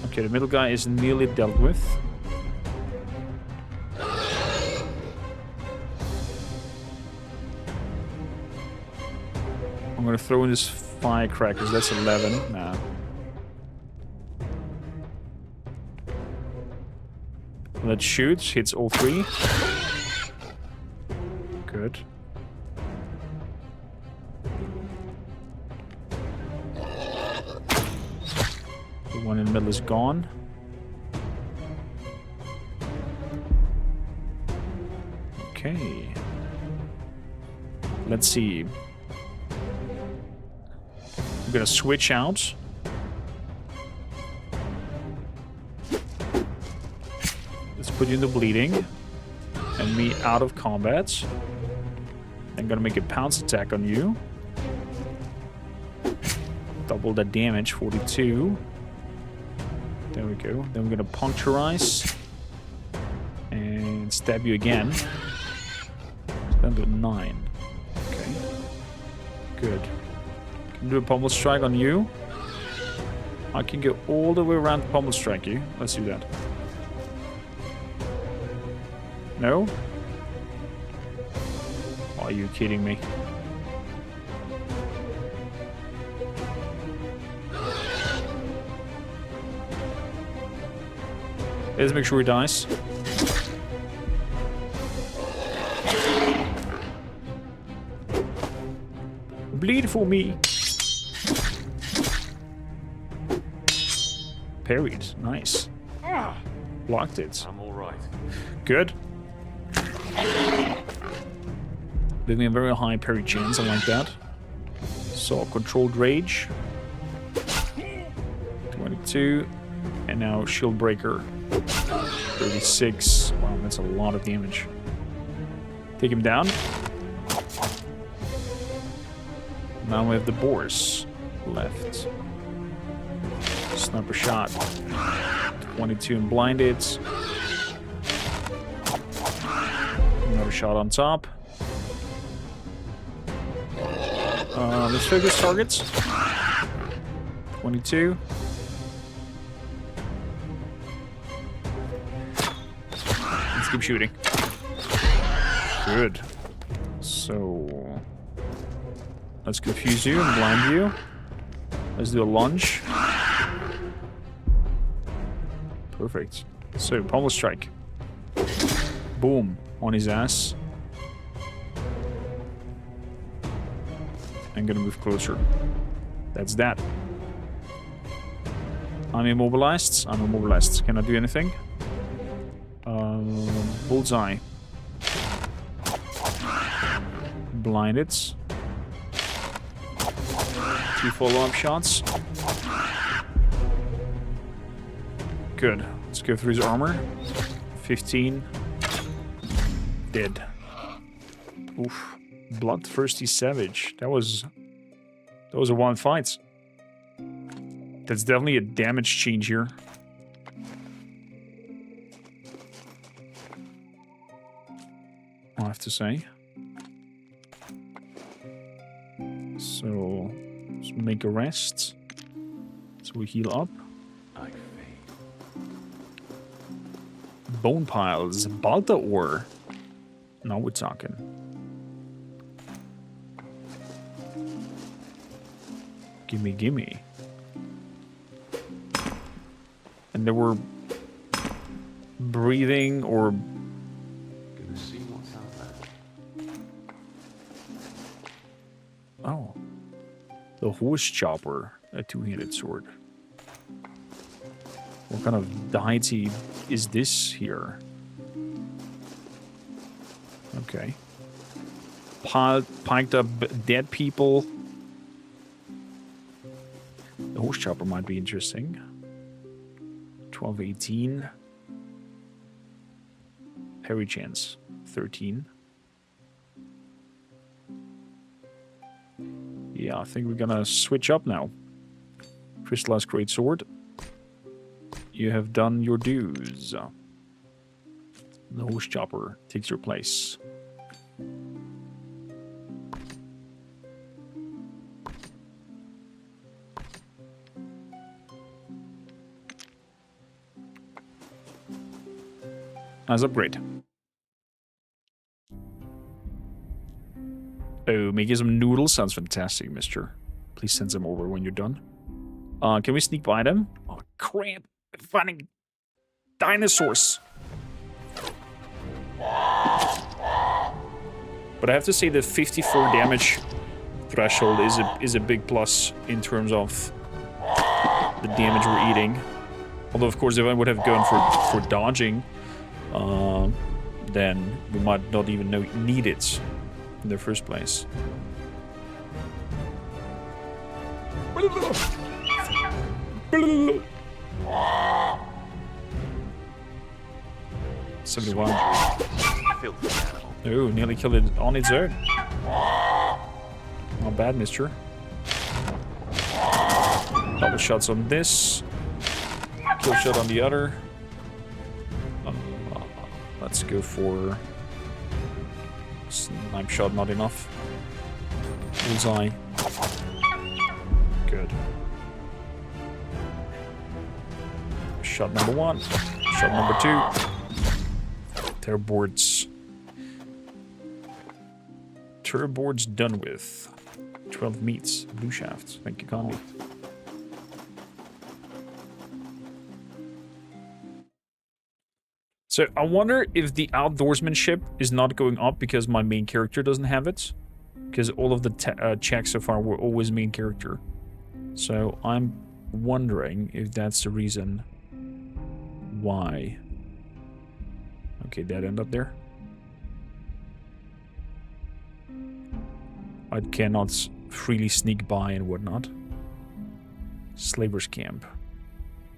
Speaker 1: Okay, the middle guy is nearly dealt with. I'm gonna throw in this firecrackers. That's 11. Nah. Let's shoot. Hits all 3. Good. The one in the middle is gone. Okay. Let's see. I'm gonna switch out. Let's put you in the bleeding. And me out of combat. I'm gonna make a pounce attack on you. Double that damage, 42. There we go. Then we're gonna puncturize. And stab you again. Down to 9. Okay. Good. Can do a pommel strike on you. I can go all the way around to pommel strike you. Let's do that. No? Are you kidding me? Let's make sure he dies. Bleed for me. Parried. Nice. Blocked it.
Speaker 2: I'm all right.
Speaker 1: Good. Giving me a very high parry chance. I like that. So, controlled rage. 22. And now shield breaker. 36. Wow, that's a lot of damage. Take him down. Now we have the boars left. Sniper shot. 22 and blinded. Another shot on top. Let's focus targets. 22. Let's keep shooting. Good. So let's confuse you and blind you. Let's do a lunge. Perfect. So pommel strike. Boom. On his ass. I'm gonna move closer. That's that. I'm immobilized. I'm immobilized. Can I do anything? Bullseye. Blinded. 2 follow-up shots. Good. Let's go through his armor. 15. Dead. Oof. Bloodthirsty Savage. That was a wild fight. That's definitely a damage change here. I have to say. So let's make a rest. So we heal up.
Speaker 2: I fade.
Speaker 1: Bone piles. Balta ore. Now we're talking. Gimme, gimme. And they were breathing or...
Speaker 2: Gonna see what's out there.
Speaker 1: Oh. The horse chopper. A two-handed sword. What kind of deity is this here? Okay. Piked up dead people. The horse chopper might be interesting. 1218. Parry chance. 13. Yeah, I think we're gonna switch up now. Crystallized Greatsword. You have done your dues. The horse chopper takes your place. Nice upgrade. Oh, making some noodles sounds fantastic, mister. Please send them over when you're done. Can we sneak by them? Oh, crap. I'm finding dinosaurs. But I have to say the 54 damage threshold is a big plus in terms of the damage we're eating. Although, of course, if I would have gone for dodging, then we might not even need it in the first place. $71. Oh, nearly killed it on its own. Not bad, mister. Double shots on this. Kill shot on the other. Let's go for snipe shot, not enough. Bullseye. Good. Shot number 1. Shot number 2. Turboards. Turboards done with. 12 meats. Blue shafts. Thank you kindly. So I wonder if the outdoorsmanship is not going up because my main character doesn't have it. Because all of the checks so far were always main character. So I'm wondering if that's the reason why. Okay, dead end up there. I cannot freely sneak by and whatnot. Slaver's camp.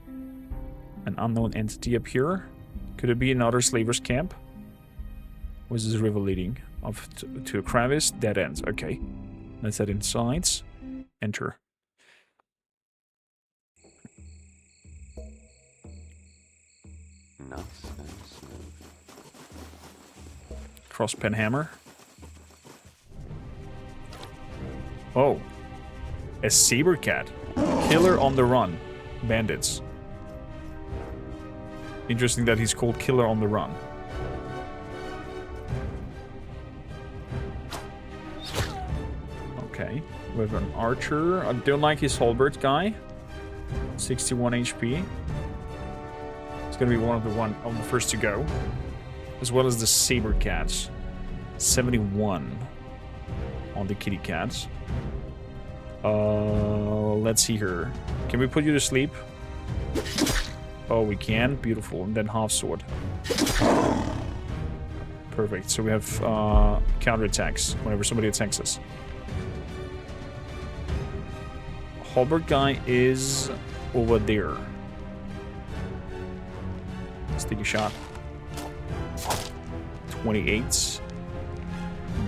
Speaker 1: An unknown entity up here. Could it be another slaver's camp? Was this river leading off to a crevice? Dead ends. Okay. Let's head inside. Enter.
Speaker 2: Nice.
Speaker 1: Crosspen hammer. Oh. A saber cat. Killer on the run. Bandits. Interesting that he's called Killer on the Run. Okay. We have an archer. I don't like his halberd guy. 61 HP. It's gonna be one of the first to go. As well as the saber cats. 71 on the kitty cats. Let's see here. Can we put you to sleep? Oh, we can. Beautiful. And then half sword. Perfect. So we have counterattacks whenever somebody attacks us. Halberd guy is over there. Let's take a shot. 28.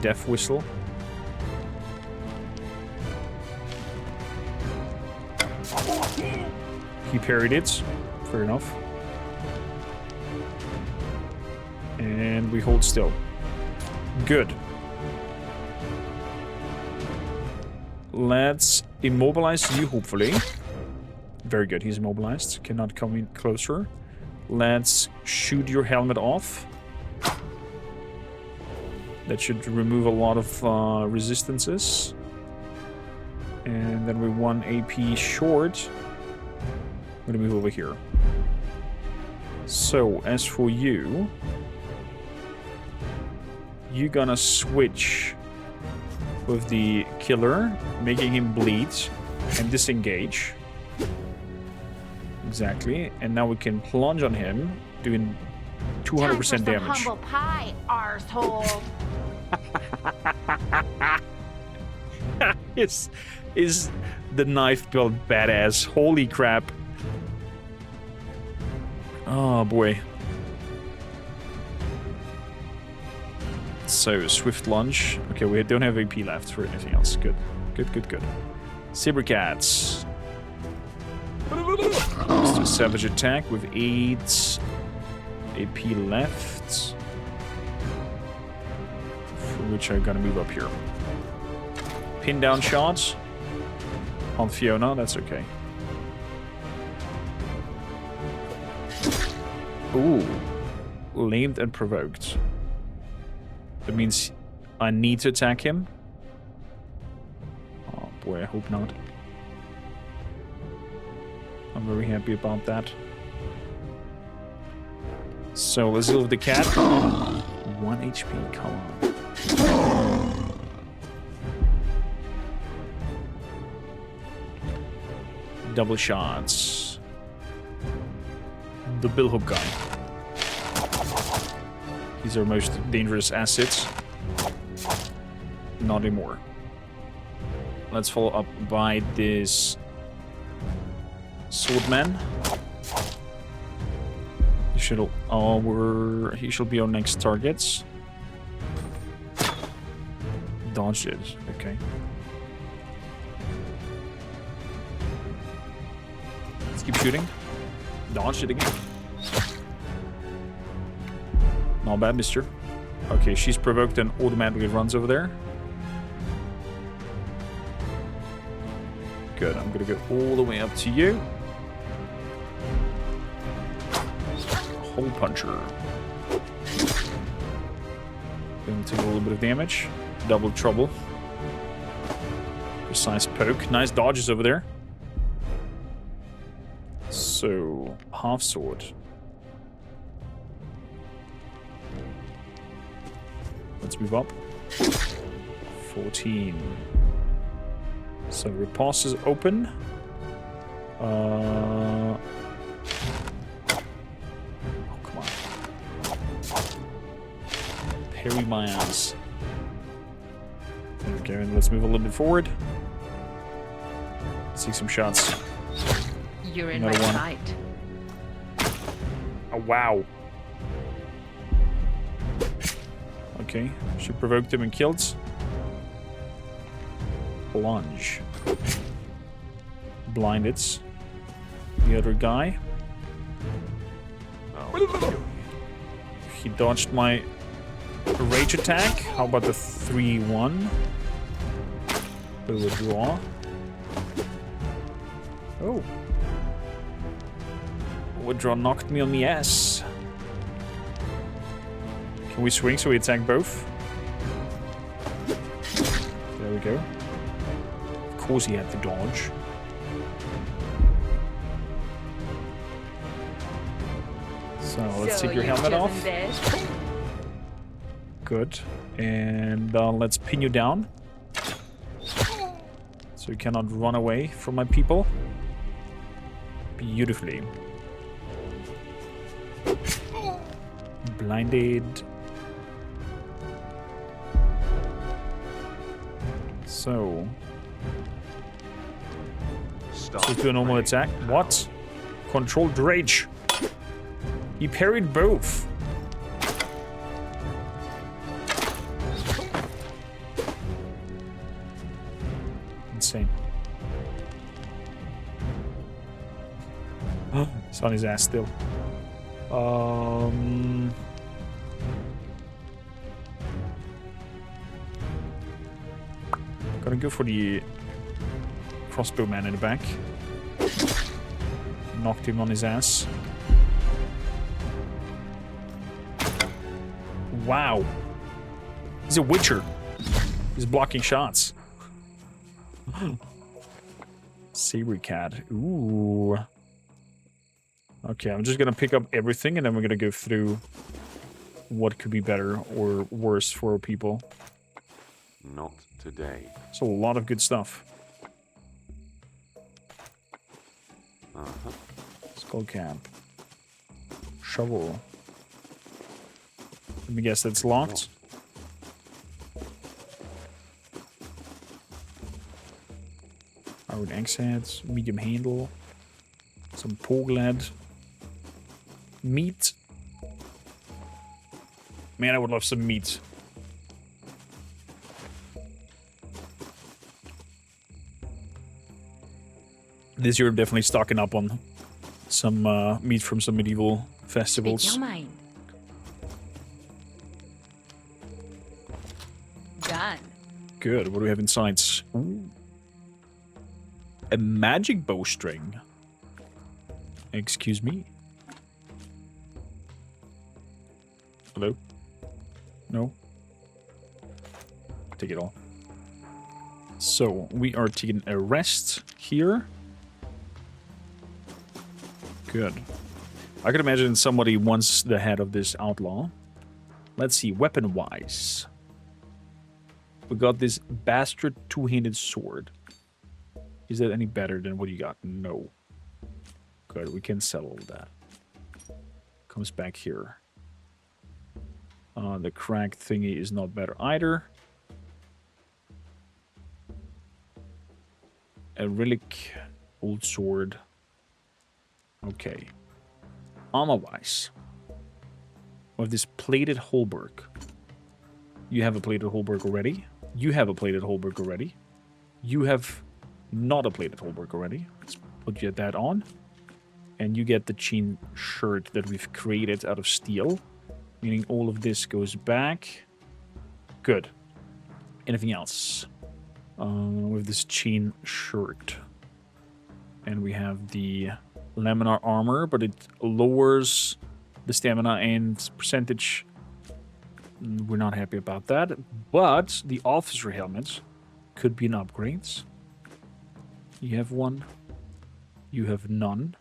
Speaker 1: Death whistle. He parried it. Fair enough. And we hold still. Good. Let's immobilize you, hopefully. Very good, he's immobilized. Cannot come in closer. Let's shoot your helmet off. That should remove a lot of resistances. And then we're 1 AP short. I'm gonna move over here. So, as for you, you're gonna switch with the killer, making him bleed and disengage. Exactly. And now we can plunge on him, doing 200% damage.
Speaker 5: Humble pie, arsehole.
Speaker 1: Is the knife build badass? Holy crap. Oh boy. So, swift lunge. Okay, we don't have AP left for anything else. Good. Good. Saber cats. Let's do savage attack with 8 AP left. For which I gotta move up here. Pin down shots on Fiona, that's okay. Ooh. Lamed and provoked. That means I need to attack him. Oh boy, I hope not. I'm very happy about that. So let's deal with the cat. 1 HP, come on. Double shots. The billhook guy. He's our most dangerous assets. Not anymore. Let's follow up by this swordman. He should be our next targets. Dodged it. Okay. Let's keep shooting. Dodged it again. Not bad, mister. Okay, she's provoked and automatically runs over there. Good, I'm gonna go all the way up to you. Hole puncher. Gonna take a little bit of damage. Double trouble. Precise poke. Nice dodges over there. So, half sword. Let's move up. 14. So riposte is open. Oh, come on. Parry my ass. There we go, and let's move a little bit forward. Let's see some shots.
Speaker 3: You're in
Speaker 1: Another
Speaker 3: my
Speaker 1: one.
Speaker 3: sight.
Speaker 1: Oh, wow. Okay, she provoked him and killed. Plunge. Blinded. The other guy. He dodged my rage attack. How about the 3-1? Bit of a draw. Oh. Withdraw knocked me on the ass. Can we swing so we attack both? There we go. Of course he had to dodge. So let's take your helmet off. Good. And let's pin you down. So you cannot run away from my people. Beautifully. Blinded. So let's do a normal attack. What? Controlled rage. He parried both. Insane. It's on his ass still. Gonna go for the crossbow man in the back. Knocked him on his ass. Wow. He's a witcher. He's blocking shots. Saber cat. Ooh. Okay, I'm just gonna pick up everything and then we're gonna go through what could be better or worse for people.
Speaker 2: Not today.
Speaker 1: It's a lot of good stuff.
Speaker 2: Uh-huh.
Speaker 1: Skull cap. Shovel. Let me guess that's locked. Iron axe heads, medium handle, some pork lead, meat. Man, I would love some meat. This year I'm definitely stocking up on some meat from some medieval festivals.
Speaker 3: Speak your mind. Done.
Speaker 1: Good. What do we have inside? Ooh. A magic bowstring. Excuse me. Hello? No? Take it all. So, we are taking a rest here. Good. I could imagine somebody wants the head of this outlaw. Let's see, weapon-wise. We got this bastard two-handed sword. Is that any better than what you got? No. Good, we can settle that. Comes back here. The cracked thingy is not better either. A relic, old sword. Okay. Armor-wise. With this plated halberd. You have a plated halberd already. You have a plated halberd already. You have not a plated halberd already. Let's put you that on. And you get the chain shirt that we've created out of steel. Meaning all of this goes back. Good. Anything else? With this chain shirt. And we have the laminar armor, but it lowers the stamina and percentage. We're not happy about that. But the officer helmet could be an upgrade. You have one. You have none.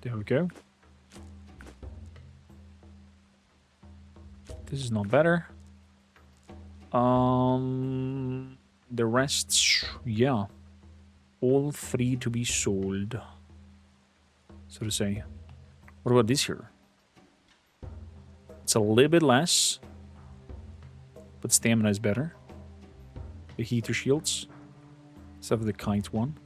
Speaker 1: There we go. This is not better. The rest, yeah. All free to be sold. So to say. What about this here? It's a little bit less. But stamina is better. The heater shields. Except for the kite one.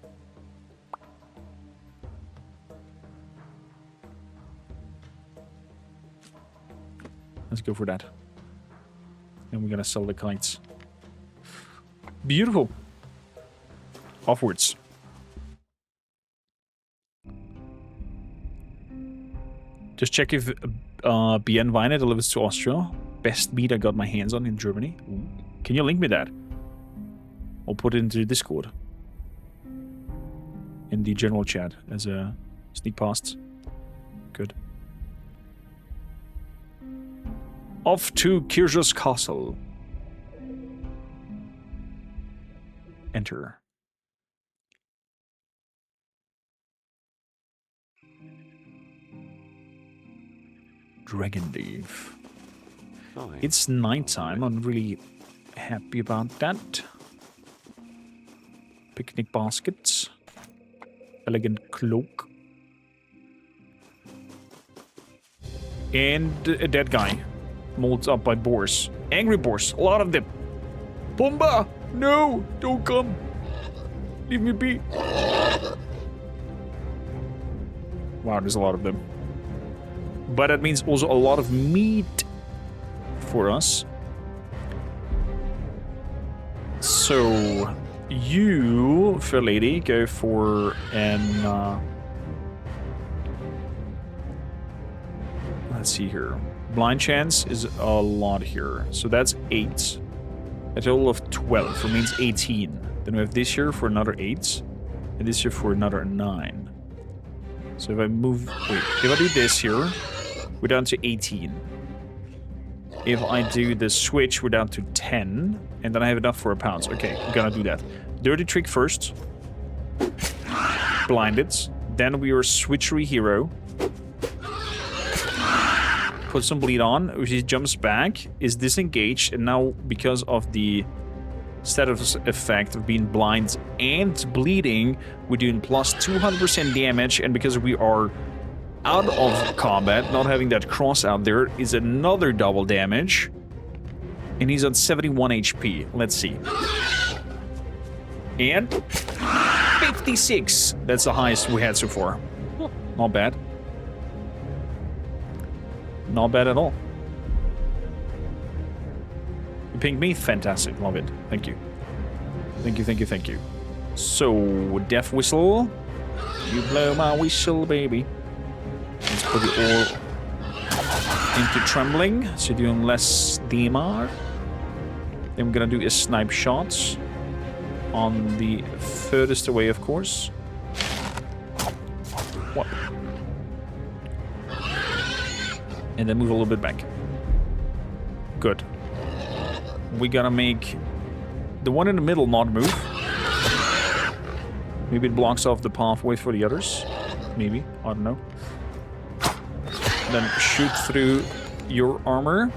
Speaker 1: Let's go for that. And we're gonna sell the kites. Beautiful. Offwards. Just check if BN Wine delivers to Austria. Best meat I got my hands on in Germany. Ooh. Can you link me that? I'll put it into Discord. In the general chat as a sneak past. Good. Off to Kiraka Castle. Enter. Dragon Leaf.
Speaker 2: Fine.
Speaker 1: It's nighttime. I'm really happy about that. Picnic baskets. Elegant cloak. And a dead guy. Molds up by boars. Angry boars. A lot of them. Pumba! No! Don't come! Leave me be. Wow, there's a lot of them. But that means also a lot of meat for us. So, you, fair lady, go for an... let's see here. Blind chance is a lot here. So that's 8. A total of 12, so means 18. Then we have this here for another 8. And this here for another 9. So if I move... Wait, if I do this here, we're down to 18. If I do the switch, we're down to 10. And then I have enough for a pounce. Okay, I'm gonna do that. Dirty trick first. Blinded. Then we are switchery hero. put some bleed on. He jumps back, is disengaged, and now because of the status effect of being blind and bleeding, we're doing plus 200% damage, and because we are out of combat, not having that cross out there, is another double damage. And he's on 71 HP. Let's see. And 56. That's the highest we had so far. Not bad. Not bad at all. You pinged me? Fantastic. Love it. Thank you. Thank you, thank you, thank you. So, death whistle. You blow my whistle, baby. Let's put it all into trembling. So you're doing less DMR. Then we're gonna do a snipe shot on the furthest away, of course. What? And then move a little bit back. Good. We gotta make the one in the middle not move. Maybe it blocks off the pathway for the others. Maybe. I don't know. Then shoot through your armor.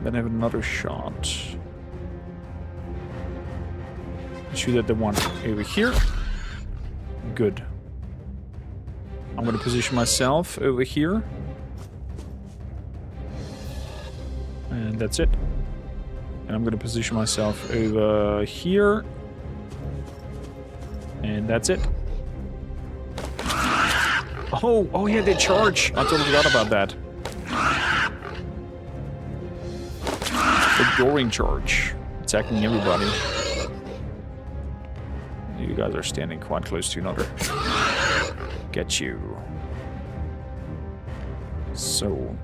Speaker 1: Then have another shot. Shoot at the one over here. Good. I'm gonna position myself over here. And that's it. And I'm gonna position myself over here. And that's it. Oh yeah, they charge. I totally forgot about that. The Doring charge. Attacking everybody. You guys are standing quite close to another. Get you. So,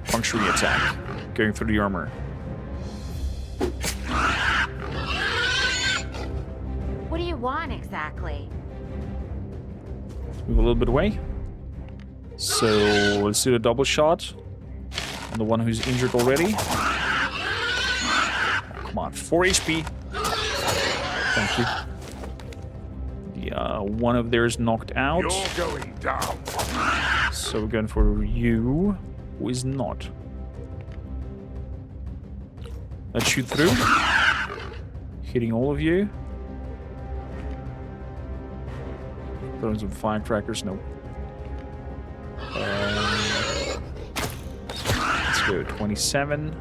Speaker 1: puncturing attack. Going through the armor.
Speaker 5: What do you want exactly?
Speaker 1: Move a little bit away. So, let's do a double shot on the one who's injured already. Oh, come on, 4 HP. Thank you. The one of theirs knocked out.
Speaker 4: You're going down.
Speaker 1: So we're going for you, who is not. Let's shoot through. Hitting all of you. Throwing some firecrackers, no. Let's go 27.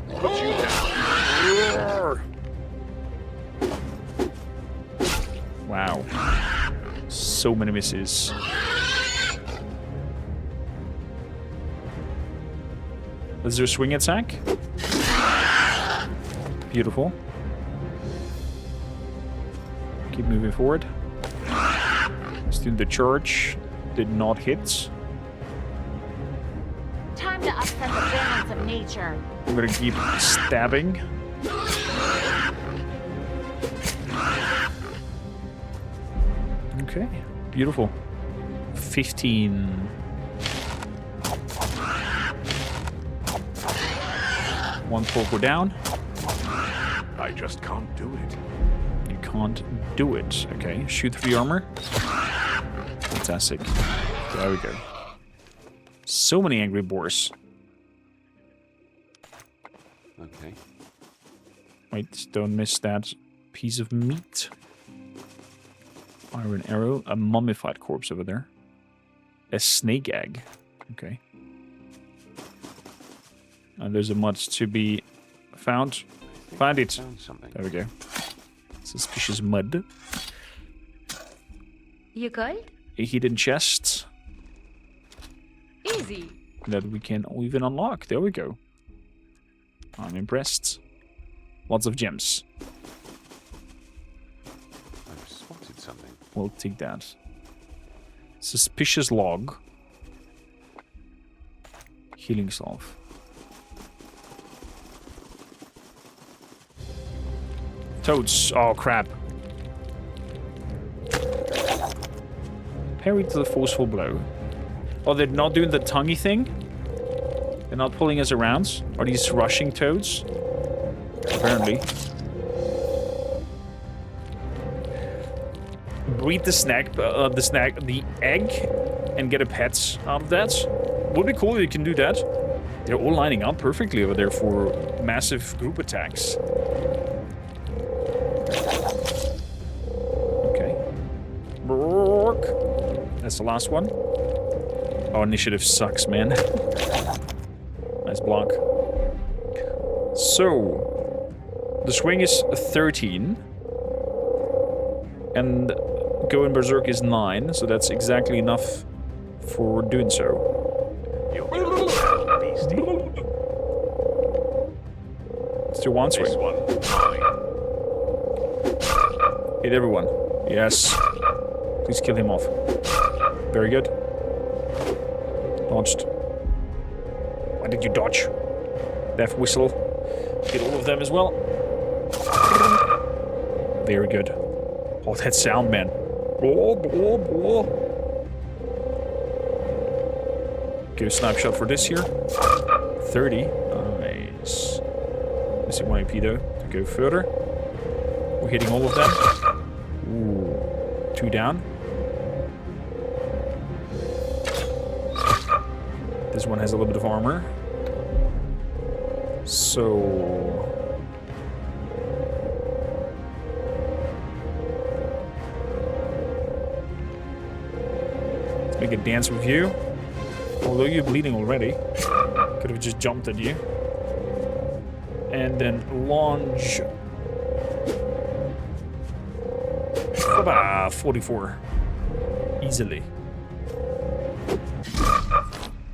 Speaker 4: Put you down.
Speaker 1: Wow. So many misses. Let's do a swing attack. Beautiful. Keep moving forward. Let's do the charge. Did not hit.
Speaker 5: Time to upset the balance of nature.
Speaker 1: I'm gonna keep stabbing. Okay, beautiful. 15. One poker down.
Speaker 4: I just can't do it.
Speaker 1: You can't do it. Okay, shoot through the armor. Fantastic. There we go. So many angry boars.
Speaker 2: Okay.
Speaker 1: Wait, don't miss that piece of meat. Iron arrow, a mummified corpse over there. A snake egg. Okay. And there's a mud to be found. Find it.
Speaker 2: Found something.
Speaker 1: There we go. Suspicious mud.
Speaker 3: You good?
Speaker 1: A hidden chest
Speaker 3: Easy.
Speaker 1: that we can even unlock. There we go. I'm impressed. Lots of gems.
Speaker 2: I've spotted something.
Speaker 1: We'll take that. Suspicious log. Healing salve. Toads. Oh, crap. Parry to the forceful blow. Oh, they're not doing the tonguey thing? They're not pulling us around? Are these rushing toads? Apparently. breed the egg, and get a pet out of that. Would be cool if you can do that. They're all lining up perfectly over there for massive group attacks. Okay. That's the last one. Oh, initiative sucks, man. Nice block. So, the swing is 13. And going berserk is 9, so that's exactly enough for doing so. Still one swing. Hit everyone. Yes. Please kill him off. Very good. Dodged. Why did you dodge? Death whistle. Hit all of them as well. Very good. Oh, that sound, man. Blah, blah, blah. Give a snipe shot for this here. 30. Nice. Missing 1 AP though to go further. We're hitting all of them. Ooh. 2 down. This one has a little bit of armor. So... let's make a dance with you. Although you're bleeding already. Could have just jumped at you. And then launch. 44. Easily.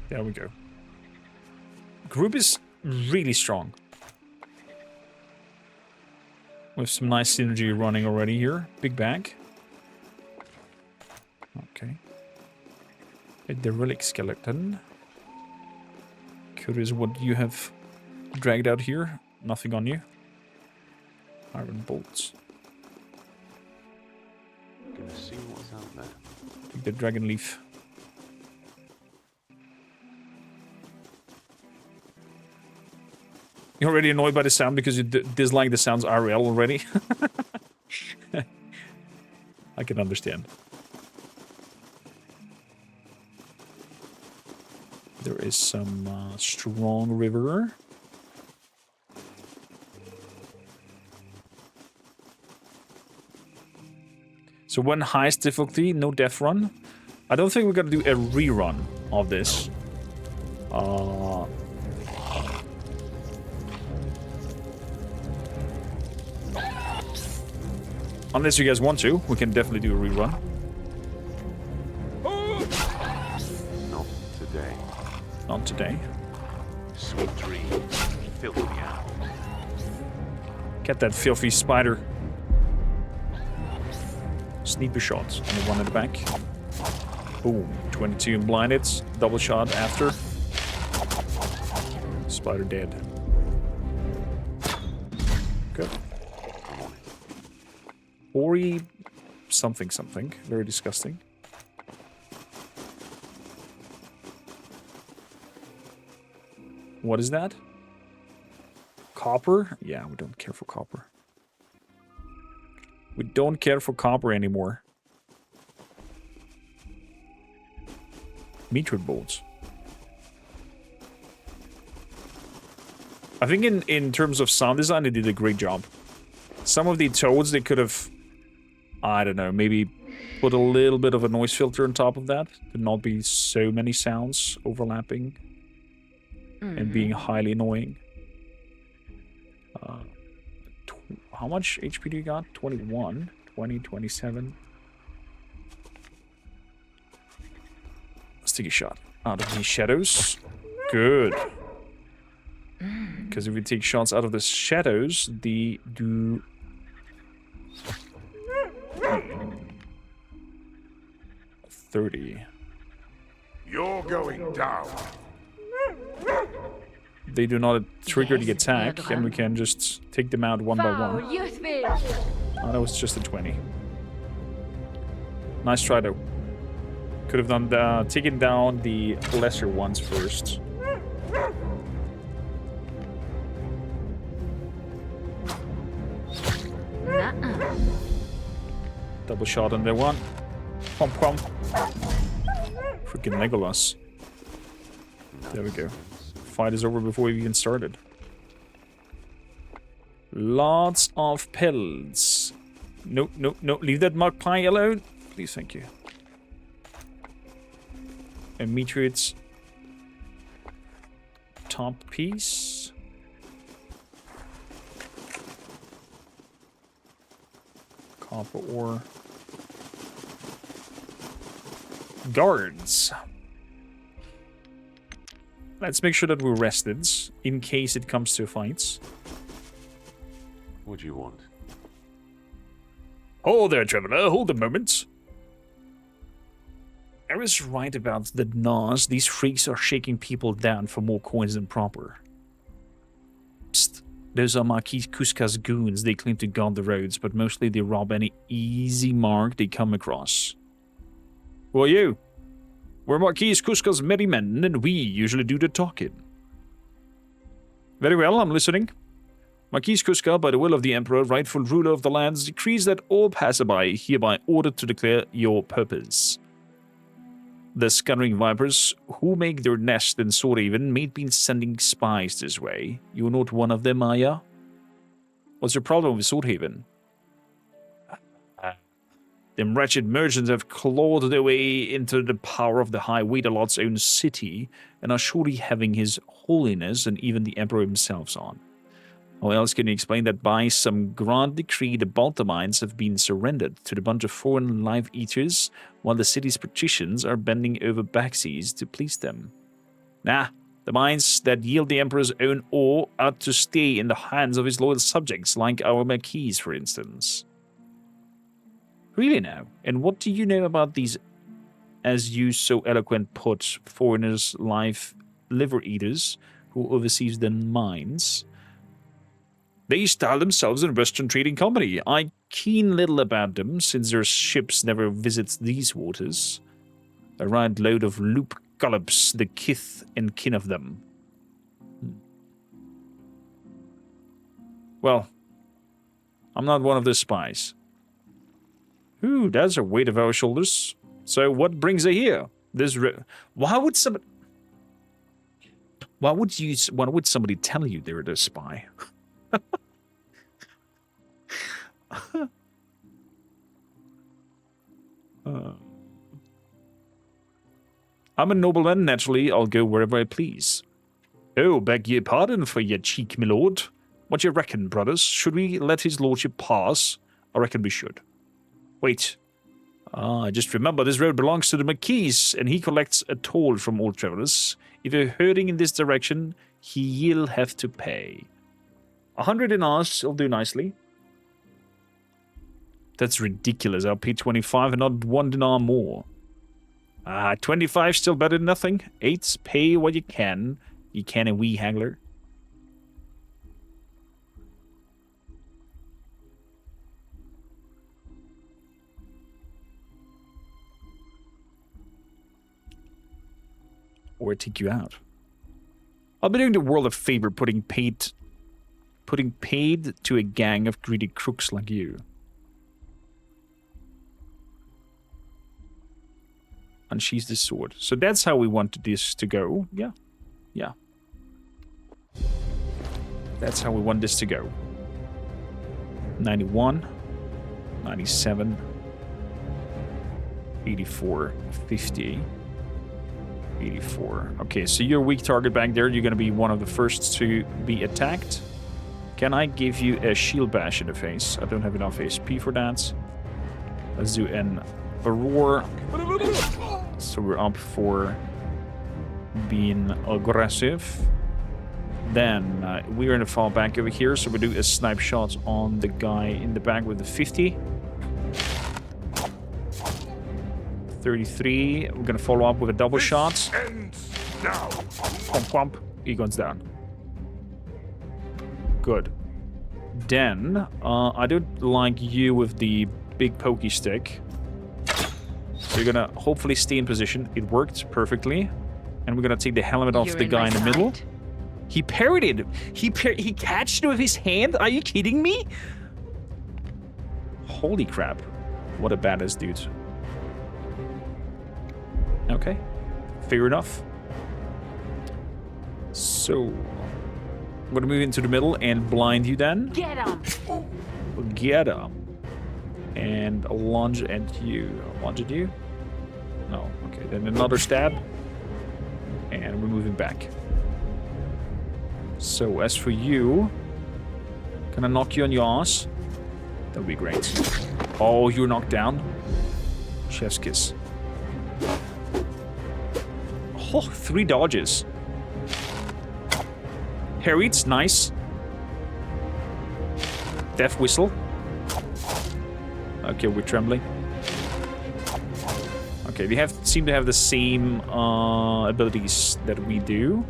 Speaker 1: There we go. Group is really strong. With some nice synergy running already here. Big bag. Okay. The relic skeleton. Curious what you have dragged out here. Nothing on you. Iron bolts.
Speaker 2: Gonna see what's out there.
Speaker 1: Take the dragon leaf. You're already annoyed by the sound because you dislike the sounds RL already. I can understand. There is some strong river. So one highest difficulty, no death run. I don't think we're gonna do a rerun of this. Unless you guys want to, we can definitely do a rerun.
Speaker 2: Not today.
Speaker 1: Not today.
Speaker 2: Sweet dreams, filthy owl.
Speaker 1: Get that filthy spider. Sneaker shot and the one at the back. Boom. 22 blinded. Double shot after. Spider dead. Good. Ori something something. Very disgusting. What is that? Copper? Yeah, we don't care for copper. We don't care for copper anymore. Meteor bolts. I think in terms of sound design, they did a great job. Some of the toads, they could have, I don't know, maybe put a little bit of a noise filter on top of that. To not be so many sounds overlapping and being highly annoying. How much HP do you got? 21, 20, 27. Let's take a shot out of these shadows. Good. Because if we take shots out of the shadows, they do... 30.
Speaker 4: You're going down.
Speaker 1: They do not trigger the attack, and we can just take them out one by one. Oh, that was just a 20. Nice try, though. Could have done taken down the lesser ones first. Double shot on the one. Pom pom. Freaking Legolas. There we go. Fight is over before we even started. Lots of pills. No, no, no. Leave that mug pie alone. Please, thank you. And meteorites. Top piece. Copper ore. Guards. Let's make sure that we're rested in case it comes to fights.
Speaker 2: What do you want?
Speaker 1: Oh there, traveler. Hold a moment. I was right about the Nas. These freaks are shaking people down for more coins than proper. Psst. Those are Marquis Kuska's goons. They claim to guard the roads, but mostly they rob any easy mark they come across. Who are you? We're Marquis Kuska's merry men, and we usually do the talking. Very well, I'm listening. Marquis Kuska, by the will of the Emperor, rightful ruler of the lands, decrees that all passerby hereby ordered to declare your purpose. The scuttering vipers who make their nest in Swordhaven may have been sending spies this way. You're not one of them, are ya? What's your problem with Swordhaven? Them wretched merchants have clawed their way into the power of the High Waiterlot's own city and are surely having His Holiness and even the Emperor himself on. How else can you explain that by some grand decree the Balta mines have been surrendered to the bunch of foreign live-eaters while the city's patricians are bending over backseas to please them? Nah, the mines that yield the Emperor's own ore are to stay in the hands of his loyal subjects, like our Marquis, for instance. Really now? And what do you know about these, as you so eloquent put, foreigners' liver-eaters who oversees the mines? They style themselves a Western trading company. I keen little about them, since their ships never visit these waters. A right load of loop collops, the kith and kin of them. Well, I'm not one of the spies. Ooh, that's a weight of our shoulders. So what brings her here? Why would somebody... Why would somebody tell you they're a spy? I'm a nobleman, naturally. I'll go wherever I please. Oh, beg your pardon for your cheek, my lord. What you reckon, brothers? Should we let his lordship pass? I reckon we should. Wait. I just remember this road belongs to the Marquis, and he collects a toll from all travelers. If you're herding in this direction, he'll have to pay. 100 dinars will do nicely. That's ridiculous. I'll pay 25 and not 1 dinar more. 25 still better than nothing. 8, pay what you can. You can a wee haggler. Or take you out. I'll be doing the world a favor putting paid to a gang of greedy crooks like you. Unsheath the sword. So that's how we want this to go. Yeah. Yeah. That's how we want this to go. 91. 97. 84. 50. 84. Okay, so you're a weak target back there. You're going to be one of the first to be attacked. Can I give you a shield bash in the face? I don't have enough HP for that. Let's do a roar. So we're up for being aggressive. Then we're going to fall back over here. So we do a snipe shot on the guy in the back with the 50. 33. We're going to follow up with a double shot. Pump, pump. He goes down. Good. Then, I don't like you with the big pokey stick. So you're going to hopefully stay in position. It worked perfectly. And we're going to take the helmet off the guy in the middle. He parried it. He catched it with his hand? Are you kidding me? Holy crap. What a badass dude. Okay. Fair enough. So, I'm gonna move into the middle and blind you then.
Speaker 5: Get him!
Speaker 1: Get him. And a lunge at you. Lunge at you? No. Okay, then another stab. And we're moving back. So, as for you, can I knock you on your ass? That would be great. Oh, you're knocked down. Chef's kiss. Oh, 3 dodges. Harriet's nice. Death whistle. Okay, we're trembling. Okay, they seem to have the same abilities that we do.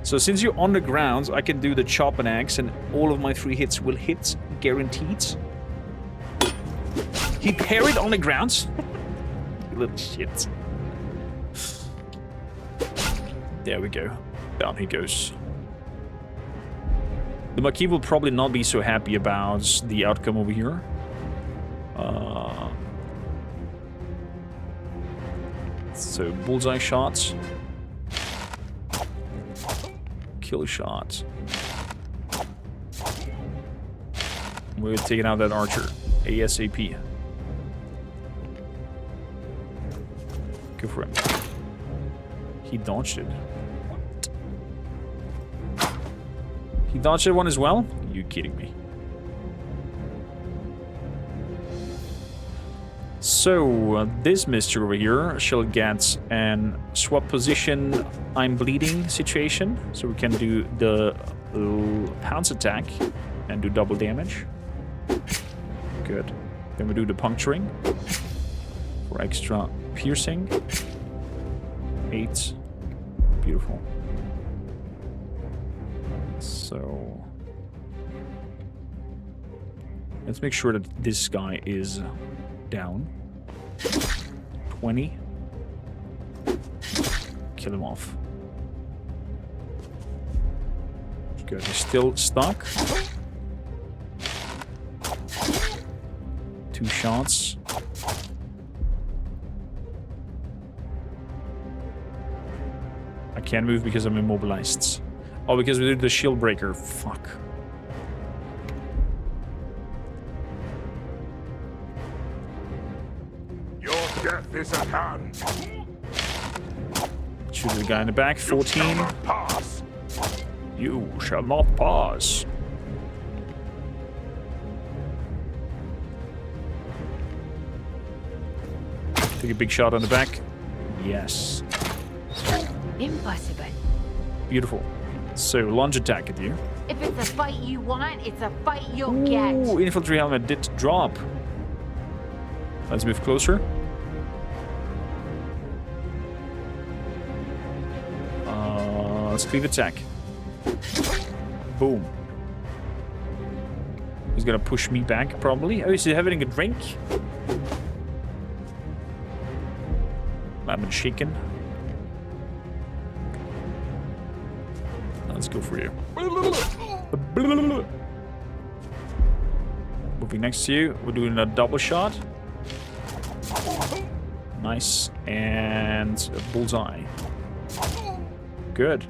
Speaker 1: So since you're on the ground, I can do the chop and axe, and all of my 3 hits will hit, guaranteed. He parried on the ground. You little shit. There we go. Down he goes. The Marquis will probably not be so happy about the outcome over here. So, bullseye shots. Kill shot. We're taking out that archer. ASAP. Go for him. He dodged it. He dodged that one as well? Are you kidding me? So, this mister over here shall get an swap position, I'm bleeding situation. So we can do the pounce attack and do double damage. Good. Then we do the puncturing for extra piercing. 8. Beautiful. So, let's make sure that this guy is down. 20. Kill him off. Good. He's still stuck. 2 shots. I can't move because I'm immobilized. Oh, because we did the shield breaker. Fuck.
Speaker 4: Your death is at hand.
Speaker 1: Shoot the guy in the back. 14.
Speaker 4: You shall not pass.
Speaker 1: You shall not pass. Take a big shot on the back. Yes.
Speaker 3: Impossible.
Speaker 1: Beautiful. So, lunge attack at you.
Speaker 5: If it's a fight you want, it's a fight you'll get.
Speaker 1: Ooh, infantry helmet did drop. Let's move closer. Let's cleave attack. Boom. He's gonna push me back, probably. Oh, is he having a drink? Lemon shaken. Let's go for you. Moving next to you. We're doing a double shot. Nice. And a bullseye. Good.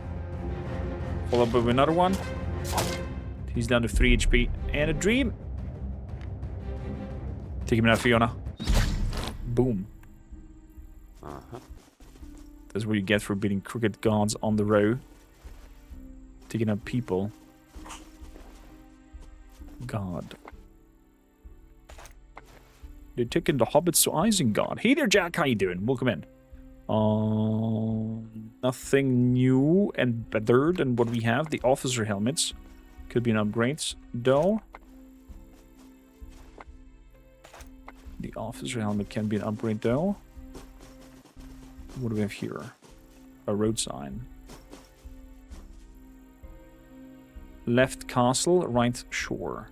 Speaker 1: Follow up with another one. He's down to 3 HP. And a dream. Take him out, Fiona. Boom. That's what you get for beating crooked gods on the row. Taking out people. God. They're taking the hobbits to Isengard. Hey there, Jack. How you doing? Welcome in. Nothing new and better than what we have. The officer helmets. Could be an upgrade, though. The officer helmet can be an upgrade, though. What do we have here? A road sign. Left castle, right shore.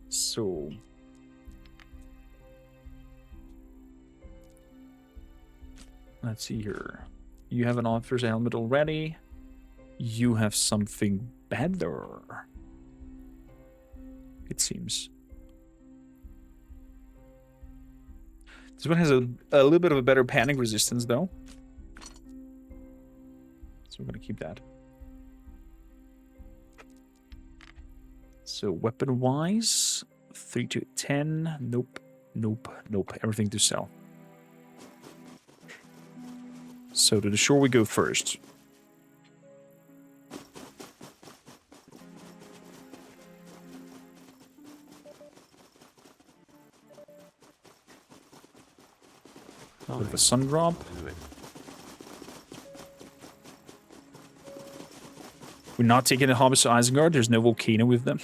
Speaker 1: So... let's see here. You have an officer's helmet already. You have something better. It seems. This one has a little bit of a better panic resistance, though. So we're gonna keep that. So weapon-wise, 3 to 10. Nope, nope, nope. Everything to sell. So to the shore we go first. Bit of a sun drop. We're not taking the hobbits to Isengard. There's no volcano with them.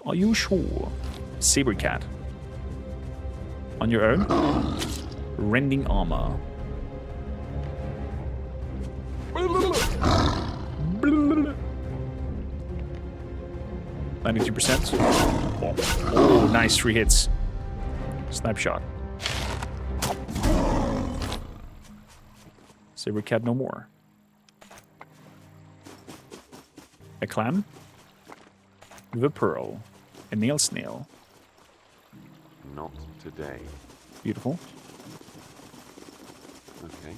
Speaker 1: Are you sure? Saber cat. On your own? Rending armor. 92%. Oh, nice 3 hits. Snapshot. Saber cat no more. A clam. With a pearl. A nail snail.
Speaker 2: Not today.
Speaker 1: Beautiful.
Speaker 2: Okay.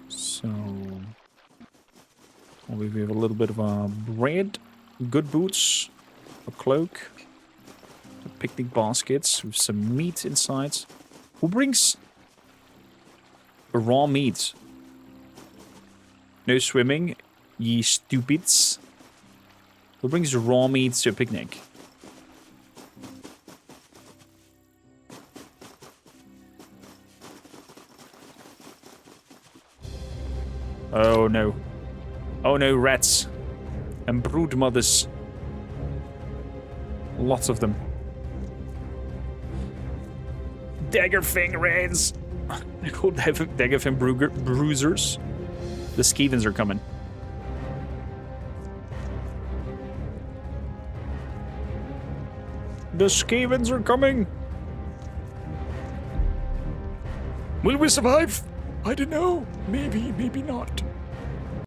Speaker 1: So we have a little bit of bread, good boots, a cloak, picnic baskets with some meat inside. Who brings raw meat? No swimming, ye stupids. Who brings raw meat to a picnic? Oh no. Oh no, rats. And brood mothers. Lots of them. Daggerfang rats. They're called Daggerfang bruisers. The Skevens are coming. The Skevens are coming. Will we survive? I don't know. Maybe, maybe not.